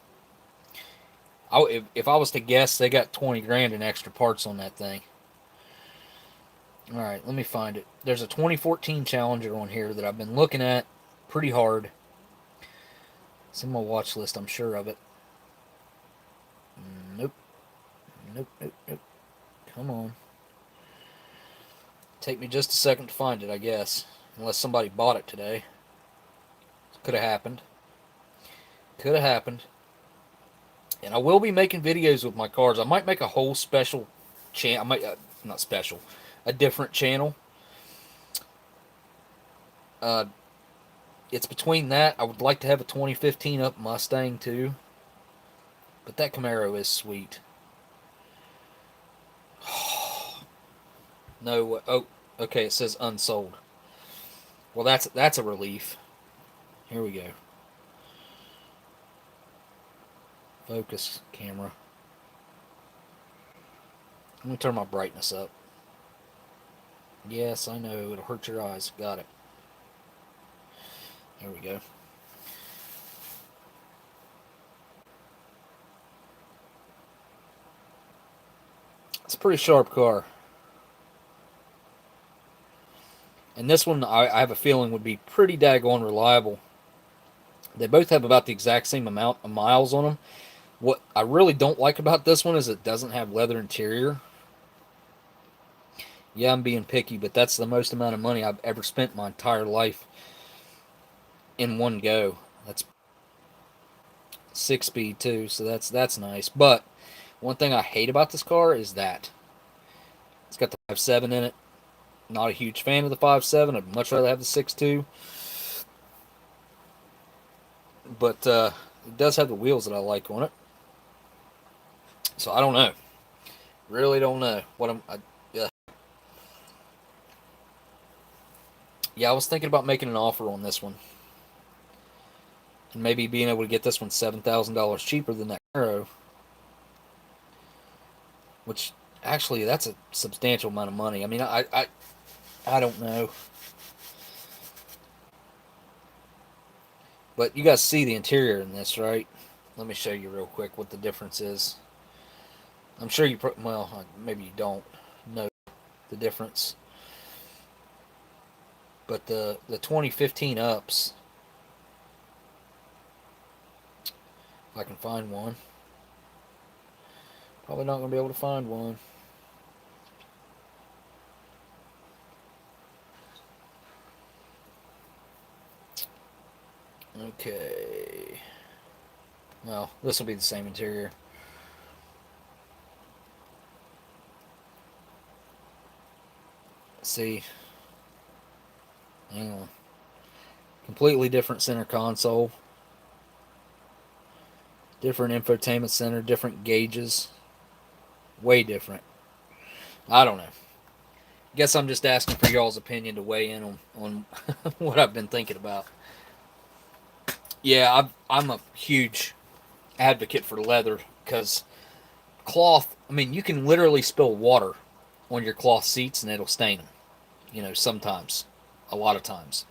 If I was to guess, they got 20 grand in extra parts on that thing. All right, let me find it. There's a 2014 Challenger on here that I've been looking at pretty hard. It's in my watch list, I'm sure of it. Nope. Come on. Take me just a second to find it, I guess. Unless somebody bought it today. Could have happened. And I will be making videos with my cars. I might make a whole special channel. Not special. A different channel. It's between that. I would like to have a 2015 up Mustang too. But that Camaro is sweet. No. Oh, okay. It says unsold. Well, that's a relief. Here we go. Focus camera. Let me turn my brightness up. Yes, I know. It'll hurt your eyes. Got it. There we go. It's a pretty sharp car. And this one, I have a feeling, would be pretty daggone reliable. They both have about the exact same amount of miles on them. What I really don't like about this one is it doesn't have leather interior. Yeah, I'm being picky, but that's the most amount of money I've ever spent my entire life in one go. That's 6 speed too, so that's nice. But one thing I hate about this car is that it's got the 5.7 in it. Not a huge fan of the 5.7. I'd much rather have the 6.2. But it does have the wheels that I like on it. So I don't know. Really don't know what yeah, I was thinking about making an offer on this one, and maybe being able to get this one $7,000 cheaper than that Camaro, which actually that's a substantial amount of money. I mean, I don't know, but you guys see the interior in this, right? Let me show you real quick what the difference is. I'm sure you well, maybe you don't know the difference, but the 2015 ups, if I can find one. Probably not going to be able to find one. Okay. Well, this will be the same interior. See. Hang on. Completely different center console. Different infotainment center. Different gauges. Way different. I don't know. Guess I'm just asking for y'all's opinion to weigh in on what I've been thinking about. Yeah, I'm a huge advocate for leather because cloth, I mean, you can literally spill water on your cloth seats and it'll stain them. You know, sometimes. A lot of times.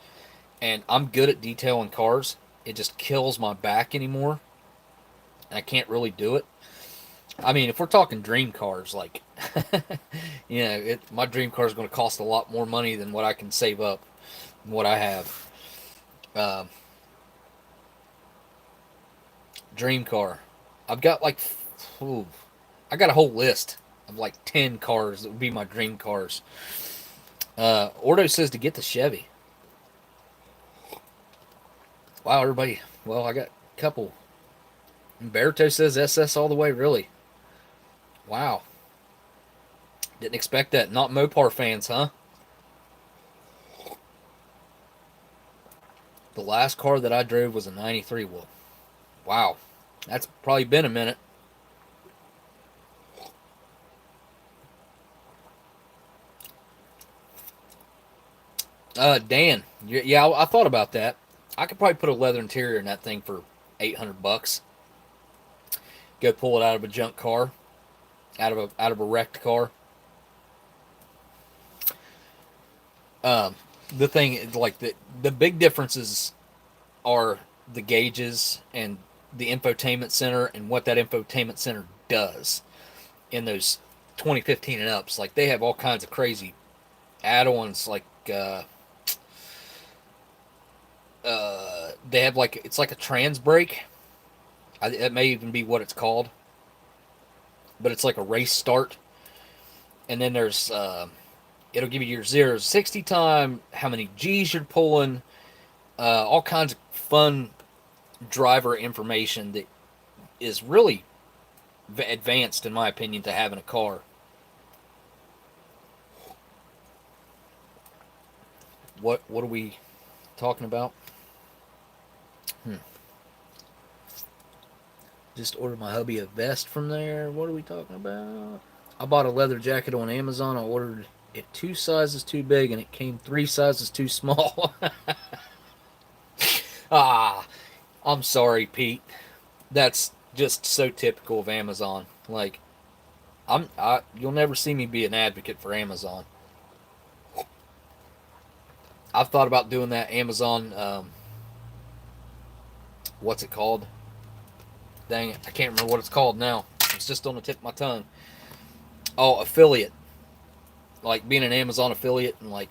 And I'm good at detailing cars. It just kills my back anymore. And I can't really do it. I mean, if we're talking dream cars, like, you know, my dream car is going to cost a lot more money than what I can save up, and what I have. Um, Dream car. I've got like, ooh, I got a whole list of like 10 cars that would be my dream cars. Ordo says to get the Chevy. Wow, everybody. Well, I got a couple. Berto says SS all the way, really. Wow. Didn't expect that. Not Mopar fans, huh? The last car that I drove was a 93. Well, wow. That's probably been a minute. Dan. Yeah, I thought about that. I could probably put a leather interior in that thing for $800. Go pull it out of a junk car, out of a wrecked car. Um, the thing, like the big differences are the gauges and the infotainment center and what that infotainment center does in those 2015 and ups. Like they have all kinds of crazy add-ons. Like they have like it's like a trans brake. That may even be what it's called, but it's like a race start. And then there's it'll give you your 0 to 60 time, how many G's you're pulling, all kinds of fun driver information that is really advanced, in my opinion, to have in a car. What are we talking about? Just ordered my hubby a vest from there. What are we talking about? I bought a leather jacket on Amazon. I ordered it 2 sizes too big and it came 3 sizes too small. Ah, I'm sorry, Pete. That's just so typical of Amazon. Like, you'll never see me be an advocate for Amazon. I've thought about doing that Amazon. What's it called? Dang it, I can't remember what it's called now. It's just on the tip of my tongue. Oh, affiliate. Like being an Amazon affiliate and like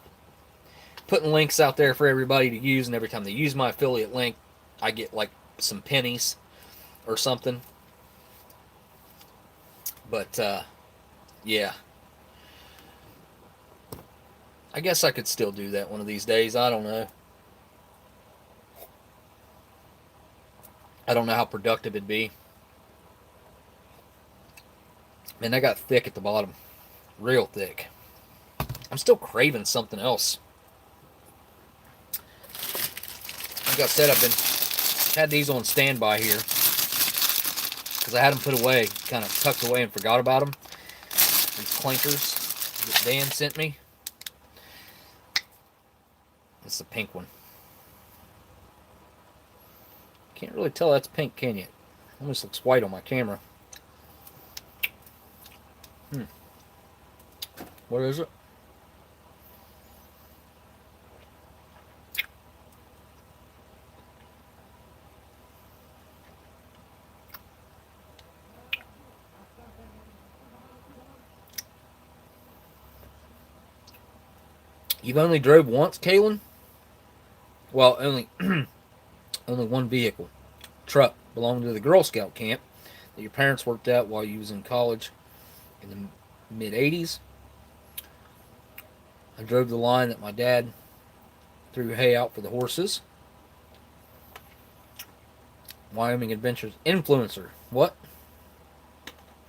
putting links out there for everybody to use, and every time they use my affiliate link, I get like some pennies or something. But yeah, I guess I could still do that one of these days. I don't know. I don't know how productive it'd be. Man, that got thick at the bottom. Real thick. I'm still craving something else. Like I said, I've been had these on standby here because I had them put away, kind of tucked away and forgot about them. These clankers that Dan sent me. It's the pink one. Can't really tell that's pink, can you? Almost looks white on my camera. What is it? You've only drove once, Kalen? Well, only only one vehicle. Truck belonging to the Girl Scout camp that your parents worked at while you was in college in the mid 80s. I drove the line that my dad threw hay out for the horses. Wyoming Adventures influencer. What?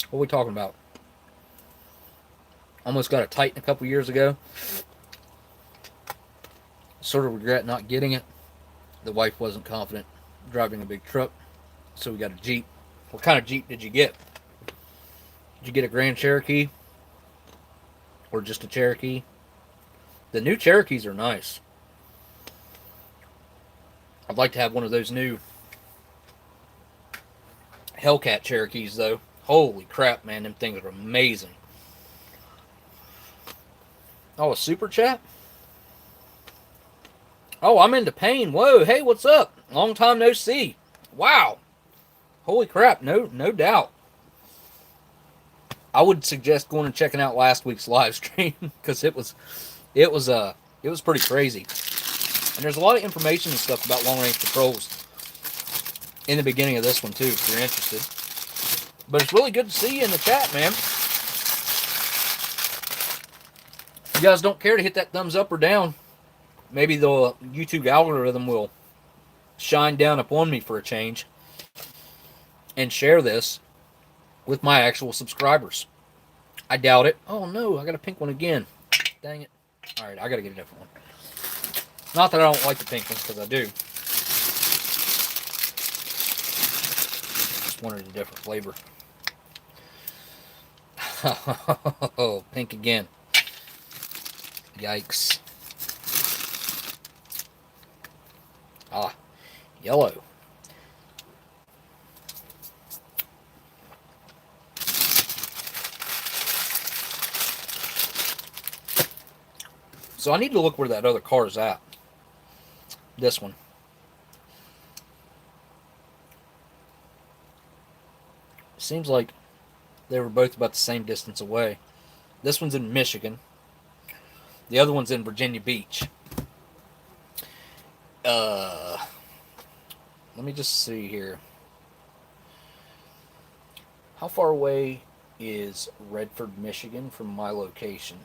What are we talking about? Almost got a Titan a couple years ago. Sort of regret not getting it. The wife wasn't confident driving a big truck, so we got a Jeep. What kind of Jeep did you get? Did you get a Grand Cherokee? Or just a Cherokee? The new Cherokees are nice. I'd like to have one of those new Hellcat Cherokees, though. Holy crap, man, them things are amazing. Oh, a super chat? Oh, I'm into pain. Whoa, hey, what's up? Long time no see. Wow. Holy crap, no doubt. I would suggest going and checking out last week's live stream because it was pretty crazy. And there's a lot of information and stuff about long range patrols in the beginning of this one too, if you're interested. But it's really good to see you in the chat, man. If you guys don't care to hit that thumbs up or down, maybe the YouTube algorithm will shine down upon me for a change and share this with my actual subscribers. I doubt it. Oh no, I got a pink one again. Dang it. Alright, I gotta get a different one. Not that I don't like the pink ones, because I do. Just wanted a different flavor. Oh, pink again. Yikes. Ah, yellow. So I need to look where that other car is at. This one. Seems like they were both about the same distance away. This one's in Michigan. The other one's in Virginia Beach. Let me just see here. How far away is Redford, Michigan from my location?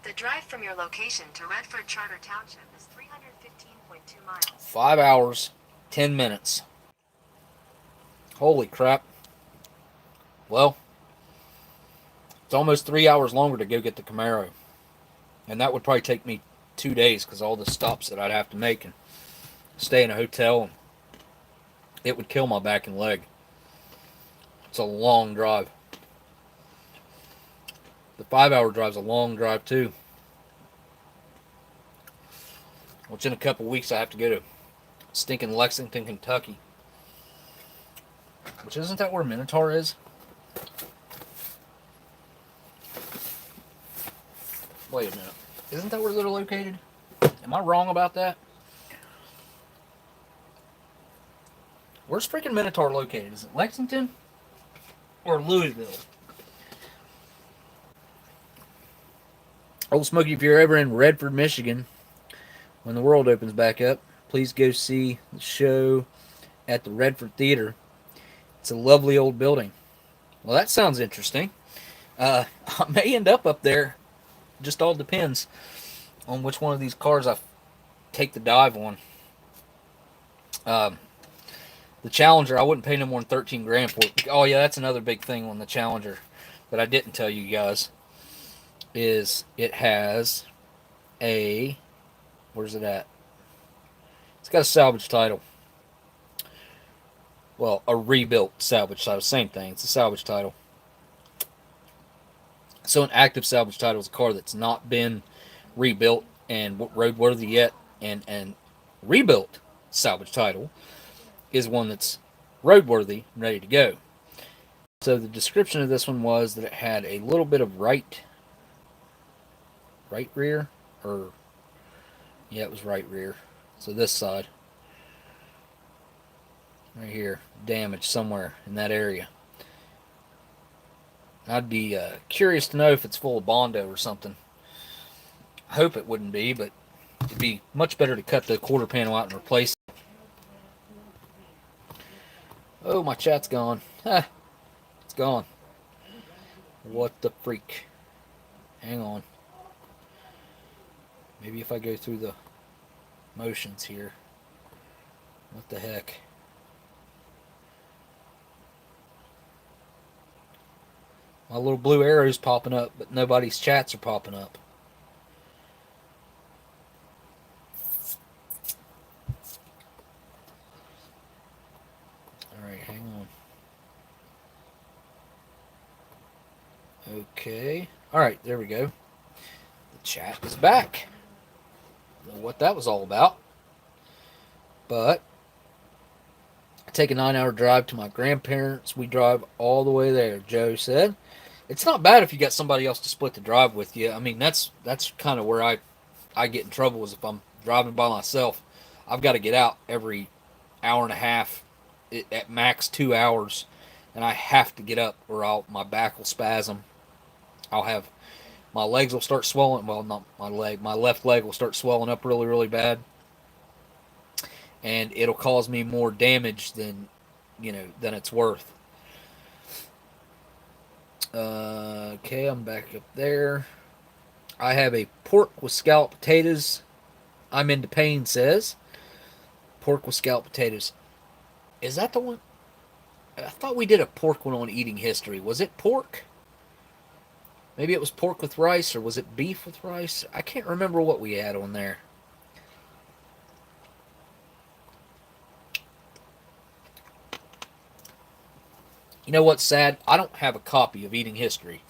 The drive from your location to Redford Charter Township is 315.2 miles. 5 hours, 10 minutes. Holy crap. Well, it's almost 3 hours longer to go get the Camaro. And that would probably take me 2 days because all the stops that I'd have to make and stay in a hotel. And it would kill my back and leg. It's a long drive. The 5 hour drive's a long drive too. Which in a couple weeks I have to go to stinking Lexington, Kentucky. Which isn't that where Minotaur is? Wait a minute. Isn't that where they're located? Am I wrong about that? Where's freaking Minotaur located? Is it Lexington? Or Louisville? Oldsmokey, if you're ever in Redford, Michigan, when the world opens back up, please go see the show at the Redford Theater. It's a lovely old building. Well, that sounds interesting. I may end up there. Just all depends on which one of these cars I take the dive on. Um, the Challenger, I wouldn't pay no more than 13 grand for it. Oh yeah, that's another big thing on the Challenger that I didn't tell you guys is it has a where's it at? It's got a salvage title. Well, a rebuilt salvage title. Same thing. It's a salvage title. So an active salvage title is a car that's not been rebuilt and roadworthy yet, and rebuilt salvage title is one that's roadworthy and ready to go. So the description of this one was that it had a little bit of right rear, or yeah, it was right rear. So this side, right here, damaged somewhere in that area. I'd be curious to know if it's full of Bondo or something. I hope it wouldn't be, but it'd be much better to cut the quarter panel out and replace it. Oh, my chat's gone. Ha, it's gone. What the freak? Hang on. Maybe if I go through the motions here. What the heck? My little blue arrow's popping up, but nobody's chats are popping up. Alright, hang on. Okay. Alright, there we go. The chat is back. I don't know what that was all about. But I take a 9-hour drive to my grandparents. We drive all the way there, Joe said. It's not bad if you got somebody else to split the drive with you. I mean, that's kind of where I get in trouble is if I'm driving by myself. I've got to get out every hour and a half, at max 2 hours, and I have to get up or my back will spasm. I'll have my legs will start swelling. Well, not my leg. My left leg will start swelling up really, really bad, and it'll cause me more damage than it's worth. Okay, I'm back up there. I have a pork with scalloped potatoes. I'm into pain, says. Pork with scalloped potatoes. Is that the one? I thought we did a pork one on eating history. Was it pork? Maybe it was pork with rice, or was it beef with rice? I can't remember what we had on there. You know what's sad? I don't have a copy of Eating History.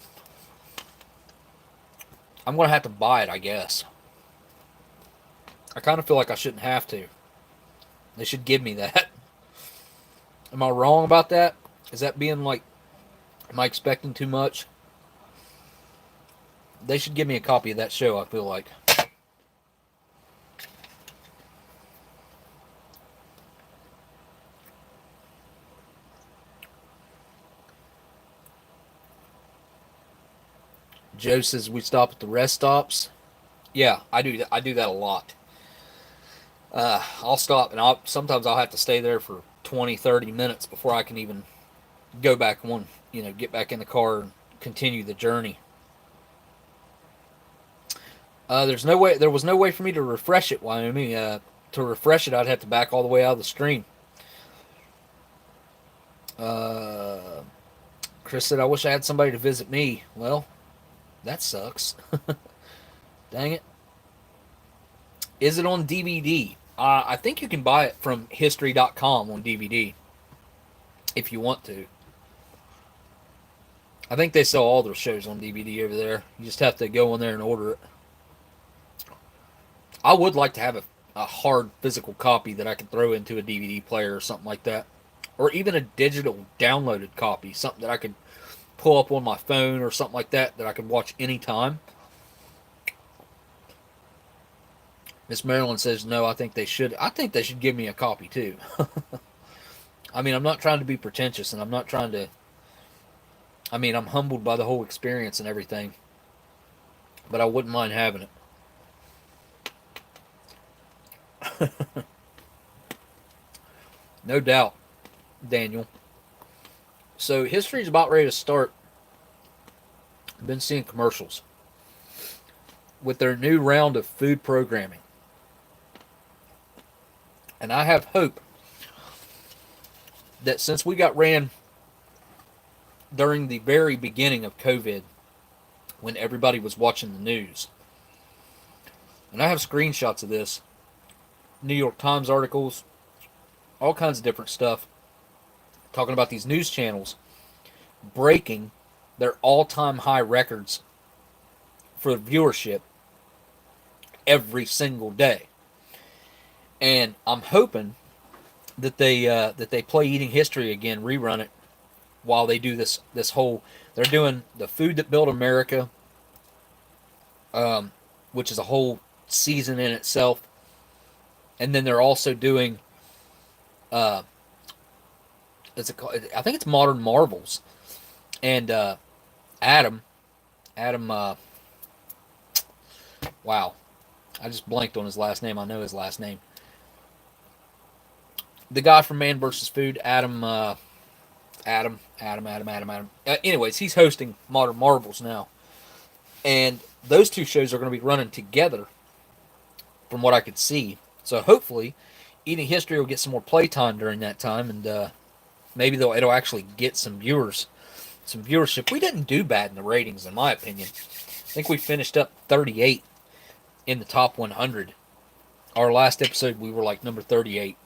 I'm going to have to buy it, I guess. I kind of feel like I shouldn't have to. They should give me that. Am I wrong about that? Is that being like, am I expecting too much? They should give me a copy of that show, I feel like. Joe says we stop at the rest stops. Yeah, I do that. I do that a lot. I'll stop and sometimes I'll have to stay there for 20, 30 minutes before I can even go back get back in the car and continue the journey. There was no way for me to refresh it, Wyoming. To refresh it, I'd have to back all the way out of the stream. Chris said, I wish I had somebody to visit me. Well, that sucks. Dang it. Is it on DVD? I think you can buy it from history.com on DVD if you want to. I think they sell all their shows on DVD over there. You just have to go in there and order it. I would like to have a hard physical copy that I could throw into a DVD player or something like that. Or even a digital downloaded copy, something that I could pull up on my phone or something like that I could watch anytime. Miss Marilyn says no. I think they should. I think they should give me a copy too. I mean, I'm not trying to be pretentious, and I'm not trying to. I mean, I'm humbled by the whole experience and everything, but I wouldn't mind having it. No doubt, Daniel. So history's about ready to start. I've been seeing commercials with their new round of food programming. And I have hope that since we got ran during the very beginning of COVID, when everybody was watching the news, and I have screenshots of this, New York Times articles, all kinds of different stuff, talking about these news channels breaking their all-time high records for viewership every single day. And I'm hoping that they play Eating History again, rerun it while they do this whole. They're doing the Food That Built America, which is a whole season in itself, and then they're also doing I think it's Modern Marvels, and Adam, wow, I just blanked on his last name. I know his last name. The guy from Man vs. Food, Adam. Anyways, he's hosting Modern Marvels now, and those two shows are going to be running together, from what I could see. So hopefully, Eating History will get some more playtime during that time, and maybe it'll actually get some viewership. We didn't do bad in the ratings, in my opinion. I think we finished up 38 in the top 100. Our last episode, we were like number 38.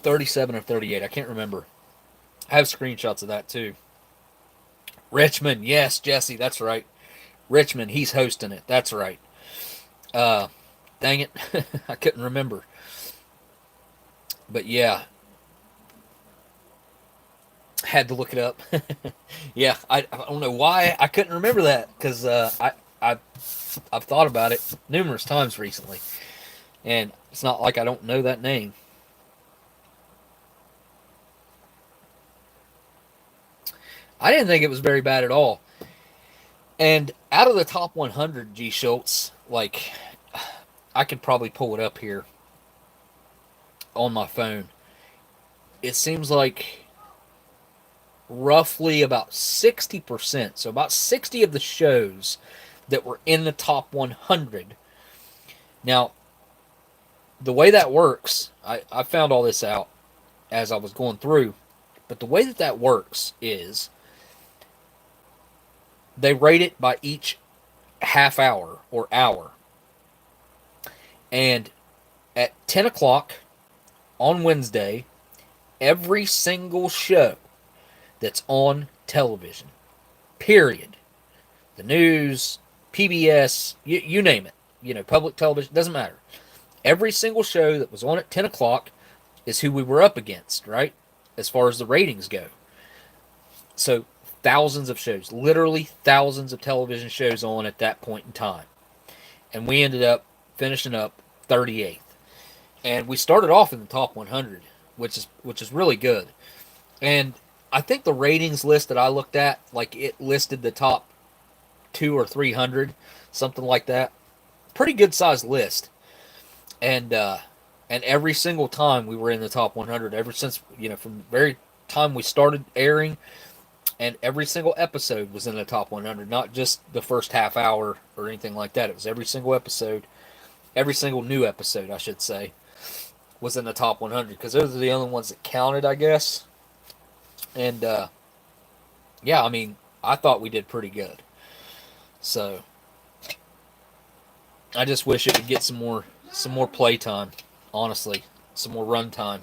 37 or 38, I can't remember. I have screenshots of that too. Richmond, yes, Jesse, that's right. Richmond, he's hosting it, that's right. Dang it, I couldn't remember. But yeah, had to look it up. Yeah, I don't know why I couldn't remember that, because I've thought about it numerous times recently, and it's not like I don't know that name. I didn't think it was very bad at all. And out of the top 100, G. Schultz, like, I could probably pull it up here on my phone. It seems like roughly about 60%, so about 60 of the shows that were in the top 100. Now, the way that works, I found all this out as I was going through, but the way that works is they rate it by each half hour or hour. And at 10 o'clock on Wednesday, every single show that's on television, period, the news, PBS, you name it, public television, doesn't matter. Every single show that was on at 10 o'clock is who we were up against, right? As far as the ratings go. So thousands of shows, literally thousands of television shows on at that point in time. And we ended up finishing up 38th. And we started off in the top 100, which is really good. And I think the ratings list that I looked at, like, it listed the top 200 or 300, something like that. Pretty good sized list. And every single time we were in the top 100, ever since, from the very time we started airing, and every single episode was in the top 100, not just the first half hour or anything like that. It was every single episode, every single new episode, I should say, was in the top 100, because those are the only ones that counted, I guess. And, yeah, I mean, I thought we did pretty good. So, I just wish it would get some more play time, honestly. Some more run time.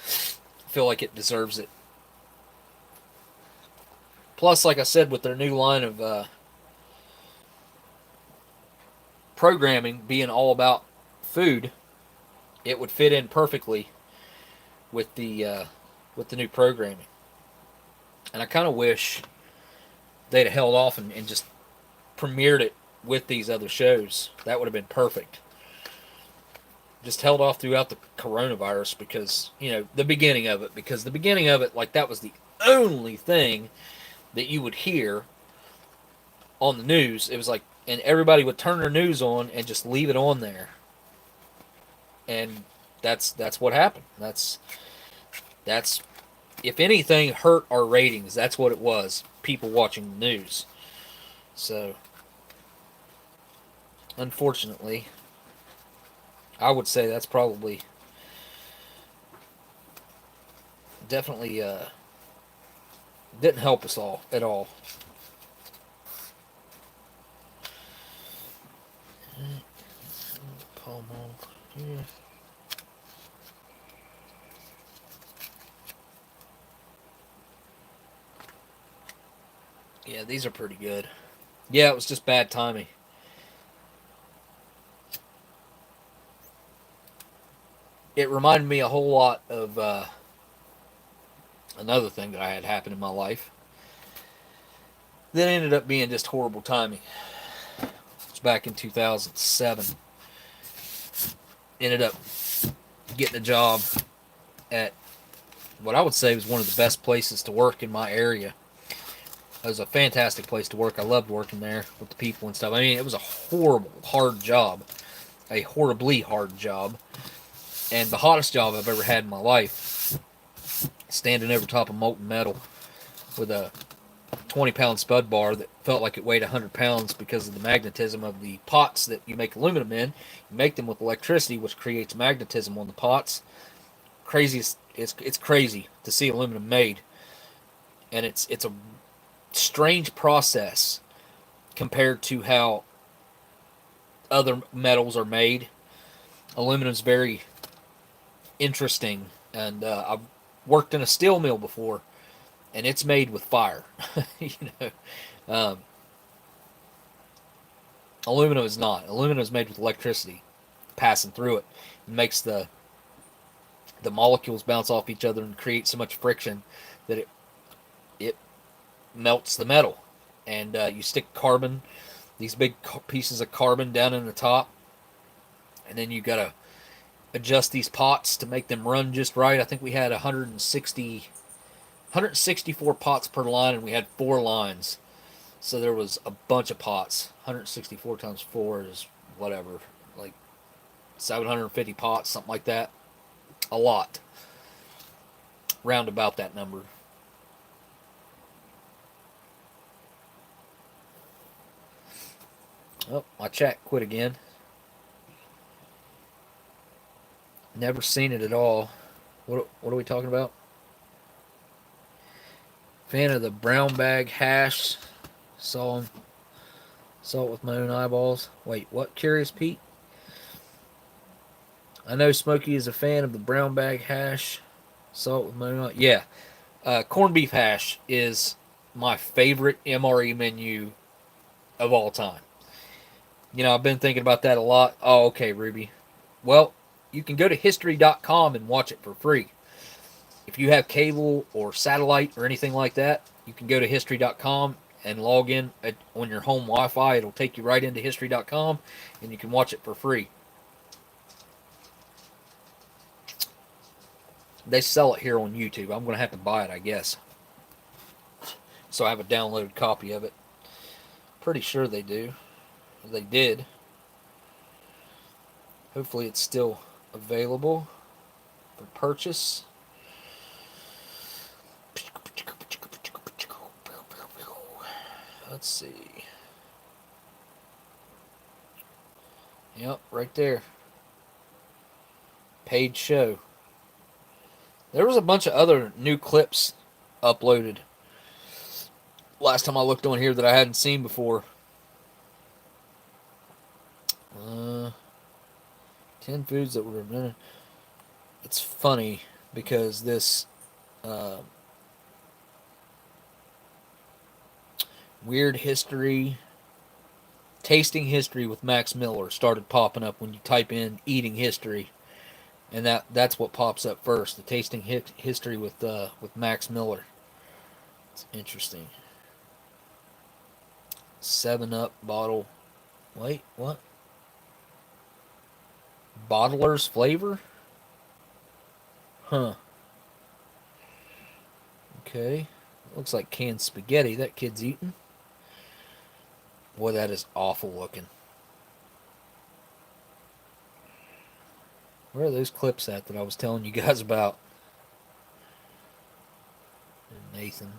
I feel like it deserves it. Plus, like I said, with their new line of programming being all about food, it would fit in perfectly with the new programming. And I kind of wish they'd have held off and just premiered it with these other shows. That would have been perfect. Just held off throughout the coronavirus, because, the beginning of it, like, that was the only thing that you would hear on the news. It was like, and everybody would turn their news on and just leave it on there. And that's what happened. That's if anything hurt our ratings, that's what it was. People watching the news. So, unfortunately, I would say that's probably definitely didn't help us all at all. Palm off here. Yeah, these are pretty good. Yeah, it was just bad timing. It reminded me a whole lot of another thing that I had happen in my life that ended up being just horrible timing. It was back in 2007. Ended up getting a job at what I would say was one of the best places to work in my area. It was a fantastic place to work. I loved working there with the people and stuff. I mean, it was a horrible, hard job. A horribly hard job. And the hottest job I've ever had in my life. Standing over top of molten metal with a 20-pound spud bar that felt like it weighed 100 pounds because of the magnetism of the pots that you make aluminum in. You make them with electricity, which creates magnetism on the pots. Craziest, it's crazy to see aluminum made, and it's a strange process compared to how other metals are made. Aluminum's very interesting, and I've worked in a steel mill before, and it's made with fire. you know, um, aluminum is not. Aluminum is made with electricity passing through it. It makes the molecules bounce off each other and create so much friction that it melts the metal. And you stick carbon, these big pieces of carbon down in the top, and then you gotta adjust these pots to make them run just right. I think we had 164 pots per line, and we had 4 lines. So there was a bunch of pots. 164 times 4 is whatever, like 750 pots, something like that. A lot. Round about that number. Oh, my chat quit again. Never seen it at all. What are we talking about? Fan of the brown bag hash. Saw it with my own eyeballs. Wait, what? Curious Pete? I know Smokey is a fan of the brown bag hash. Saw it with my own. Yeah, corned beef hash is my favorite MRE menu of all time. You know, I've been thinking about that a lot. Oh, okay, Ruby. Well, you can go to history.com and watch it for free. If you have cable or satellite or anything like that, you can go to history.com and log in on your home Wi-Fi. It'll take you right into history.com, and you can watch it for free. They sell it here on YouTube. I'm going to have to buy it, I guess. So I have a downloaded copy of it. Pretty sure they do. They did. Hopefully it's still available for purchase. Let's see. Yep, right there. Paid show. There was a bunch of other new clips uploaded last time I looked on here that I hadn't seen before. 10 foods that were invented. It's funny because this weird history, tasting history with Max Miller started popping up when you type in eating history, and that's what pops up first. The tasting history with Max Miller. It's interesting. 7-Up bottle. Wait, what? Bottler's flavor? Huh. Okay. Looks like canned spaghetti that kid's eating. Boy, that is awful looking. Where are those clips at that I was telling you guys about? Nathan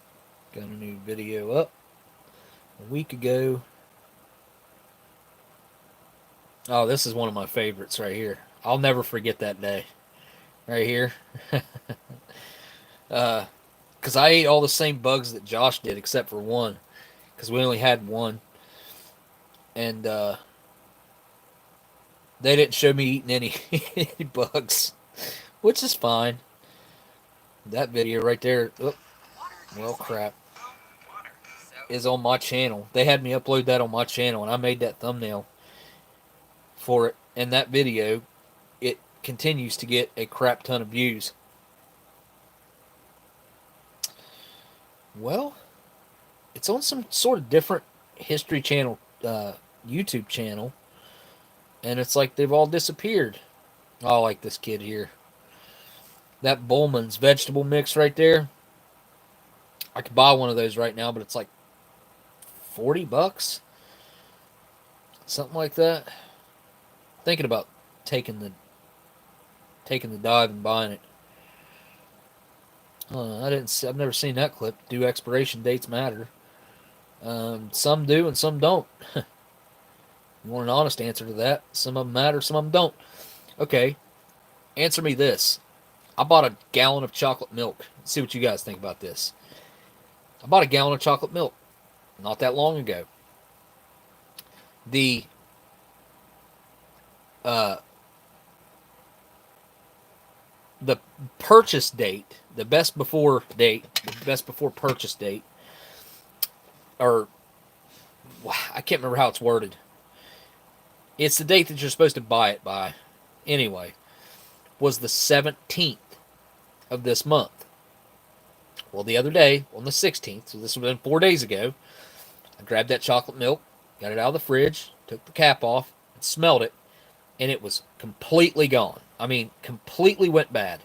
got a new video up a week ago. Oh, this is one of my favorites right here. I'll never forget that day. Right here. Because I ate all the same bugs that Josh did except for one. Because we only had one. And they didn't show me eating any bugs. Which is fine. That video right there. Oh, well, crap. Is on my channel. They had me upload that on my channel. And I made that thumbnail for it. And that video, it continues to get a crap ton of views. Well, it's on some sort of different History Channel YouTube channel, and it's like they've all disappeared. Oh, I like this kid here. That Bullman's vegetable mix right there. I could buy one of those right now, but it's like $40, something like that. Thinking about taking the dive and buying it. I've never seen that clip. Do expiration dates matter? Some do and some don't. You want an honest answer to that? Some of them matter, some of them don't. Okay, answer me this. I bought a gallon of chocolate milk. Let's see what you guys think about this. I bought a gallon of chocolate milk not that long ago. The the purchase date, the best before purchase date, or I can't remember how it's worded. It's the date that you're supposed to buy it by. Anyway, was the 17th of this month. Well, the other day, on the 16th, so this would have been 4 days ago, I grabbed that chocolate milk, got it out of the fridge, took the cap off, and smelled it, and it was completely gone. I mean, completely went bad.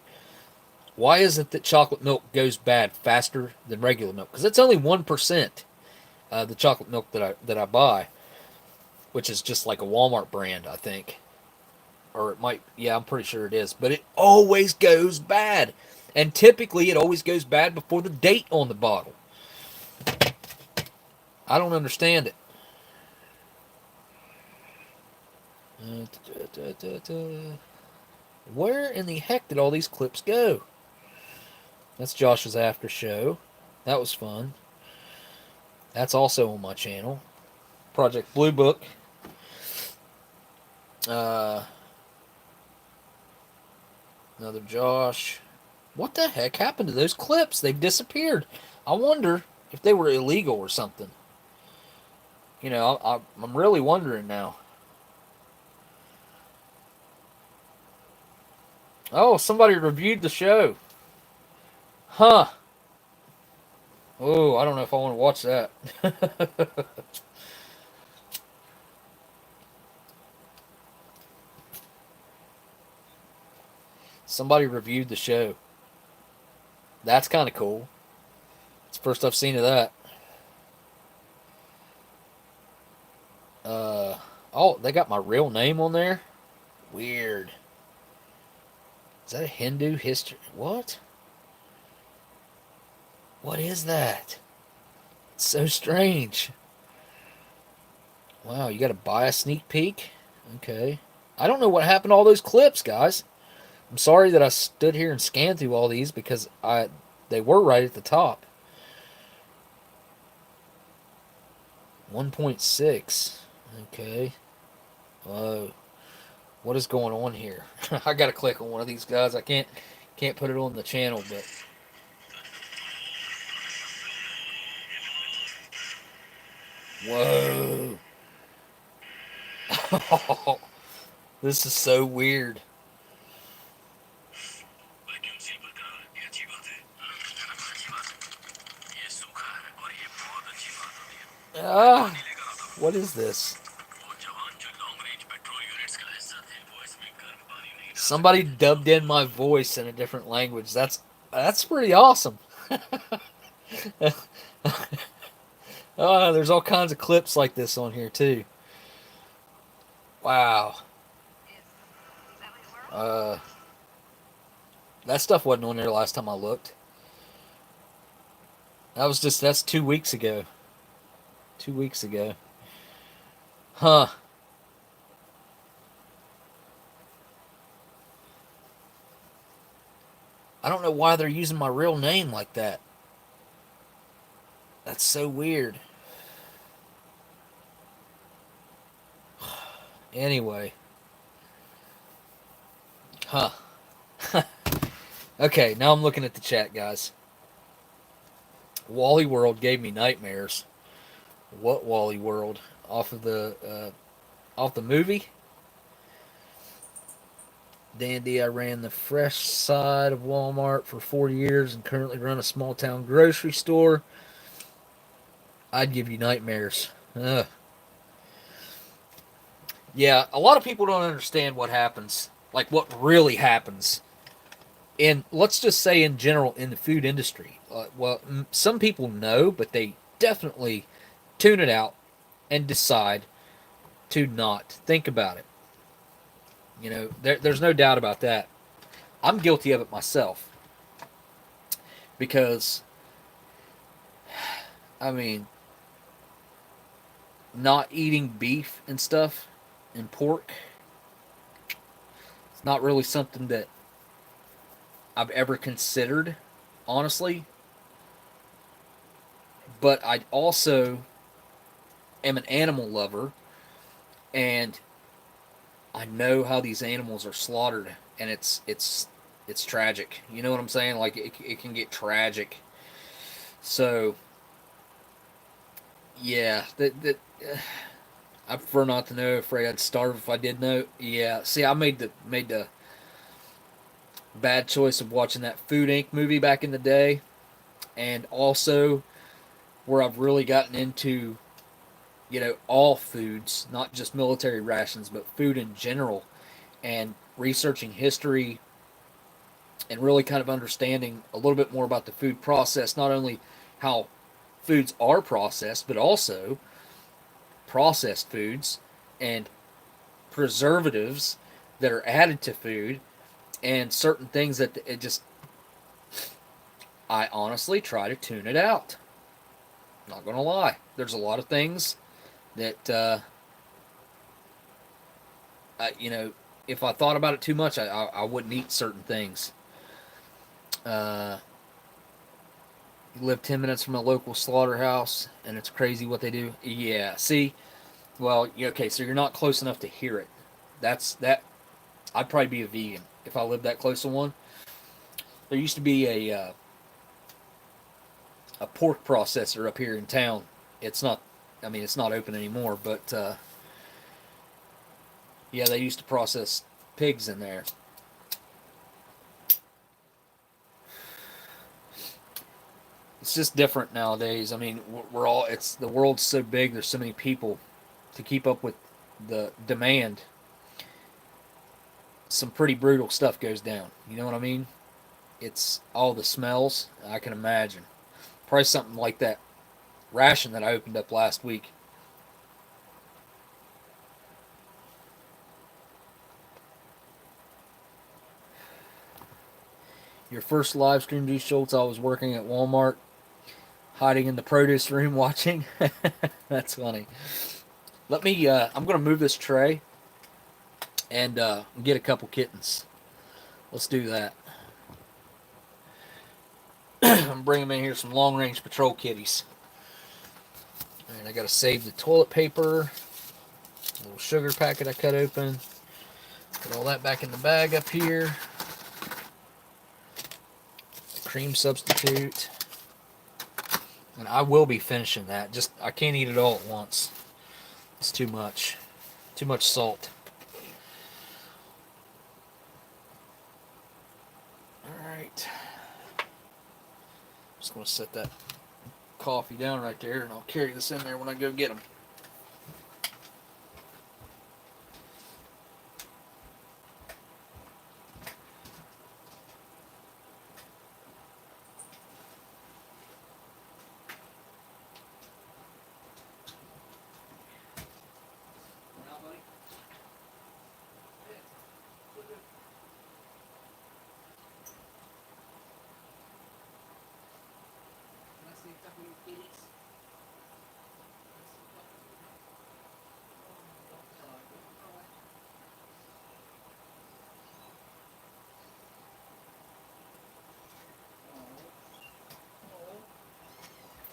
Why is it that chocolate milk goes bad faster than regular milk? Because it's only 1%, the chocolate milk that I buy, which is just like a Walmart brand, I think. Or it might, yeah, I'm pretty sure it is. But it always goes bad. And typically it always goes bad before the date on the bottle. I don't understand it. Where in the heck did all these clips go? That's Josh's after show. That was fun. That's also on my channel. Project Blue Book. Another Josh. What the heck happened to those clips? They've disappeared. I wonder if they were illegal or something. You know, I'm really wondering now. Oh, somebody reviewed the show. Huh. Oh, I don't know if I want to watch that. Somebody reviewed the show. That's kind of cool. It's the first I've seen of that. Oh, they got my real name on there? Weird. Is that a Hindu history? What? What is that? It's so strange. Wow, you got to buy a sneak peek? Okay. I don't know what happened to all those clips, guys. I'm sorry that I stood here and scanned through all these because they were right at the top. 1.6. Okay. Whoa. What is going on here? I gotta click on one of these guys. I can't put it on the channel, but whoa. This is so weird. Ah, what is this? Somebody dubbed in my voice in a different language. That's pretty awesome. There's all kinds of clips like this on here too. Wow. That stuff wasn't on there last time I looked. That's 2 weeks ago. 2 weeks ago. Huh. I don't know why they're using my real name like that. That's so weird. Anyway. Huh. Okay, now I'm looking at the chat, guys. Wally World gave me nightmares. What Wally World? Off the movie? Dandy, I ran the fresh side of Walmart for 4 years and currently run a small town grocery store. I'd give you nightmares. Ugh. Yeah, a lot of people don't understand what happens, like what really happens in, let's just say in general, in the food industry. Some people know, but they definitely tune it out and decide to not think about it. There's no doubt about that. I'm guilty of it myself because, I mean, not eating beef and stuff and pork, it's not really something that I've ever considered, honestly. But I also am an animal lover, and I know how these animals are slaughtered, and it's tragic. You know what I'm saying? Like it can get tragic. So yeah, I prefer not to know. Afraid I'd starve if I did know. Yeah. See, I made the bad choice of watching that Food Inc. movie back in the day, and also where I've really gotten into, all foods, not just military rations, but food in general, and researching history and really kind of understanding a little bit more about the food process, not only how foods are processed, but also processed foods and preservatives that are added to food and certain things that it just, I honestly try to tune it out. Not gonna lie. There's a lot of things that, if I thought about it too much, I wouldn't eat certain things. Uh, you live 10 minutes from a local slaughterhouse, and it's crazy what they do. Yeah, see? Well, okay, so you're not close enough to hear it. That. I'd probably be a vegan if I lived that close to one. There used to be a pork processor up here in town. It's not, I mean, it's not open anymore, but yeah, they used to process pigs in there. It's just different nowadays. I mean, it's the world's so big. There's so many people to keep up with the demand. Some pretty brutal stuff goes down. You know what I mean? It's all the smells. I can imagine. Probably something like that ration that I opened up last week. Your first live stream, G. Schultz, I was working at Walmart, hiding in the produce room watching. That's funny. I'm going to move this tray and get a couple kittens. Let's do that. I'm bringing in here some long range patrol kitties. And I got to save the toilet paper. A little sugar packet I cut open. Put all that back in the bag up here. Cream substitute. And I will be finishing that. Just, I can't eat it all at once. It's too much. Too much salt. Alright. Just going to set that coffee down right there, and I'll carry this in there when I go get them.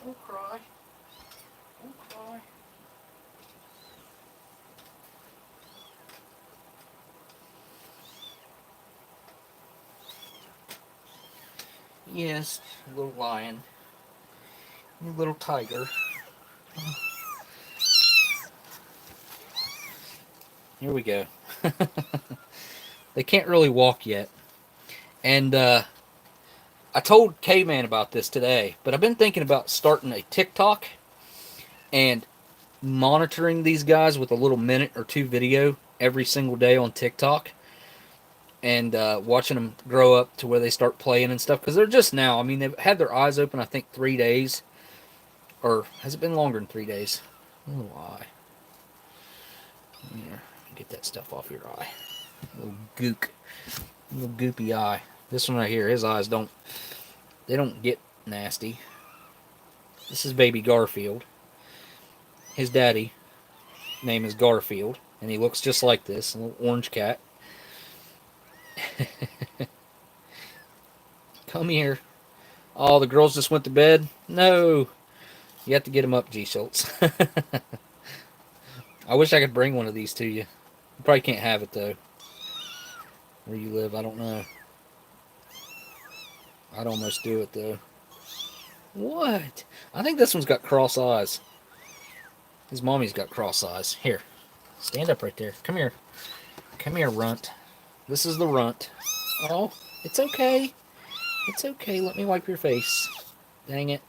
Don't cry. Don't cry. Yes, little lion. You little tiger. Here we go. They can't really walk yet. And I told K-Man about this today, but I've been thinking about starting a TikTok and monitoring these guys with a little minute or two video every single day on TikTok, and watching them grow up to where they start playing and stuff. Because they're just now, I mean, they've had their eyes open, I think, 3 days. Or has it been longer than 3 days? Oh, why? Here, get that stuff off your eye. Little gook. Little goopy eye. This one right here, his eyes don't get nasty. This is baby Garfield. His daddy name is Garfield, and he looks just like this, a little orange cat. Come here. Oh, the girls just went to bed? No. You have to get them up, G. Schultz. I wish I could bring one of these to you. You probably can't have it, though. Where you live, I don't know. I'd almost do it, though. What? I think this one's got cross eyes. His mommy's got cross eyes. Here. Stand up right there. Come here. Come here, runt. This is the runt. Oh, it's okay. It's okay. Let me wipe your face. Dang it.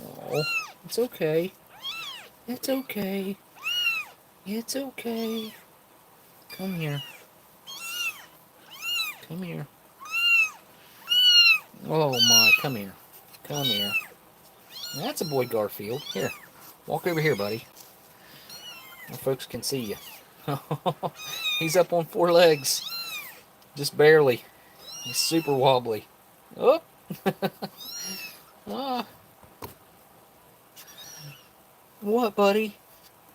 Oh, it's okay. It's okay. It's okay. Come here. Come here. Oh my, come here. Come here. That's a boy Garfield. Here. Walk over here, buddy. Well, folks can see you. He's up on 4 legs. Just barely. He's super wobbly. Oh! Ah. What, buddy?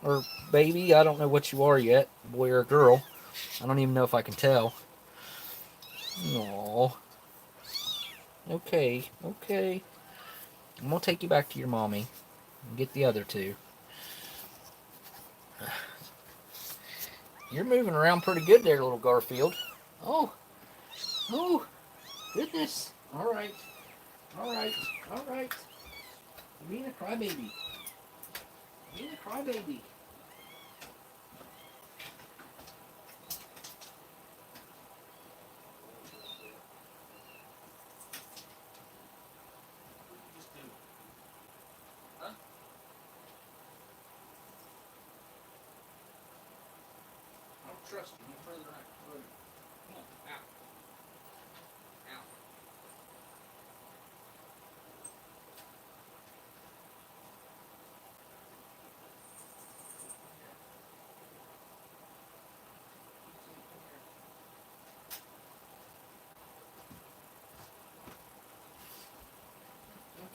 Or baby? I don't know what you are yet. Boy or a girl. I don't even know if I can tell. Aww. Okay, okay. I'm gonna take you back to your mommy and get the other two. You're moving around pretty good there, little Garfield. Oh, oh, goodness. All right, all right, all right. You're being a crybaby. You're being a crybaby. Trust you, no further than I can throw you. Come on, out. Out.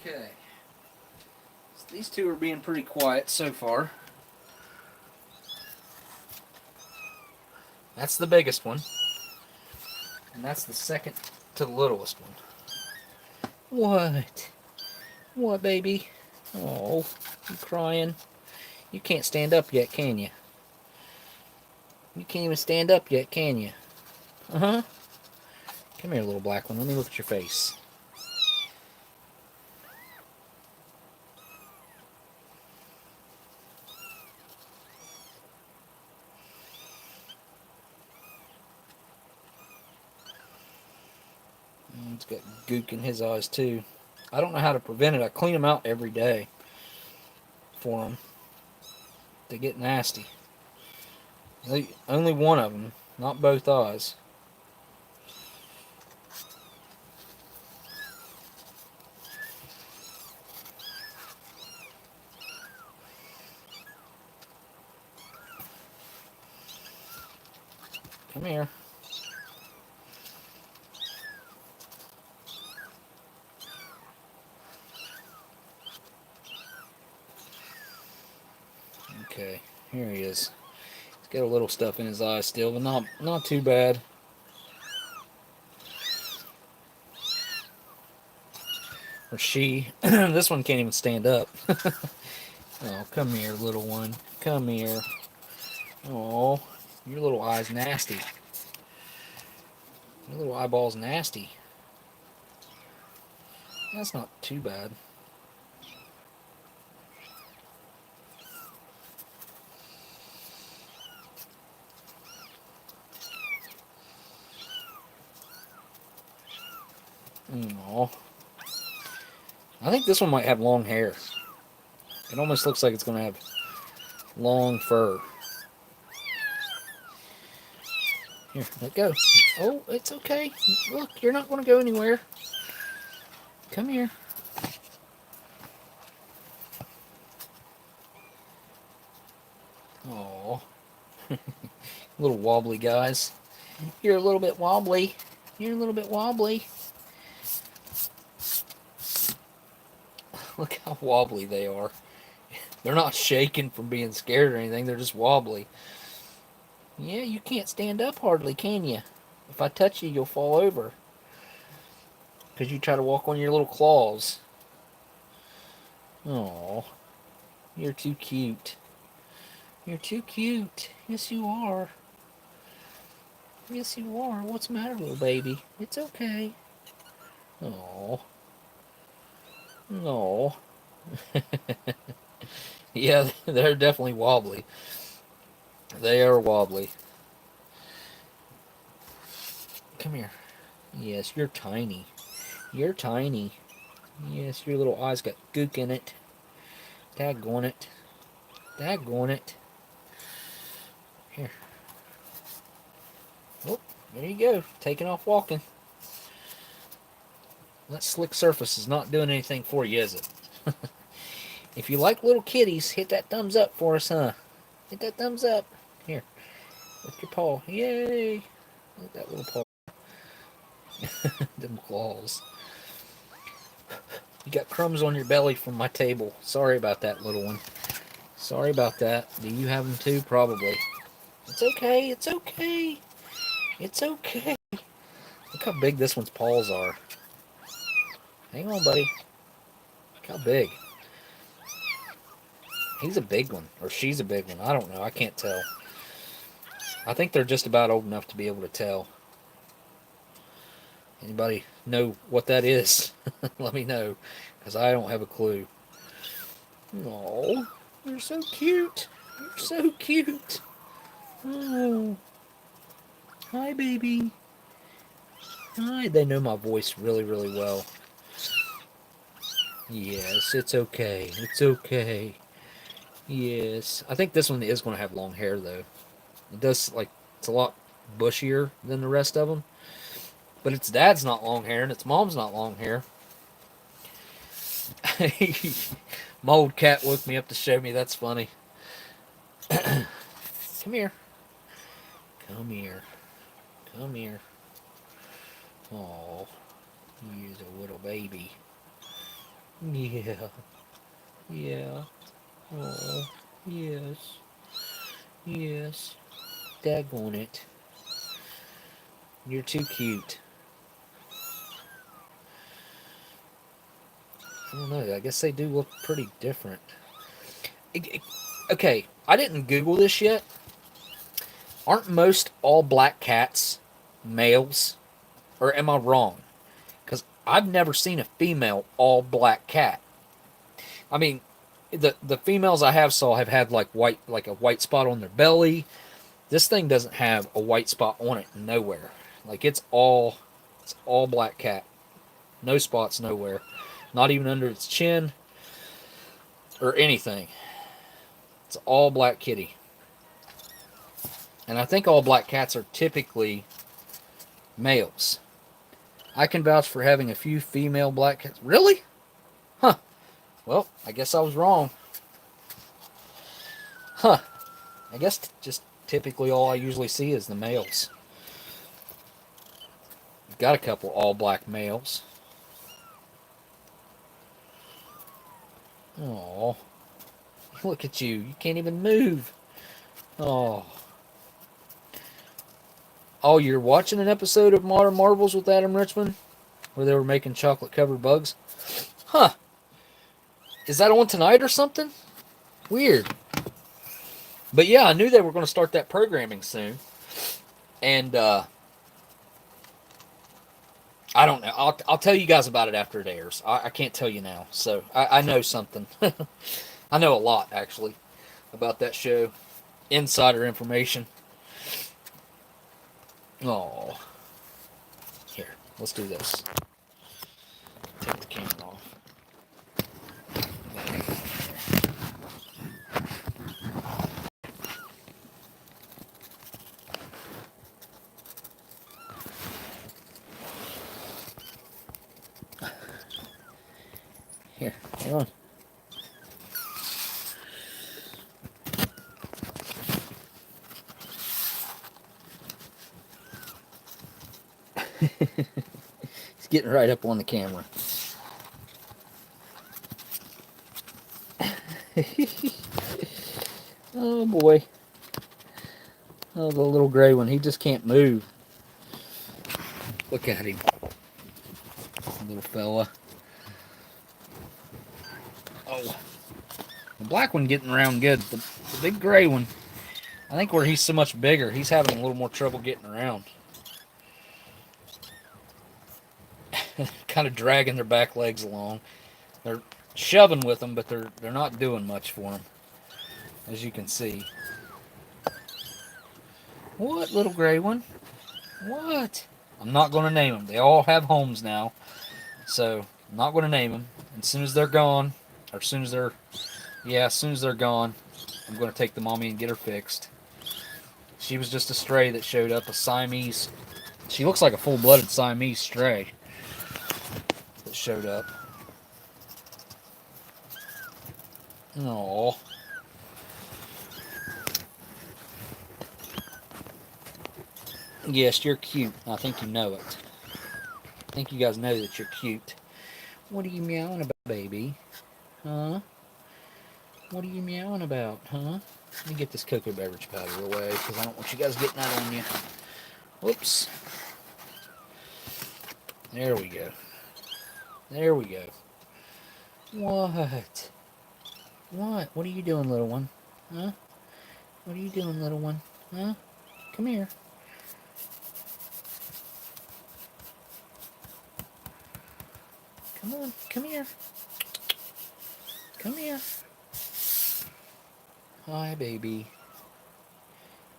Okay. So these two are being pretty quiet so far. That's the biggest one. And that's the second to the littlest one. What? What, baby? Oh, you crying? You can't stand up yet, can you? You can't even stand up yet, can you? Uh-huh. Come here, little black one. Let me look at your face. He's got gook in his eyes, too. I don't know how to prevent it. I clean them out every day for them. They get nasty. Only one of them, not both eyes. Come here. Okay, here he is. He's got a little stuff in his eyes still, but not too bad. Or she. This one can't even stand up. Oh, come here, little one. Come here. Oh, your little eye's nasty. Your little eyeball's nasty. That's not too bad. Oh, I think this one might have long hair. It almost looks like it's going to have long fur. Here, let go. Oh, it's okay. Look, you're not going to go anywhere. Come here. Oh, little wobbly guys. You're a little bit wobbly. You're a little bit wobbly. Look how wobbly they are. They're not shaking from being scared or anything. They're just wobbly. Yeah, you can't stand up hardly, can you? If I touch you, you'll fall over. Because you try to walk on your little claws. Oh, you're too cute. You're too cute. Yes, you are. Yes, you are. What's the matter, little baby? It's okay. Oh. No. Yeah, they're definitely wobbly. They are wobbly. Come here. Yes, you're tiny. You're tiny. Yes, your little eyes got gook in it. Daggone it. Daggone it. Here. Oh, there you go. Taking off walking. That slick surface is not doing anything for you, is it? If you like little kitties, hit that thumbs up for us, huh? Hit that thumbs up. Here. With your paw. Yay. Look at that little paw. Them claws. You got crumbs on your belly from my table. Sorry about that, little one. Sorry about that. Do you have them too? Probably. It's okay. It's okay. It's okay. Look how big this one's paws are. Hang on, buddy. Look how big. He's a big one. Or she's a big one. I don't know. I can't tell. I think they're just about old enough to be able to tell. Anybody know what that is? Let me know. Because I don't have a clue. Oh, you're so cute. You're so cute. Oh. Hi, baby. Hi. They know my voice really, really well. Yes, it's okay. It's okay. Yes. I think this one is going to have long hair, though. It does, like, it's a lot bushier than the rest of them. But its dad's not long hair, and its mom's not long hair. My old cat woke me up to show me. That's funny. Come here. Come here. Come here. Oh, he's a little baby. Yeah. Yeah. Oh, yes. Yes. Daggone it. You're too cute. I don't know. I guess they do look pretty different. Okay, I didn't Google this yet. Aren't most all black cats males? Or am I wrong? Because I've never seen a female all black cat. I mean, the females I have saw have had like a white spot on their belly. This thing doesn't have a white spot on it nowhere. Like it's all black cat. No spots nowhere. Not even under its chin or anything. It's all black kitty. And I think all black cats are typically males. I can vouch for having a few female black cats. Really? Huh. Well, I guess I was wrong. Huh. I guess just typically all I usually see is the males. Got a couple all black males. Oh, look at you. You can't even move. Oh. Oh, you're watching an episode of Modern Marvels with Adam Richmond? Where they were making chocolate-covered bugs? Huh. Is that on tonight or something? Weird. But yeah, I knew they were going to start that programming soon. And I don't know. I'll tell you guys about it after it airs. I can't tell you now. So I know something. I know a lot, actually, about that show. Insider information. Oh. Here, let's do this. Take the camera off. Here, hang on. He's getting right up on the camera. Oh boy. Oh, the little gray one. He just can't move. Look at him. Little fella. Oh. The black one getting around good. The big gray one, I think where he's so much bigger, he's having a little more trouble getting around. Kind of dragging their back legs along. They're shoving with them, but they're not doing much for them, as you can see. What, little gray one? What? I'm not going to name them. They all have homes now, so I'm not going to name them. And as soon as they're gone, or as soon as they're gone, I'm going to take the mommy and get her fixed. She was just a stray that showed up, a Siamese. She looks like a full-blooded Siamese stray that showed up. Aww. Yes, you're cute. I think you know it. I think you guys know that you're cute. What are you meowing about, baby? Huh? What are you meowing about, huh? Let me get this cocoa beverage powder away, because I don't want you guys getting that on you. Whoops. There we go. There we go. What? What? What are you doing, little one? Huh? What are you doing, little one? Huh? Come here. Come on, come here. Come here. Hi, baby.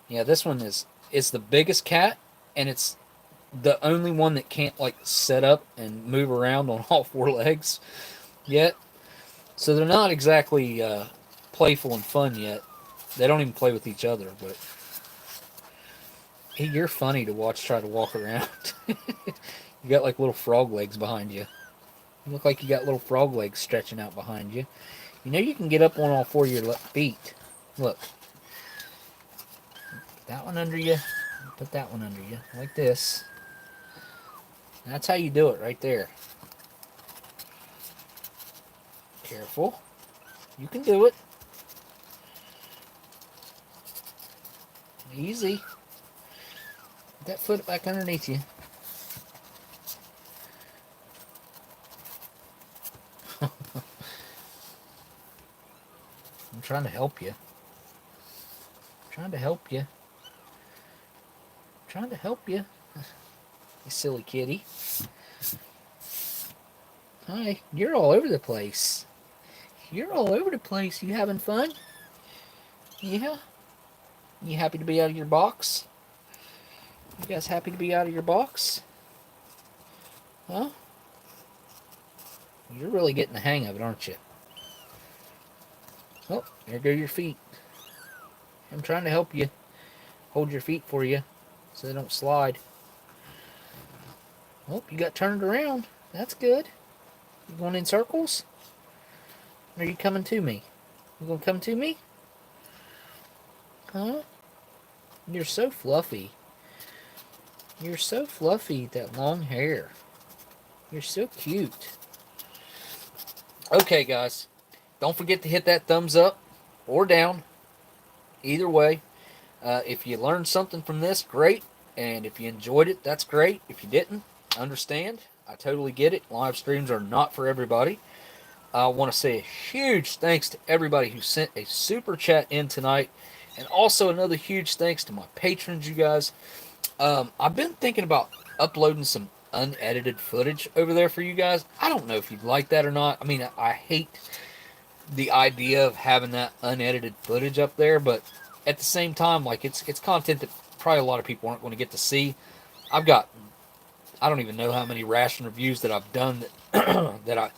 Yeah, this one it's the biggest cat, and it's the only one that can't, like, sit up and move around on all four legs yet. So they're not exactly playful and fun yet. They don't even play with each other, but hey, you're funny to watch try to walk around. You got, like, little frog legs behind you. You look like you got little frog legs stretching out behind you. You know you can get up on all four of your feet. Look. Put that one under you. Put that one under you. Like this. That's how you do it right there. Careful. You can do it. Easy. Put that foot back underneath you. I'm trying to help you. Trying to help you. Trying to help you. You silly kitty. Hi. You're all over the place. You're all over the place. You having fun? Yeah? You happy to be out of your box? You guys happy to be out of your box? Huh? You're really getting the hang of it, aren't you? Oh, there go your feet. I'm trying to help you. Hold your feet for you so they don't slide. Oh, you got turned around. That's good. You going in circles? Or are you coming to me? You gonna come to me? Huh? You're so fluffy. You're so fluffy, that long hair. You're so cute. Okay, guys. Don't forget to hit that thumbs up or down. Either way. If you learned something from this, great. And if you enjoyed it, that's great. If you didn't, understand. I totally get it. Live streams are not for everybody. I want to say a huge thanks to everybody who sent a super chat in tonight, and also another huge thanks to my patrons, you guys. I've been thinking about uploading some unedited footage over there for you guys. I don't know if you'd like that or not. I mean, I hate the idea of having that unedited footage up there, but at the same time, like it's content that probably a lot of people aren't going to get to see. I've got I don't even know how many ration reviews that I've done that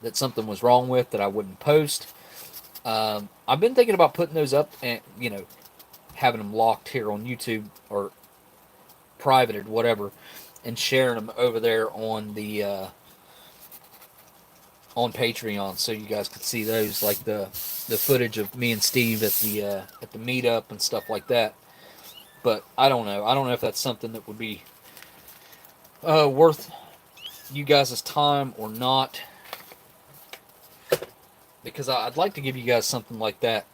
that something was wrong with that I wouldn't post. I've been thinking about putting those up and having them locked here on YouTube or privated, whatever, and sharing them over there on the on Patreon, so you guys could see those, like the footage of me and Steve at the meetup and stuff like that. But I don't know. I don't know if that's something that would be worth you guys' time or not, because I'd like to give you guys something like that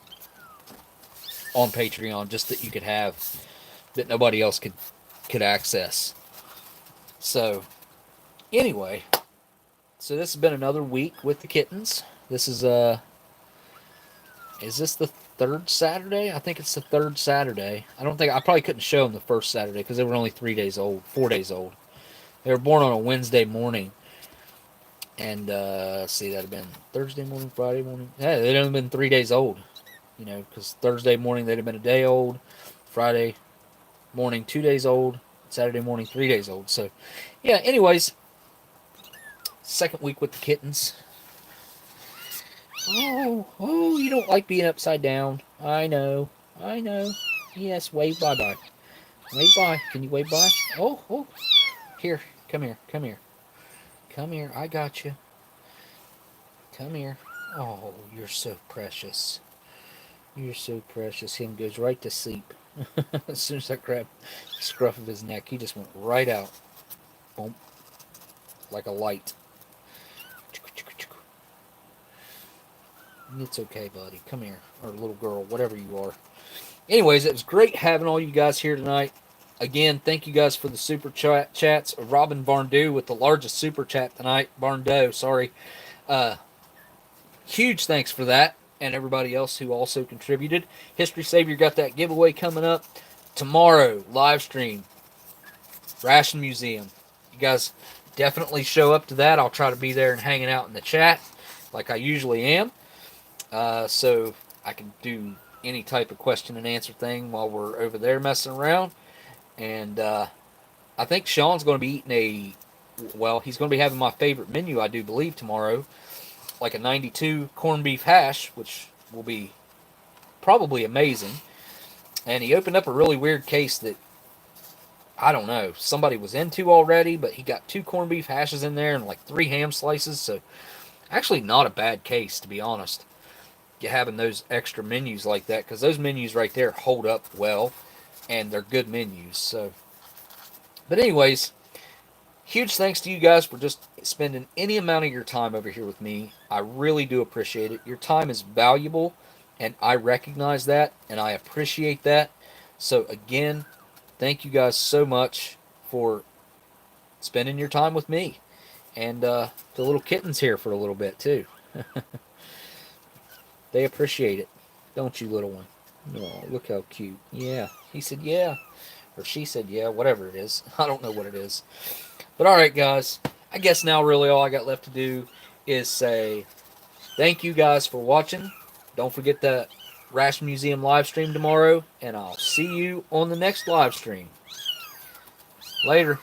on Patreon, just that you could have, that nobody else could access. So anyway, so this has been another week with the kittens. This is this the third Saturday? I think it's the third Saturday. I probably couldn't show them the first Saturday because they were only 3 days old, 4 days old. They were born on a Wednesday morning. And see, that'd have been Thursday morning, Friday morning. Yeah, they'd only been 3 days old. Because Thursday morning they'd have been a day old, Friday morning 2 days old, Saturday morning 3 days old. So, yeah. Anyways, second week with the kittens. Oh, you don't like being upside down. I know. Yes, wave bye-bye. Wave bye. Can you wave bye? Oh. Here, come here. Come here, I got you. Come here. Oh, you're so precious. You're so precious. Him goes right to sleep. As soon as I grab the scruff of his neck, he just went right out. Boom. Like a light. It's okay, buddy. Come here. Or little girl, whatever you are. Anyways, it was great having all you guys here tonight. Again, thank you guys for the super chats. Robin Barndeau with the largest super chat tonight. Barndeau, sorry. Huge thanks for that, and everybody else who also contributed. History Savior got that giveaway coming up tomorrow. Live stream. Ration Museum. You guys definitely show up to that. I'll try to be there and hanging out in the chat like I usually am. So I can do any type of question and answer thing while we're over there messing around. And I think Sean's going to be eating he's going to be having my favorite menu, I do believe, tomorrow. Like a 92 corned beef hash, which will be probably amazing. And he opened up a really weird case that, I don't know, somebody was into already, but he got 2 corned beef hashes in there and like 3 ham slices. So actually not a bad case, to be honest. You having those extra menus like that, because those menus right there hold up well. And they're good menus. So, but anyways, huge thanks to you guys for just spending any amount of your time over here with me. I really do appreciate it. Your time is valuable, and I recognize that, and I appreciate that. So again, thank you guys so much for spending your time with me, and the little kittens here for a little bit too. They appreciate it, don't you, little one? Oh, look how cute. Yeah. He said, yeah. Or she said, yeah, whatever it is. I don't know what it is. But alright, guys. I guess now really all I got left to do is say thank you guys for watching. Don't forget the Ration Museum live stream tomorrow. And I'll see you on the next live stream. Later.